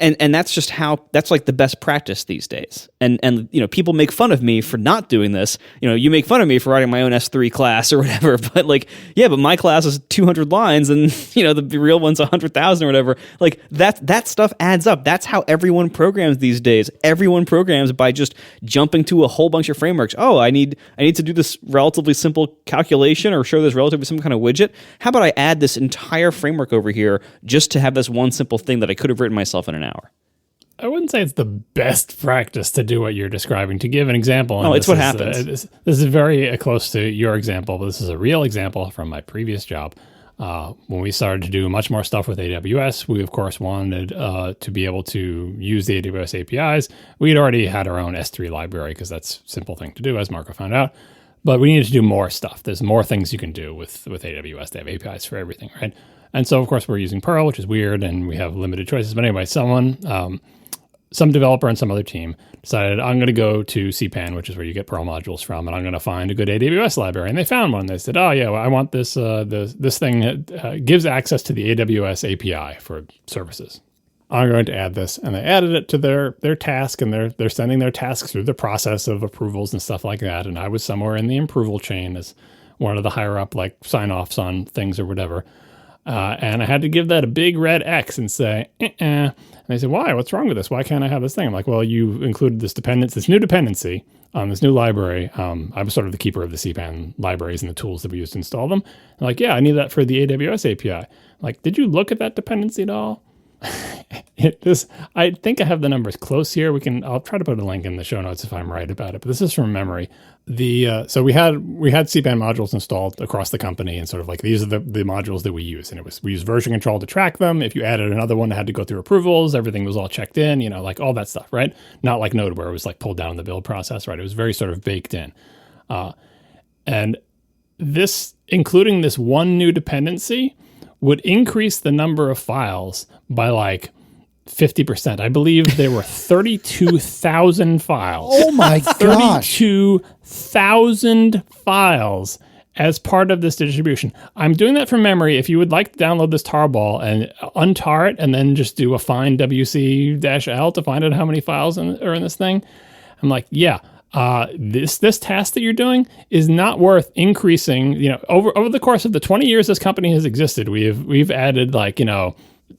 Speaker 1: And that's just that's like the best practice these days. And people make fun of me for not doing this. You make fun of me for writing my own S3 class or whatever, but but my class is 200 lines and the real one's 100,000 or whatever. Like that stuff adds up. That's how everyone programs these days. Everyone programs by just jumping to a whole bunch of frameworks. Oh, I need to do this relatively simple calculation or show this relatively simple kind of widget. How about I add this entire framework over here just to have this one simple thing that I could have written myself in an hour?
Speaker 2: I wouldn't say it's the best practice to do what you're describing. To give an example,
Speaker 1: it's what happens.
Speaker 2: This is very close to your example, but this is a real example from my previous job. When we started to do much more stuff with AWS, we of course wanted to be able to use the AWS APIs. We had already had our own S3 library because that's a simple thing to do, as Marco found out. But we needed to do more stuff. There's more things you can do with AWS. They have APIs for everything, right? And so, of course, we're using Perl, which is weird, and we have limited choices. But anyway, some developer and some other team decided, I'm going to go to CPAN, which is where you get Perl modules from, and I'm going to find a good AWS library. And they found one. They said, oh, yeah, well, I want this thing that gives access to the AWS API for services. I'm going to add this. And they added it to their task, and they're sending their tasks through the process of approvals and stuff like that. And I was somewhere in the approval chain as one of the higher up, sign-offs on things or whatever. And I had to give that a big red X and say, And they said, why? What's wrong with this? Why can't I have this thing? I'm like, well, you included this new dependency on this new library. I was sort of the keeper of the CPAN libraries and the tools that we used to install them. I'm like, yeah, I need that for the AWS API. I'm like, did you look at that dependency at all? I think I have the numbers close here. I'll try to put a link in the show notes if I'm right about it, but this is from memory. So we had CPAN modules installed across the company, and sort of these are the modules that we use. And we use version control to track them. If you added another one that had to go through approvals, everything was all checked in, all that stuff, right? Not like Node where it was pulled down in the build process, right? It was very sort of baked in. And this, including this one new dependency, would increase the number of files by 50%. I believe there were 32,000 files.
Speaker 3: Oh my gosh.
Speaker 2: 32,000 files as part of this distribution. I'm doing that from memory. If you would like to download this tarball and untar it and then just do a find WC-L to find out how many files are in this thing, I'm like, yeah. This task that you're doing is not worth increasing. Over the course of the 20 years this company has existed, we've added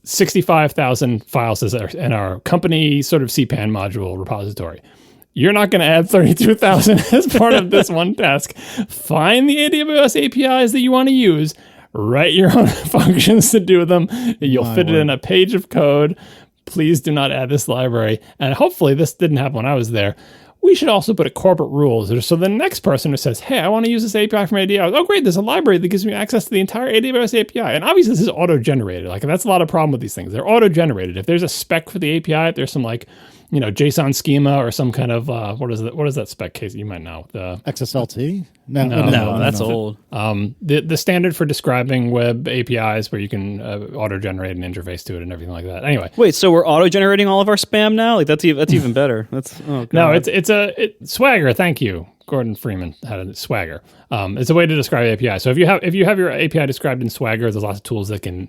Speaker 2: 65,000 files in our company sort of CPAN module repository. You're not going to add 32,000 as part of this one task. Find the AWS APIs that you want to use, write your own functions to do them. You'll fit it in a page of code. please do not add this library. And hopefully this didn't happen when I was there. We should also put a corporate rules. So the next person who says, hey, I want to use this API from AWS. Oh, great. There's a library that gives me access to the entire AWS API. And obviously this is auto-generated. Like that's a lot of problem with these things. They're auto-generated. If there's a spec for the API, if there's some like, JSON schema or some kind of, what is that spec case? You might know. The
Speaker 3: XSLT?
Speaker 1: No, that's old.
Speaker 2: The standard for describing web APIs where you can auto-generate an interface to it and everything like that. Anyway.
Speaker 1: Wait, so we're auto-generating all of our spam now? Like that's even better. That's
Speaker 2: No, it's Swagger. Thank you. Gordon Freeman had a Swagger. It's a way to describe API. So if you have your API described in Swagger, there's lots of tools that can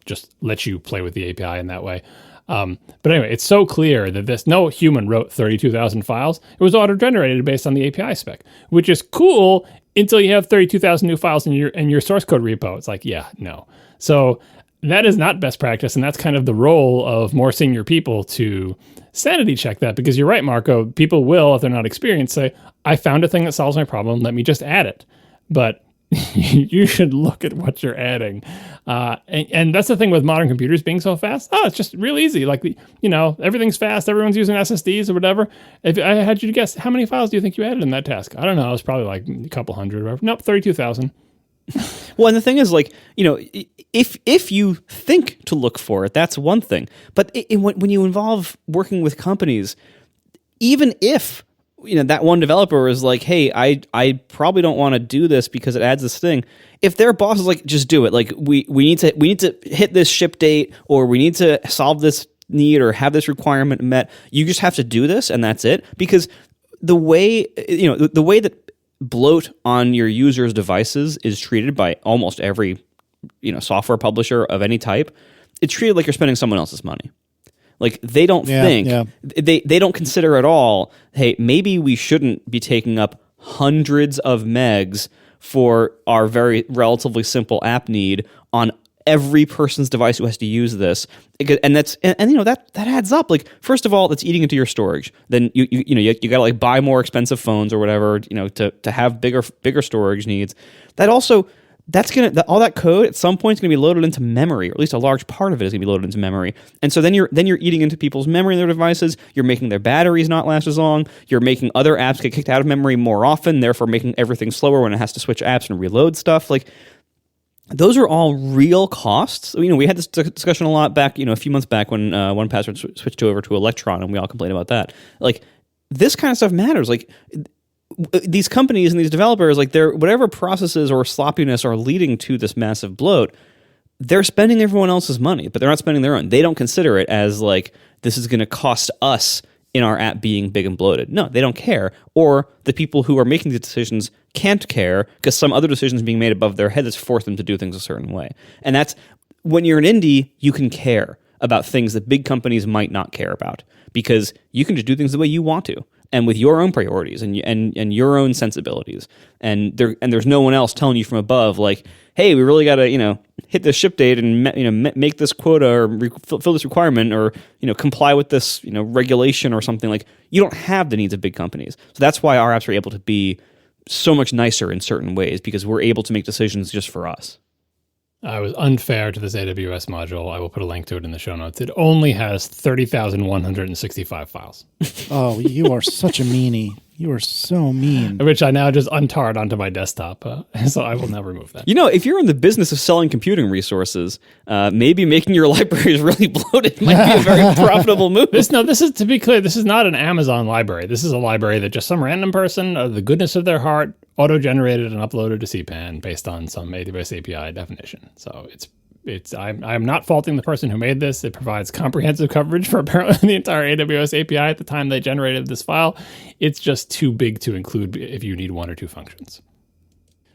Speaker 2: just let you play with the API in that way. But anyway, it's so clear that no human wrote 32,000 files. It was auto-generated based on the API spec, which is cool until you have 32,000 new files in your source code repo. It's like, yeah, no. So that is not best practice, and that's kind of the role of more senior people to sanity check that, because you're right, Marco. People will, if they're not experienced, say, I found a thing that solves my problem. Let me just add it. But you should look at what you're adding. And that's the thing with modern computers being so fast. Oh, it's just real easy. Like, everything's fast. Everyone's using SSDs or whatever. If I had you to guess, how many files do you think you added in that task? I don't know. It was probably like a couple hundred or whatever. Nope, 32,000.
Speaker 1: Well, and the thing is, like, if you think to look for it, that's one thing. But when you involve working with companies, even if that one developer is like, hey, I probably don't want to do this because it adds this thing. If their boss is like, just do it. Like we need to hit this ship date, or we need to solve this need or have this requirement met. You just have to do this, and that's it. Because the way that bloat on your users' devices is treated by almost every software publisher of any type, it's treated like you're spending someone else's money. Like they don't they don't consider at all, hey, maybe we shouldn't be taking up hundreds of megs for our very relatively simple app need on every person's device who has to use this. And that adds up. Like, first of all, that's eating into your storage. Then you got to like buy more expensive phones or whatever, to have bigger storage needs. That also, all that code at some point is going to be loaded into memory, or at least a large part of it is going to be loaded into memory. And so then you're eating into people's memory in their devices. You're making their batteries not last as long. You're making other apps get kicked out of memory more often, therefore making everything slower when it has to switch apps and reload stuff. Like, those are all real costs. We had this discussion a lot back, a few months back when 1Password switched over to Electron, and we all complained about that. Like, this kind of stuff matters. Like, these companies and these developers, like, whatever processes or sloppiness are leading to this massive bloat, they're spending everyone else's money, but they're not spending their own. They don't consider it as like, this is going to cost us in our app being big and bloated. No, they don't care. Or the people who are making the decisions can't care because some other decision is being made above their head that's forced them to do things a certain way. And that's, when you're an indie, you can care about things that big companies might not care about, because you can just do things the way you want to, and with your own priorities and your own sensibilities. And there's no one else telling you from above, like, hey, we really got to, hit this ship date and, make this quota or fill this requirement, or, comply with this, regulation or something. Like, you don't have the needs of big companies. So that's why our apps are able to be so much nicer in certain ways, because we're able to make decisions just for us.
Speaker 2: I was unfair to this AWS module. I will put a link to it in the show notes. It only has 30,165 files.
Speaker 3: Oh, you are such a meanie. You are so mean.
Speaker 2: Which I now just untarred onto my desktop, so I will now remove that.
Speaker 1: If you're in the business of selling computing resources, maybe making your libraries really bloated might be a very profitable move.
Speaker 2: This is, to be clear, this is not an Amazon library. This is a library that just some random person, of the goodness of their heart, auto-generated and uploaded to CPAN based on some AWS API definition. So I'm not faulting the person who made this. It provides comprehensive coverage for apparently the entire AWS API at the time they generated this file. It's just too big to include if you need one or two functions.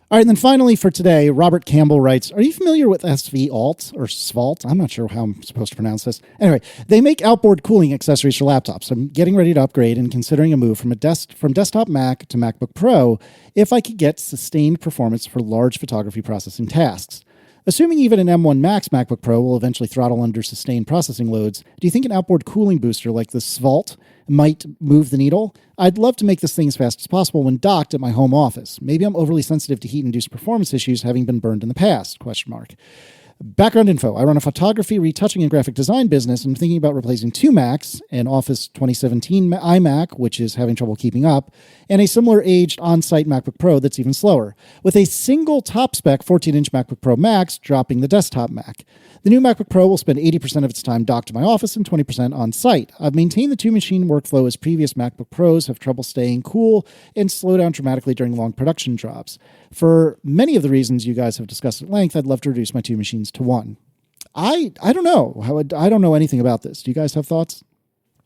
Speaker 3: All right, and then finally for today, Robert Campbell writes, are you familiar with SVAlt or SVAlt? I'm not sure how I'm supposed to pronounce this. Anyway, they make outboard cooling accessories for laptops. I'm getting ready to upgrade and considering a move from desktop Mac to MacBook Pro if I could get sustained performance for large photography processing tasks. Assuming even an M1 Max MacBook Pro will eventually throttle under sustained processing loads, do you think an outboard cooling booster like the SVAlt might move the needle? I'd love to make this thing as fast as possible when docked at my home office. Maybe I'm overly sensitive to heat-induced performance issues, having been burned in the past, ? Background info. I run a photography, retouching, and graphic design business. I'm thinking about replacing two Macs, an Office 2017 iMac, which is having trouble keeping up, and a similar aged on-site MacBook Pro that's even slower, with a single top-spec 14-inch MacBook Pro Max dropping the desktop Mac. The new MacBook Pro will spend 80% of its time docked to my office and 20% on-site. I've maintained the two-machine workflow as previous MacBook Pros have trouble staying cool and slow down dramatically during long production jobs. For many of the reasons you guys have discussed at length, I'd love to reduce my two machines to one. I don't know. I don't know anything about this. Do you guys have thoughts?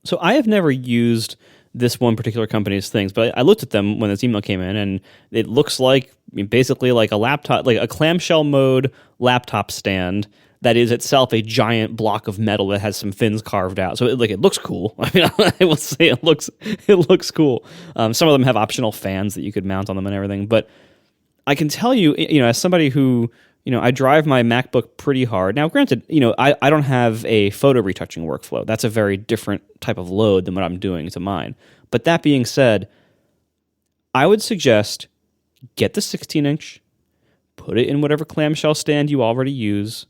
Speaker 1: So I have never used this one particular company's things, but I looked at them when this email came in, and it looks like basically like a laptop, like a clamshell mode laptop stand that is itself a giant block of metal that has some fins carved out. So it looks cool. I mean, I will say it looks cool. Some of them have optional fans that you could mount on them and everything. But I can tell you, as somebody who, I drive my MacBook pretty hard. Now, granted, I don't have a photo retouching workflow. That's a very different type of load than what I'm doing to mine. But that being said, I would suggest get the 16-inch, put it in whatever clamshell stand you already use,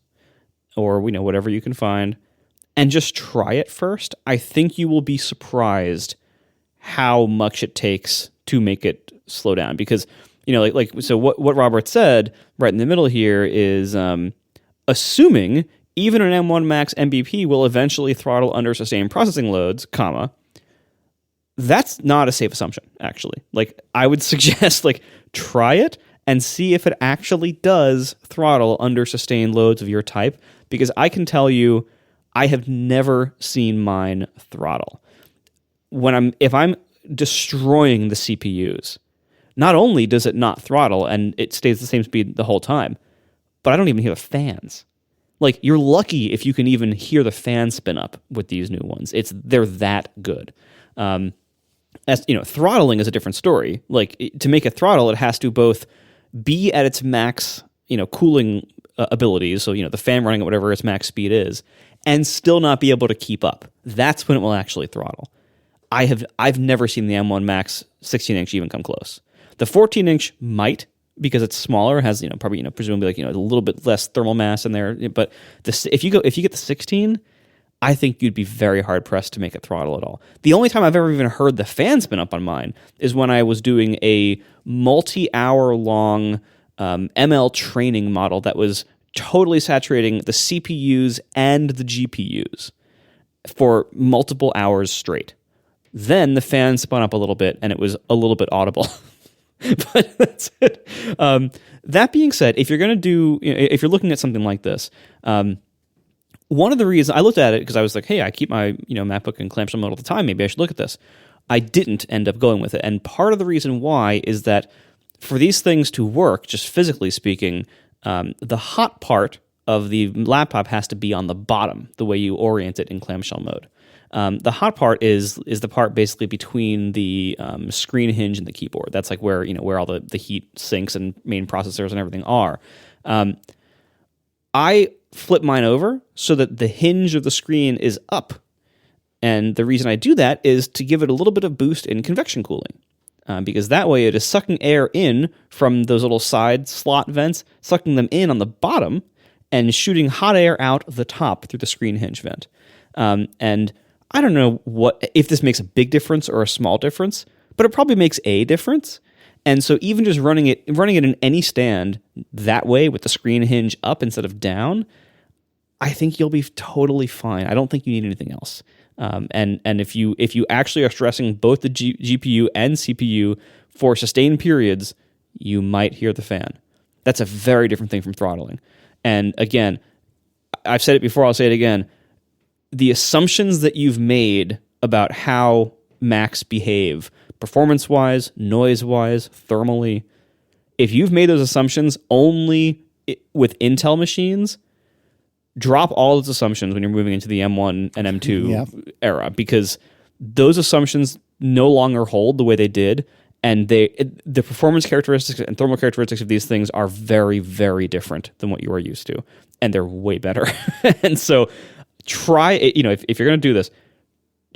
Speaker 1: or whatever you can find, and just try it first. I think you will be surprised how much it takes to make it slow down. Because, so what Robert said right in the middle here is assuming even an M1 Max MVP will eventually throttle under sustained processing loads, that's not a safe assumption, actually. I would suggest, try it and see if it actually does throttle under sustained loads of your type, because I can tell you, I have never seen mine throttle. If I'm destroying the CPUs, not only does it not throttle and it stays the same speed the whole time, but I don't even hear the fans. You're lucky if you can even hear the fan spin up with these new ones. They're that good. As throttling is a different story. To make it throttle, it has to both be at its max, cooling abilities, so the fan running at whatever its max speed is, and still not be able to keep up. That's when it will actually throttle. I've never seen the M1 Max 16-inch even come close. The 14-inch might, because it's smaller, has probably presumably a little bit less thermal mass in there. But if you get the 16, I think you'd be very hard pressed to make it throttle at all. The only time I've ever even heard the fan spin up on mine is when I was doing a multi-hour long ML training model that was totally saturating the CPUs and the GPUs for multiple hours straight. Then the fan spun up a little bit and it was a little bit audible. But that's it. That being said, if you're going to do, if you're looking at something like this, one of the reasons I looked at it because I was like, hey, I keep my MacBook in clamshell mode all the time. Maybe I should look at this. I didn't end up going with it, and part of the reason why is that for these things to work, just physically speaking, the hot part of the laptop has to be on the bottom, the way you orient it in clamshell mode. The hot part is the part basically between the screen hinge and the keyboard. That's where where all the heat sinks and main processors and everything are. I flip mine over so that the hinge of the screen is up, and the reason I do that is to give it a little bit of boost in convection cooling. Because that way it is sucking air in from those little side slot vents, sucking them in on the bottom, and shooting hot air out the top through the screen hinge vent. And I don't know if this makes a big difference or a small difference, but it probably makes a difference. And so even just running it in any stand that way with the screen hinge up instead of down, I think you'll be totally fine. I don't think you need anything else. And if you actually are stressing both the GPU and CPU for sustained periods, you might hear the fan. That's a very different thing from throttling. And again, I've said it before, I'll say it again. The assumptions that you've made about how Macs behave, performance-wise, noise-wise, thermally, if you've made those assumptions only with Intel machines, drop all those assumptions when you're moving into the M1 and M2 era, because those assumptions no longer hold the way they did, and the performance characteristics and thermal characteristics of these things are very, very different than what you are used to, and they're way better. And so try it, if you're going to do this,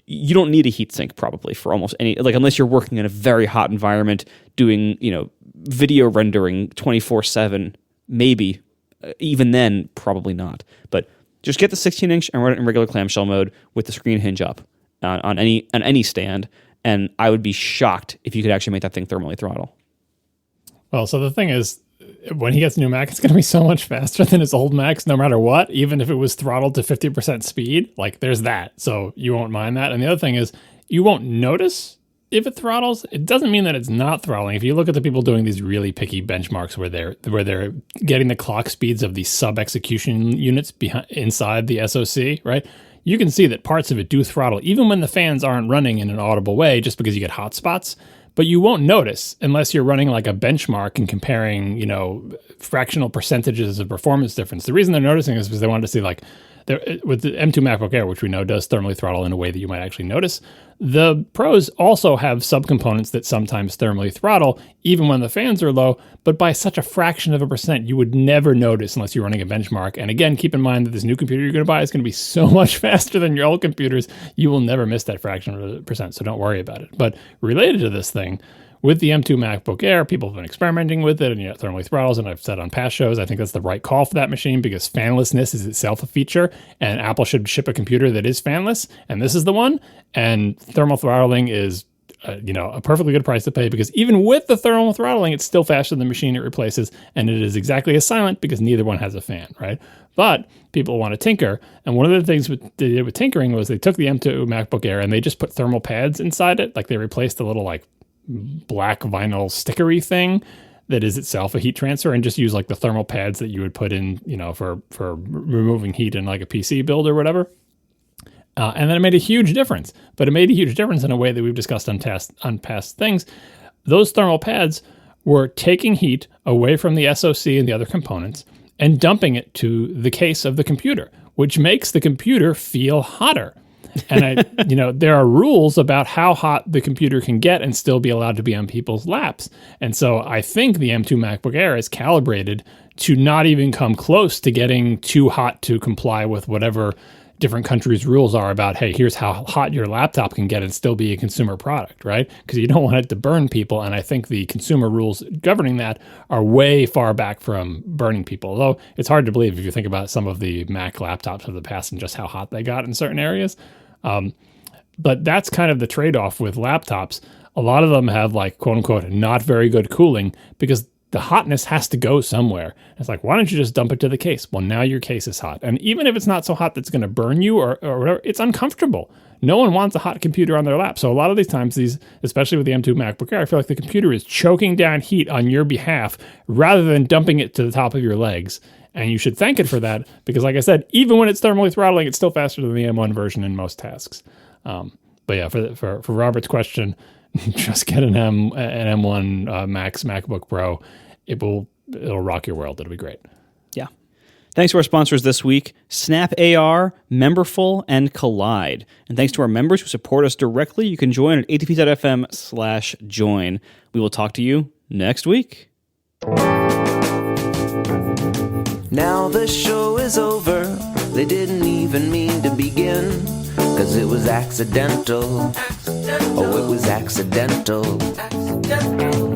Speaker 1: you don't need a heatsink probably for almost any, unless you're working in a very hot environment doing, video rendering 24/7, maybe even then, probably not. But just get the 16-inch and run it in regular clamshell mode with the screen hinge up on any stand, and I would be shocked if you could actually make that thing thermally throttle.
Speaker 2: Well, so the thing is, when he gets a new Mac, it's going to be so much faster than his old Macs, no matter what, even if it was throttled to 50% speed. Like, there's that. So you won't mind that. And the other thing is, you won't notice if it throttles. It doesn't mean that it's not throttling. If you look at the people doing these really picky benchmarks where they're getting the clock speeds of the sub-execution units inside the SoC, right? You can see that parts of it do throttle, even when the fans aren't running in an audible way, just because you get hot spots. But you won't notice unless you're running like a benchmark and comparing, fractional percentages of performance difference. The reason they're noticing is because they wanted to see with the M2 MacBook Air, which we know does thermally throttle in a way that you might actually notice, the Pros also have subcomponents that sometimes thermally throttle, even when the fans are low, but by such a fraction of a percent, you would never notice unless you're running a benchmark. And again, keep in mind that this new computer you're going to buy is going to be so much faster than your old computers, you will never miss that fraction of a percent, so don't worry about it. But related to this thing, with the M2 MacBook Air, people have been experimenting with it and thermally throttles, and I've said on past shows, I think that's the right call for that machine because fanlessness is itself a feature, and Apple should ship a computer that is fanless, and this is the one, and thermal throttling is a perfectly good price to pay because even with the thermal throttling, it's still faster than the machine it replaces, and it is exactly as silent because neither one has a fan, right? But people want to tinker, and one of the things they did with tinkering was they took the M2 MacBook Air and they just put thermal pads inside it, like they replaced the little black vinyl stickery thing that is itself a heat transfer and just use like the thermal pads that you would put in, for removing heat in like a PC build or whatever. And then it made a huge difference, but it made a huge difference in a way that we've discussed on past things. Those thermal pads were taking heat away from the SoC and the other components and dumping it to the case of the computer, which makes the computer feel hotter. And there are rules about how hot the computer can get and still be allowed to be on people's laps. And so I think the M2 MacBook Air is calibrated to not even come close to getting too hot to comply with whatever different countries' rules are about, hey, here's how hot your laptop can get and still be a consumer product, right? Because you don't want it to burn people. And I think the consumer rules governing that are way far back from burning people. Although it's hard to believe if you think about some of the Mac laptops of the past and just how hot they got in certain areas. But that's kind of the trade-off with laptops. A lot of them have quote unquote, not very good cooling because the hotness has to go somewhere. It's like, why don't you just dump it to the case? Well, now your case is hot. And even if it's not so hot that's going to burn you or whatever, it's uncomfortable. No one wants a hot computer on their lap. So a lot of these times, especially with the M2 MacBook Air, I feel like the computer is choking down heat on your behalf rather than dumping it to the top of your legs. And you should thank it for that because, like I said, even when it's thermally throttling, it's still faster than the M1 version in most tasks. But yeah, for Robert's question, just get an M1 Max MacBook Pro. It'll rock your world. It'll be great.
Speaker 1: Yeah. Thanks to our sponsors this week, Snap AR, Memberful, and Kolide. And thanks to our members who support us directly, you can join at atp.fm/join. We will talk to you next week.
Speaker 4: Now the show is over, they didn't even mean to begin, 'cause it was accidental. Oh, it was accidental.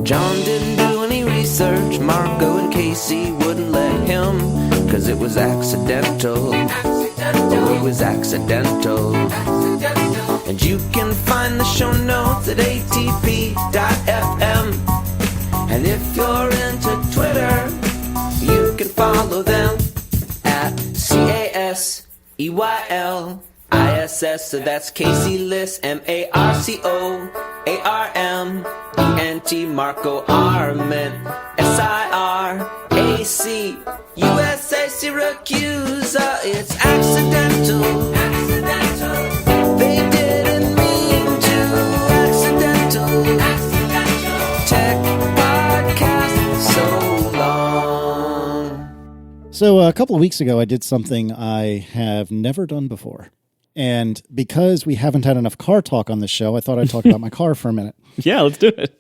Speaker 4: John didn't do any research, Marco and Casey wouldn't let him, 'cause it was accidental. Oh, it was accidental. And you can find the show notes at atp.fm. And if you're into Twitter, you can follow them at CASEYLISS. So that's Casey Liss, MARCOARMENT, Marco Arment, SIRAC, USA Syracuse. It's accidental. They didn't mean to. Accidental. Tech podcast so long.
Speaker 3: So a couple of weeks ago, I did something I have never done before. And because we haven't had enough car talk on this show, I thought I'd talk about my car for a minute.
Speaker 1: Yeah, let's do it.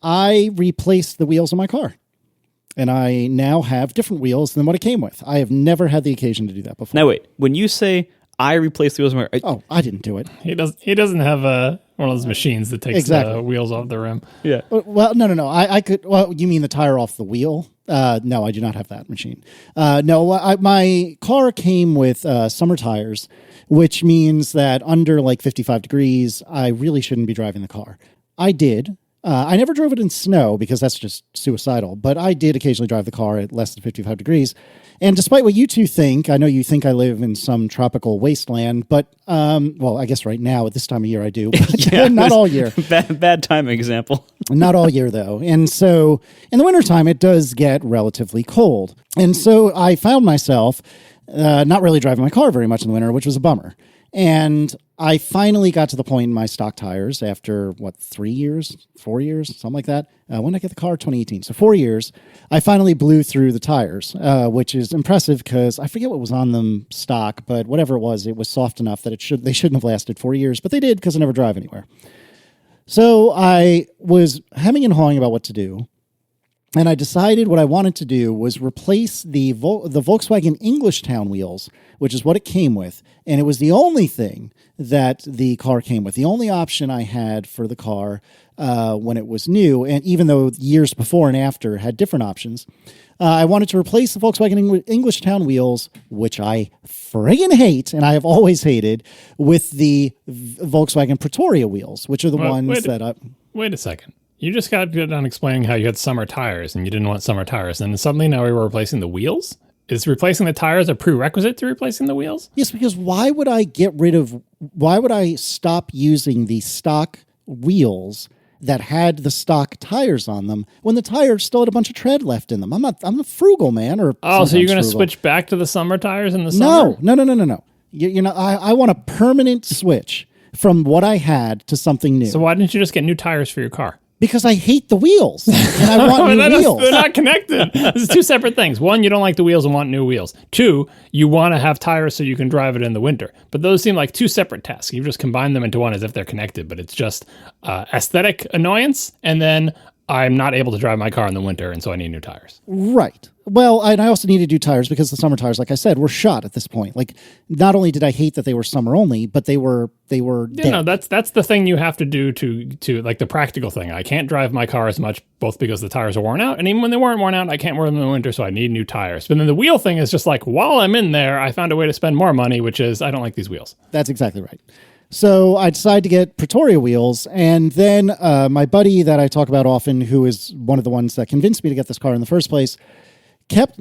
Speaker 3: I replaced the wheels of my car. And I now have different wheels than what it came with. I have never had the occasion to do that before.
Speaker 1: Now wait, when you say I replaced the wheels of my car...
Speaker 3: Oh, I didn't do it.
Speaker 2: He doesn't have one of those machines that takes the wheels off the rim.
Speaker 1: Yeah.
Speaker 3: Well, no. I could... Well, you mean the tire off the wheel? No, I do not have that machine. No, my car came with summer tires, which means that under like 55 degrees, I really shouldn't be driving the car. I did. I never drove it in snow because that's just suicidal, but I did occasionally drive the car at less than 55 degrees. And despite what you two think, I know you think I live in some tropical wasteland, but, well, I guess right now at this time of year I do, but not all year.
Speaker 1: Bad timing example.
Speaker 3: Not all year, though. And so in the wintertime, it does get relatively cold. And so I found myself not really driving my car very much in the winter, which was a bummer. And I finally got to the point in my stock tires after, 3 years, 4 years, something like that. When did I get the car? 2018. So 4 years, I finally blew through the tires, which is impressive because I forget what was on them stock, but whatever it was soft enough that they shouldn't have lasted 4 years, but they did because I never drive anywhere. So I was hemming and hawing about what to do. And I decided what I wanted to do was replace the Volkswagen Englishtown wheels, which is what it came with. And it was the only thing that the car came with, the only option I had for the car when it was new. And even though years before and after had different options, I wanted to replace the Volkswagen Englishtown wheels, which I friggin' hate, and I have always hated, with the Volkswagen Pretoria wheels, which are the ones that I...
Speaker 2: Wait a second. You just got done explaining how you had summer tires and you didn't want summer tires. And suddenly now we were replacing the wheels? Is replacing the tires a prerequisite to replacing the wheels?
Speaker 3: Yes, because why would I stop using the stock wheels that had the stock tires on them when the tires still had a bunch of tread left in them? I'm a frugal man. So
Speaker 2: you're going to switch back to the summer tires in the summer?
Speaker 3: No. I want a permanent switch from what I had to something new.
Speaker 2: So why didn't you just get new tires for your car?
Speaker 3: Because I hate the wheels, and I want new wheels.
Speaker 2: They're not connected. This is two separate things. One, you don't like the wheels and want new wheels. Two, you want to have tires so you can drive it in the winter. But those seem like two separate tasks. You've just combined them into one as if they're connected, but it's just aesthetic annoyance, and then I'm not able to drive my car in the winter, and so I need new tires.
Speaker 3: Right. Well, and I also needed new tires because the summer tires, like I said, were shot at this point. Like, not only did I hate that they were summer only, but they were dead.
Speaker 2: No, that's the thing you have to do to like the practical thing. I can't drive my car as much, both because the tires are worn out, and even when they weren't worn out, I can't wear them in the winter, so I need new tires. But then the wheel thing is just like, while I'm in there, I found a way to spend more money, which is I don't like these wheels.
Speaker 3: That's exactly right. So I decided to get Pretoria wheels, and then my buddy that I talk about often, who is one of the ones that convinced me to get this car in the first place, kept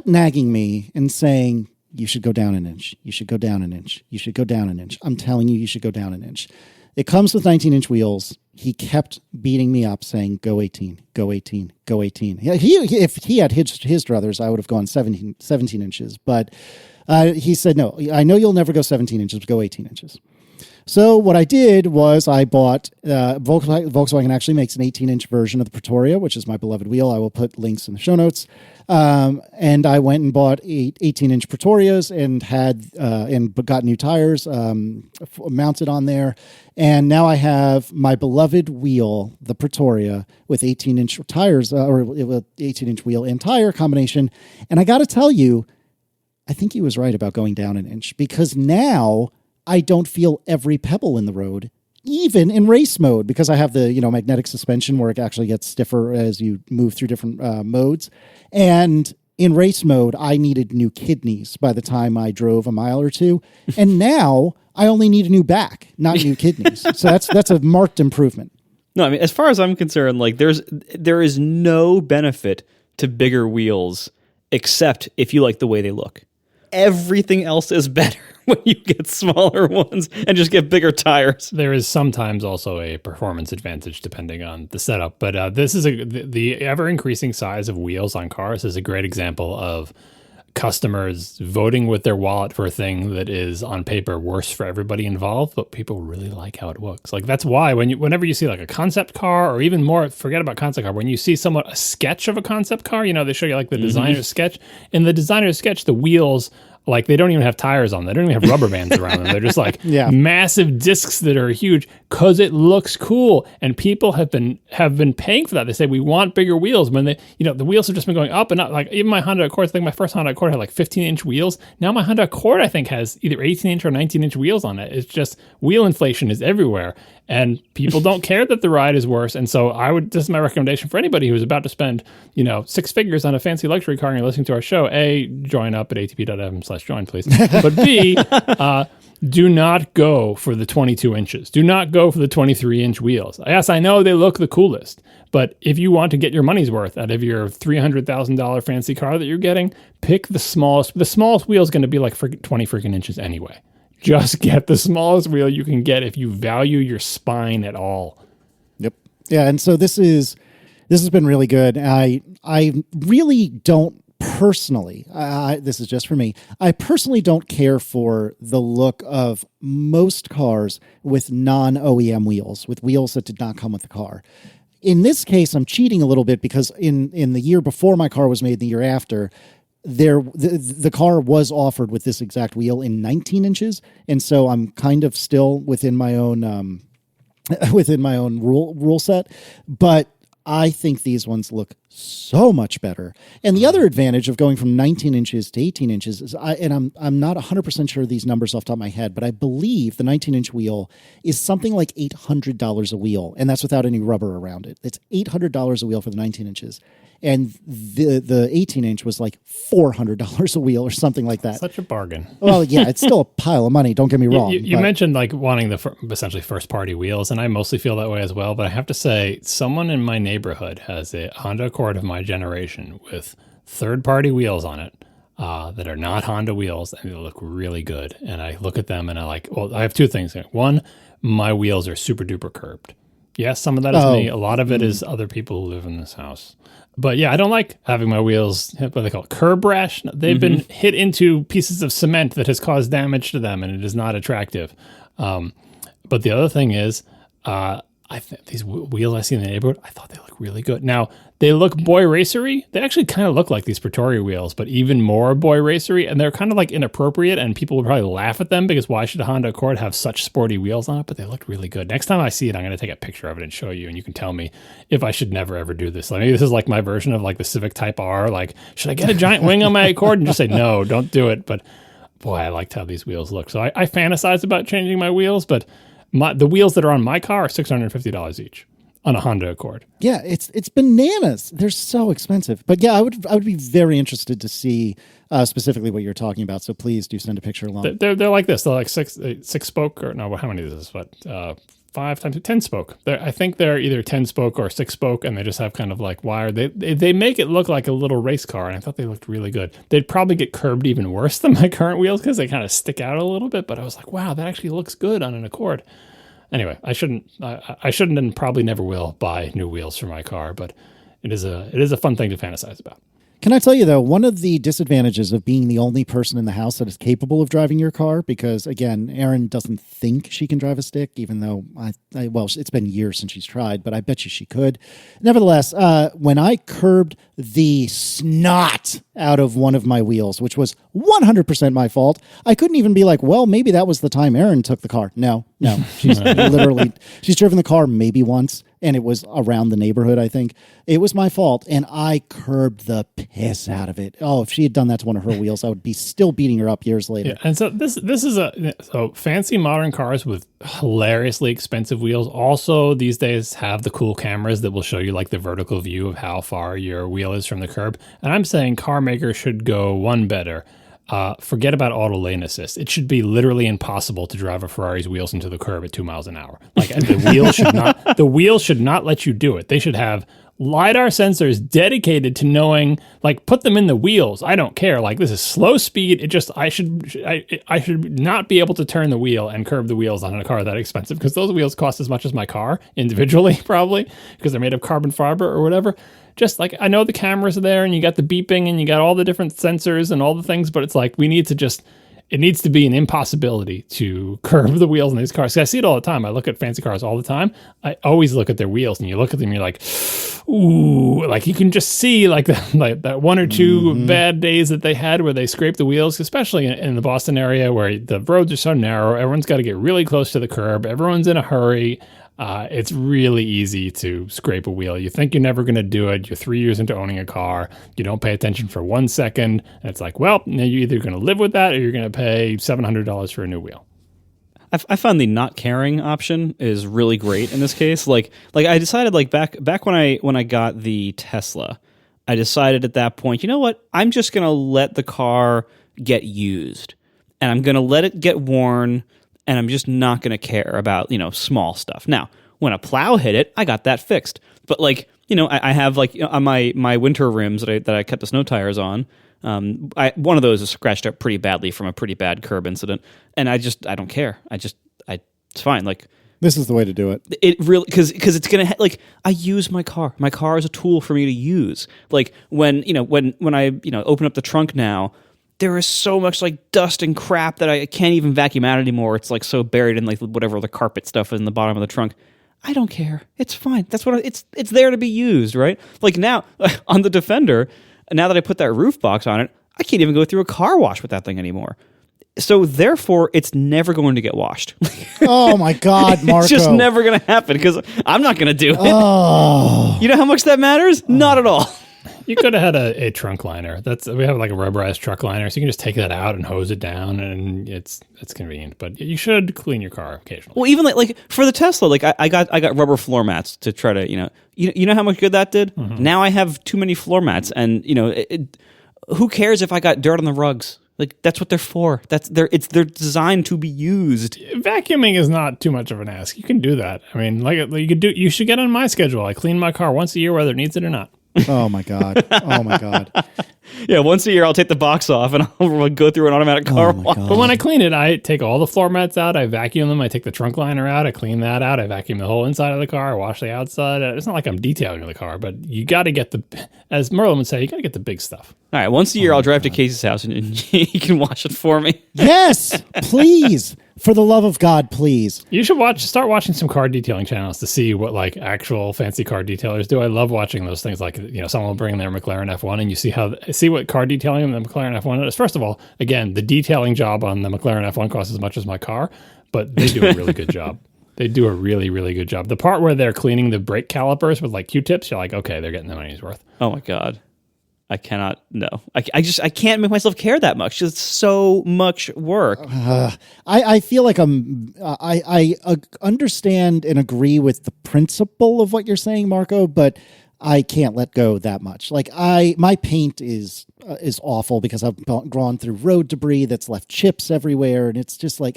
Speaker 3: nagging me and saying, you should go down an inch. You should go down an inch. You should go down an inch. I'm telling you, you should go down an inch. It comes with 19-inch wheels. He kept beating me up saying, go 18, go 18, go 18. If he had his druthers, I would have gone 17 inches. But he said, no, I know you'll never go 17 inches, but go 18 inches. So what I did was I bought, Volkswagen actually makes an 18-inch version of the Pretoria, which is my beloved wheel. I will put links in the show notes. And I went and bought 18-inch Pretorias and got new tires mounted on there. And now I have my beloved wheel, the Pretoria, with 18-inch tires, or with 18-inch wheel and tire combination. And I got to tell you, I think he was right about going down an inch, because now I don't feel every pebble in the road, even in race mode, because I have the magnetic suspension where it actually gets stiffer as you move through different modes. And in race mode, I needed new kidneys by the time I drove a mile or two. And now I only need a new back, not new kidneys. So that's a marked improvement.
Speaker 1: No, I mean, as far as I'm concerned, like there is no benefit to bigger wheels except if you like the way they look. Everything else is better when you get smaller ones and just get bigger tires.
Speaker 2: There is sometimes also a performance advantage depending on the setup, but this is the ever-increasing size of wheels on cars is a great example of customers voting with their wallet for a thing that is on paper worse for everybody involved, but people really like how it looks. Like that's why whenever you see like a concept car, or even more, forget about concept car, when you see a sketch of a concept car, they show you like the designer's sketch. In the designer's sketch, the wheels, like they don't even have tires on them. They don't even have rubber bands around them. They're just like massive discs that are huge because it looks cool. And people have been paying for that. They say we want bigger wheels when they, the wheels have just been going up and up. Like even my Honda Accord, I think my first Honda Accord had like 15-inch wheels. Now my Honda Accord, I think, has either 18-inch or 19-inch wheels on it. It's just wheel inflation is everywhere. And people don't care that the ride is worse. And so this is my recommendation for anybody who's about to spend, 6 figures on a fancy luxury car and you're listening to our show. A, join up at atp.fm/join, please. But B, do not go for the 22 inches. Do not go for the 23-inch wheels. Yes, I know they look the coolest, but if you want to get your money's worth out of your $300,000 fancy car that you're getting, pick the smallest. The smallest wheel is going to be like 20 freaking inches anyway. Just get the smallest wheel you can get if you value your spine at all.
Speaker 3: Yep. Yeah, and so this has been really good. I really don't personally, this is just for me, I personally don't care for the look of most cars with non-OEM wheels, with wheels that did not come with the car. In this case, I'm cheating a little bit because in the year before my car was made, the year after, the car was offered with this exact wheel in 19 inches, and so I'm kind of still within my own rule set, but I think these ones look so much better. And the other advantage of going from 19 inches to 18 inches is, I'm not 100% sure of these numbers off the top of my head, but I believe the 19-inch wheel is something like $800 a wheel, and that's without any rubber around it. It's $800 a wheel for the 19 inches. And the 18-inch was like $400 a wheel or something like that.
Speaker 2: Such a bargain.
Speaker 3: Well, yeah, it's still a pile of money. Don't get me wrong.
Speaker 2: You mentioned like wanting the essentially first-party wheels, and I mostly feel that way as well. But I have to say, someone in my neighborhood has a Honda Accord of my generation with third-party wheels on it that are not Honda wheels, and they look really good. And I look at them, and I have two things here. One, my wheels are super-duper curbed. Yes, some of that is me. A lot of it is other people who live in this house. But yeah, I don't like having my wheels, what they call it, curb rash. They've been hit into pieces of cement that has caused damage to them, and it is not attractive. But the other thing is, these wheels I see in the neighborhood, I thought they look really good. Now, they look boy racery. They actually kind of look like these Pretori wheels, but even more boy racery, and they're kind of like inappropriate, and people would probably laugh at them because why should a Honda Accord have such sporty wheels on it? But they look really good. Next time I see it, I'm going to take a picture of it and show you, and you can tell me if I should never ever do this. Like, maybe this is like my version of like the Civic Type R. Like, should I get a giant wing on my Accord? And just say, no, don't do it. But boy, I liked how these wheels look. So I fantasize about changing my wheels, but the wheels that are on my car are $650 each on a Honda Accord.
Speaker 3: Yeah, it's bananas. They're so expensive. But yeah, I would be very interested to see specifically what you're talking about. So please do send a picture along.
Speaker 2: They're like this. They're like six spoke, or no, how many is this? What, 5 times 10 spoke. I think they're either 10 spoke or 6 spoke, and they just have kind of like wire. They make it look like a little race car, and I thought they looked really good. They'd probably get curbed even worse than my current wheels because they kind of stick out a little bit. But I was like, wow, that actually looks good on an Accord. Anyway, I shouldn't and probably never will buy new wheels for my car, but it is a fun thing to fantasize about.
Speaker 3: Can I tell you, though, one of the disadvantages of being the only person in the house that is capable of driving your car, because, again, Erin doesn't think she can drive a stick, even though, it's been years since she's tried, but I bet you she could. Nevertheless, when I curbed the snot out of one of my wheels, which was 100% my fault, I couldn't even be like, well, maybe that was the time Erin took the car. No, she's she's driven the car maybe once, and it was around the neighborhood, I think. It was my fault, and I curbed the piss out of it. Oh, if she had done that to one of her wheels, I would be still beating her up years later.
Speaker 2: Yeah, and so this is so fancy modern cars with hilariously expensive wheels also these days have the cool cameras that will show you like the vertical view of how far your wheel is from the curb. And I'm saying car makers should go one better. Forget about auto lane assist. It should be literally impossible to drive a Ferrari's wheels into the curb at 2 miles an hour. Like the wheel should not let you do it. They should have LiDAR sensors dedicated to knowing, like, put them in the wheels. I don't care. Like, this is slow speed. I should not be able to turn the wheel and curb the wheels on a car that expensive, because those wheels cost as much as my car individually, probably, because they're made of carbon fiber or whatever. Just like, I know the cameras are there and you got the beeping and you got all the different sensors and all the things, but it's like, it needs to be an impossibility to curb the wheels in these cars. I see it all the time. I look at fancy cars all the time. I always look at their wheels, and you look at them and you're like, ooh, like you can just see like that one or two bad days that they had where they scraped the wheels, especially in the Boston area where the roads are so narrow. Everyone's got to get really close to the curb. Everyone's in a hurry. It's really easy to scrape a wheel. You think you're never going to do it. You're 3 years into owning a car. You don't pay attention for 1 second. And it's like, well, you're either going to live with that or you're going to pay $700 for a new wheel.
Speaker 1: I found the not caring option is really great in this case. Like I decided like back when I got the Tesla, I decided at that point, you know what? I'm just gonna let the car get used, and I'm gonna let it get worn, and I'm just not gonna care about small stuff. Now, when a plow hit it, I got that fixed. But like I have like on my winter rims that I kept the snow tires on. One of those is scratched up pretty badly from a pretty bad curb incident, and I don't care. It's fine. Like
Speaker 3: This is the way to do it.
Speaker 1: it really because it's gonna like I use my car. My car is a tool for me to use. Like when I open up the trunk now, there is so much like dust and crap that I can't even vacuum out anymore. It's like so buried in like whatever the carpet stuff is in the bottom of the trunk. I don't care. It's fine. That's what it's there to be used, right? Like now on the Defender. Now that I put that roof box on it, I can't even go through a car wash with that thing anymore. So therefore, it's never going to get washed.
Speaker 3: Oh my God, Marco!
Speaker 1: It's just never going to happen because I'm not going to do it.
Speaker 3: Oh.
Speaker 1: You know how much that matters? Not at all.
Speaker 2: You could have had a trunk liner. We have like a rubberized truck liner, so you can just take that out and hose it down, and it's convenient. But you should clean your car occasionally.
Speaker 1: Well, even like for the Tesla, like I got rubber floor mats to try to you know how much good that did. Mm-hmm. Now I have too many floor mats, and who cares if I got dirt on the rugs? Like that's what they're for. They're designed to be used.
Speaker 2: Vacuuming is not too much of an ask. You can do that. I mean, you should get on my schedule. I clean my car once a year, whether it needs it or not.
Speaker 3: Oh my God. Oh my God.
Speaker 1: Yeah, once a year I'll take the box off and I'll go through an automatic car wash.
Speaker 2: But when I clean it, I take all the floor mats out, I vacuum them, I take the trunk liner out, I clean that out, I vacuum the whole inside of the car, I wash the outside. It's not like I'm detailing the car, but you got to get as Merlin would say, you got to get the big stuff.
Speaker 1: All right, once a year I'll drive to Casey's house and he can wash it for me.
Speaker 3: Yes, please. For the love of God, please.
Speaker 2: You should start watching some car detailing channels to see what like actual fancy car detailers do. I love watching those things. Like someone will bring their McLaren F1, and you see what car detailing the McLaren F1 is. First of all, again, the detailing job on the McLaren F1 costs as much as my car, but they do a really good job. They do a really, really good job. The part where they're cleaning the brake calipers with like Q-tips, you're like, okay, they're getting the money's worth.
Speaker 1: Oh my God. I cannot, no. I can't make myself care that much. It's so much work.
Speaker 3: I feel like I understand and agree with the principle of what you're saying, Marco, but I can't let go that much. Like my paint is awful because I've gone through road debris that's left chips everywhere. And it's just like,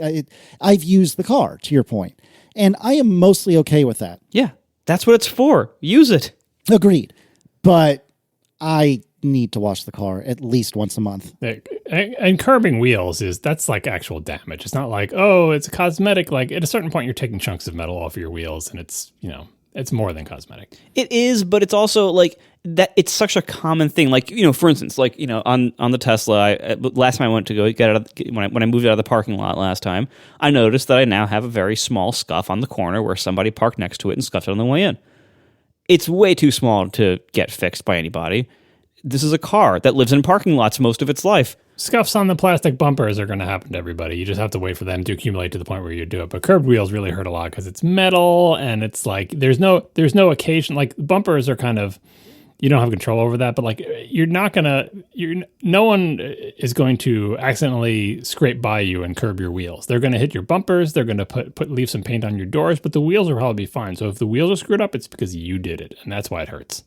Speaker 3: I've used the car, to your point, and I am mostly okay with that.
Speaker 1: Yeah, that's what it's for. Use it.
Speaker 3: Agreed. But I need to wash the car at least once a month.
Speaker 2: And curbing wheels that's like actual damage. It's not like, oh, it's a cosmetic. Like at a certain point, you're taking chunks of metal off of your wheels, and it's more than cosmetic.
Speaker 1: It is, but it's also like that. It's such a common thing. Like for instance, like on the Tesla, last time I went to go get out of when I moved out of the parking lot last time, I noticed that I now have a very small scuff on the corner where somebody parked next to it and scuffed it on the way in. It's way too small to get fixed by anybody. This is a car that lives in parking lots most of its life.
Speaker 2: Scuffs on the plastic bumpers are going to happen to everybody. You just have to wait for them to accumulate to the point where you do it. But curbed wheels really hurt a lot because it's metal, and it's like there's no occasion. Like bumpers are kind of, you don't have control over that. But like no one is going to accidentally scrape by you and curb your wheels. They're going to hit your bumpers. They're going to leave some paint on your doors, but the wheels will probably be fine. So if the wheels are screwed up, it's because you did it, and that's why it hurts.